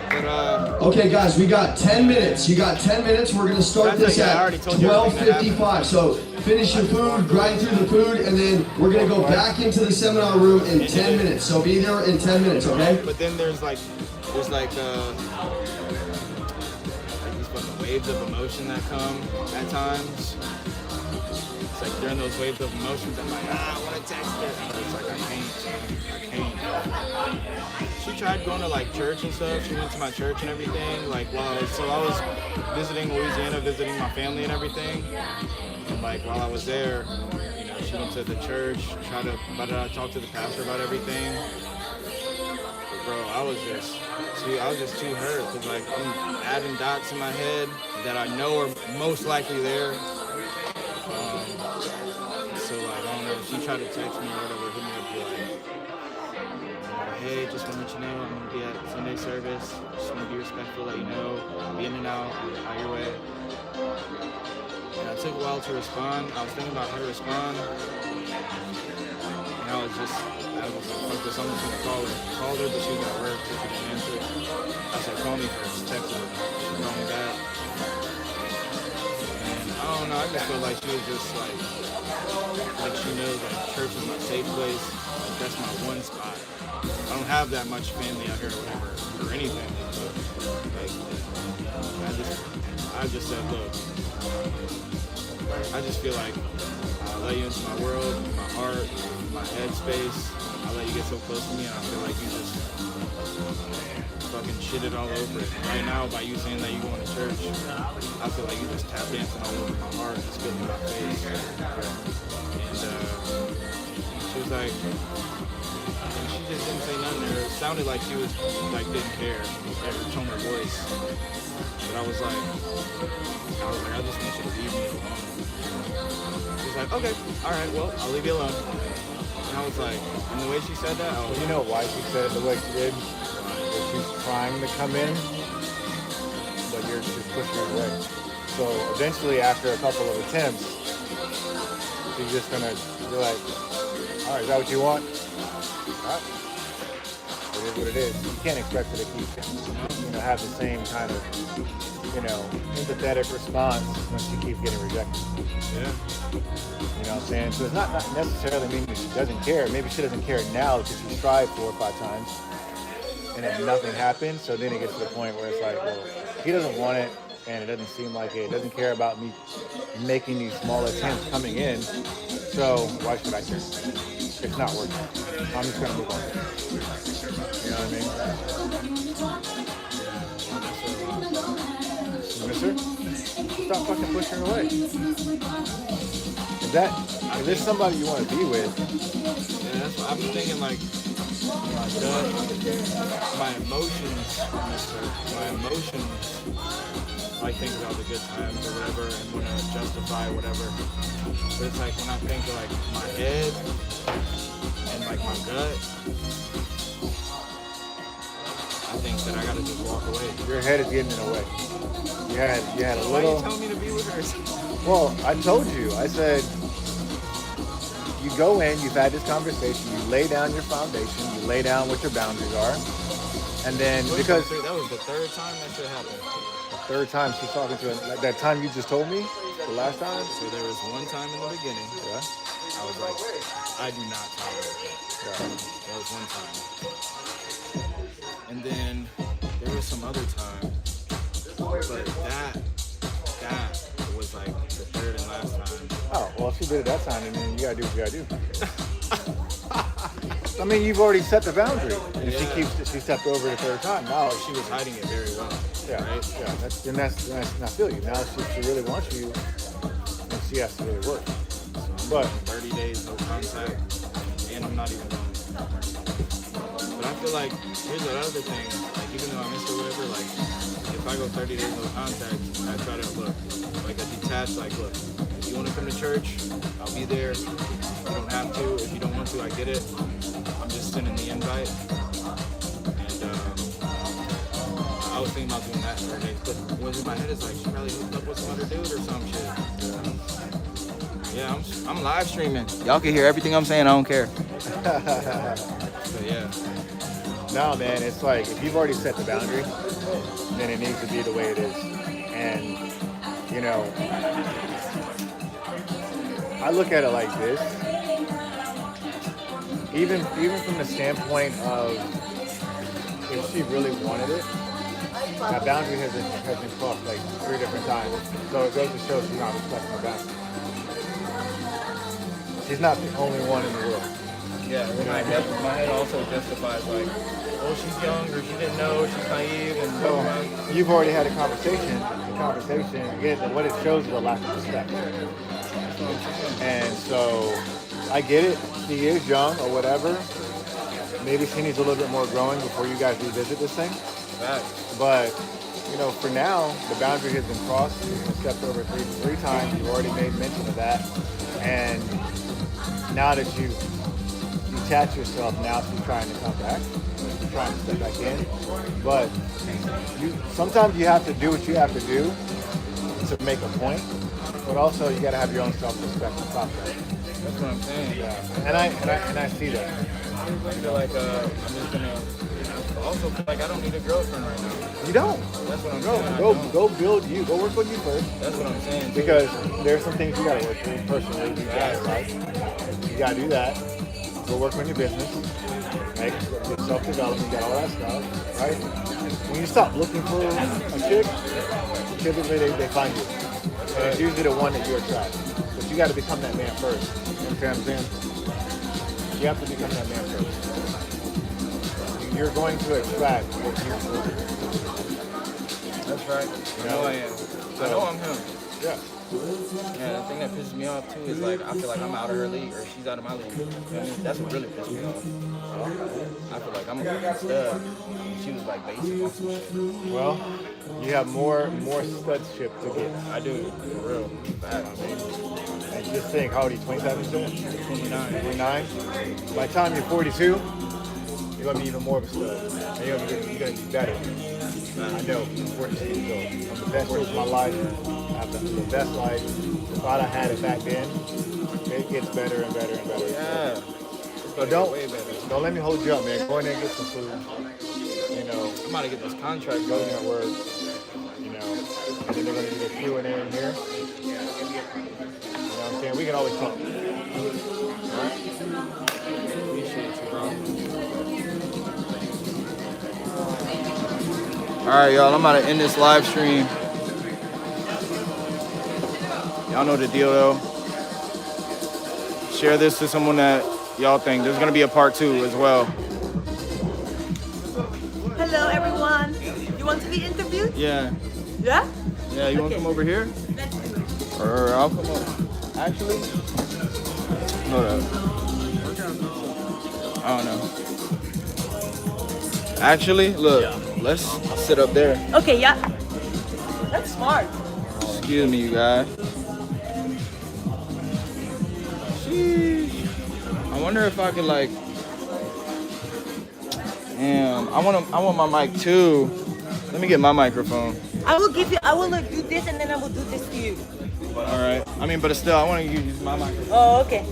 But, Okay, guys, we got 10 minutes. You got 10 minutes. We're gonna start That's this okay, I at already told you everything that 12:55. So finish your food, grind through the food, and then we're gonna go back into the seminar room in 10 minutes. So be there in 10 minutes, okay? but then there's like waves of emotion that come at times. It's like during those waves of emotions, I'm like, I want to text her. But it's like, I can't. She tried going to like church and stuff. She went to my church and everything. Like, I was visiting Louisiana, visiting my family and everything. And like, while I was there, you know, she went to the church, tried to talk to the pastor about everything. But bro, I was just too hurt, because like I'm adding dots in my head that I know are most likely there. So like, I don't know, she tried to text me or whatever, hit me up, be like, hey, just want to let you know I'm gonna be at Sunday service. Just want to be respectful, let you know I'll be in and out your way. And it took a while to respond. I was thinking about how to respond. And I was like, fuck this, I'm just gonna call her. Called her, but she was at work, so she didn't answer. I said, call me first, text her. She called me back. And I don't know, I just feel like she was just like she knows like church is my safe place. Like, that's my one spot. I don't have that much family out here or whatever, or anything. But like, I just said, look, I just feel like I let you into my world, my heart, my headspace. I let you get so close to me, and I feel like you just fucking shitted all over it. Right now, by you saying that you going to church, I feel like you just tap dancing all over my heart, just spilling my face. And she was like, she just didn't say nothing there. It sounded like she was like didn't care, every tone of her voice. But I was like, I just want you to leave me alone. She's like, okay, all right, well, I'll leave you alone. And I was like, and the way she said that, You know why she said it the way she did? That she's trying to come in, but you're just pushing her away. So eventually, after a couple of attempts, she's just gonna be like, all right, is that what you want? All right. It is what it is. You can't expect her to keep, have the same kind of, empathetic response when she keeps getting rejected. yeah. You know what I'm saying? So it's not necessarily meaning that she doesn't care. Maybe she doesn't care now because she tried 4 or 5 times and then nothing happened. So then it gets to the point where it's like, well, he doesn't want it and it doesn't seem like it. It doesn't care about me making these small attempts coming in. So why should I care? It's not working. I'm just going to move on. You know what I mean? You miss her? Stop fucking pushing her away. Is this somebody you want to be with? Yeah, that's what I've been thinking, like, my emotions, I think about the good times or whatever and want to justify whatever. But it's like when I think of like my head and like my gut, I think that I gotta just walk away. Your head is getting in the way. You had a Why little. are you telling me to be with her? Well, I told you. I said, you go in, you've had this conversation, you lay down your foundation, you lay down what your boundaries are, and then because that was the third time that shit happened. the third time she's talking to her, like that time you just told me, the last time. So there was one time in the beginning. Yeah. I was like, I do not tolerate that. Yeah. That was one time. And then there was some other time, but that was like the third and last time. Oh, well, if she did it that time, then you gotta do what you gotta do. I mean, you've already set the boundary. And if she stepped over the third time. Now She was hiding it very well. yeah, Right? yeah. That's I feel you. Now she really wants you, and she has to really work. But 30 days no contact, and I'm not even going. But I feel like here's the other thing. Like even though I miss her, whatever. Like if I go 30 days no contact, I try to look like a detached. Like look, if you want to come to church, I'll be there. You don't have to. If you don't want to, I get it. I'm just sending the invite. And I was thinking about doing that for days, but what's in my head is like she probably hooked up with some other dude or some shit. Yeah, I'm live streaming. Y'all can hear everything I'm saying. I don't care. But yeah. No, man, it's like if you've already set the boundary, then it needs to be the way it is. And I look at it like this. Even from the standpoint of if she really wanted it, That boundary has been crossed like 3 different times. So it goes to show she's not respecting her boundary. She's not the only one in the world. Yeah, my head also justifies like, oh, she's young or she didn't know, she's naive, and So you've already had a conversation. The conversation, again, what it shows is a lack of respect. And so I get it. She is young or whatever. Maybe she needs a little bit more growing before you guys revisit this thing. But, you know, for now, the boundary has been crossed. It's been stepped over three times. You've already made mention of that. And now that you detach yourself, now she's trying to come back. She's trying to step back in. But sometimes you have to do what you have to do to make a point. But also, you got to have your own self-respect to stop that. that's what I'm saying. Yeah. And I see that. I feel like I'm just gonna also feel like I don't need a girlfriend right now. You don't. That's what I'm saying. Go build you. Go work on you first. That's what I'm saying. Too. Because there's some things you gotta work through personally. You gotta do that. Go work on your business. Right? Your self-development, you got all that stuff. Right? When you stop looking for a chick, typically they find you. And it's usually the one that you attract. But you gotta become that man first. You understand what I'm saying? You have to become that man first. You're going to attract what you want. That's right. You I know I am. I know I'm him. Yeah. Yeah, the thing that pisses me off too is like I feel like I'm out of her league or she's out of my league. You know what I mean? That's what really pisses me off. I feel like I'm a stud. She was like basic on some shit. Well, you have more studship to get. I do, for real. Facts. And just think, how old are you, 27, you said? 29. 29? By the time you're 42, you're going to be even more of a stud. And you're going to be better. I know, I'm 42 years old. I'm the best years of my life. I've the best life. Thought I had it back then. It gets better and better and better. Yeah. But don't let me hold you up, man. Go in there and get some food. You know, I'm about to get this contract go going. to work. You know, and then they're going to do the Q&A in here. You know what I'm saying? We can always talk. Alright? Appreciate you, bro. Alright, y'all, I'm about to end this live stream. Y'all know the deal, though. Share this to someone that y'all think. There's gonna be a part 2 as well. Hello, everyone. You want to be interviewed? Yeah. Yeah? Yeah, you wanna come over here? Let's do it. Or I'll come over. Actually, hold up. I don't know. Actually, look, let's sit up there. Okay, yeah. That's smart. Excuse me, you guys. Sheesh. I wonder if I could like. Damn, I want my mic too. Let me get my microphone. I will do this and then I will do this to you. All right. I mean, but still, I want to use my microphone. Oh, okay.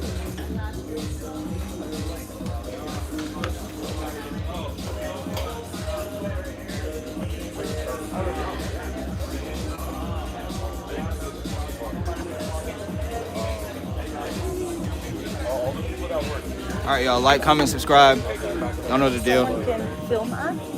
All right, y'all. Like, comment, subscribe. Y'all know the deal. You can film us.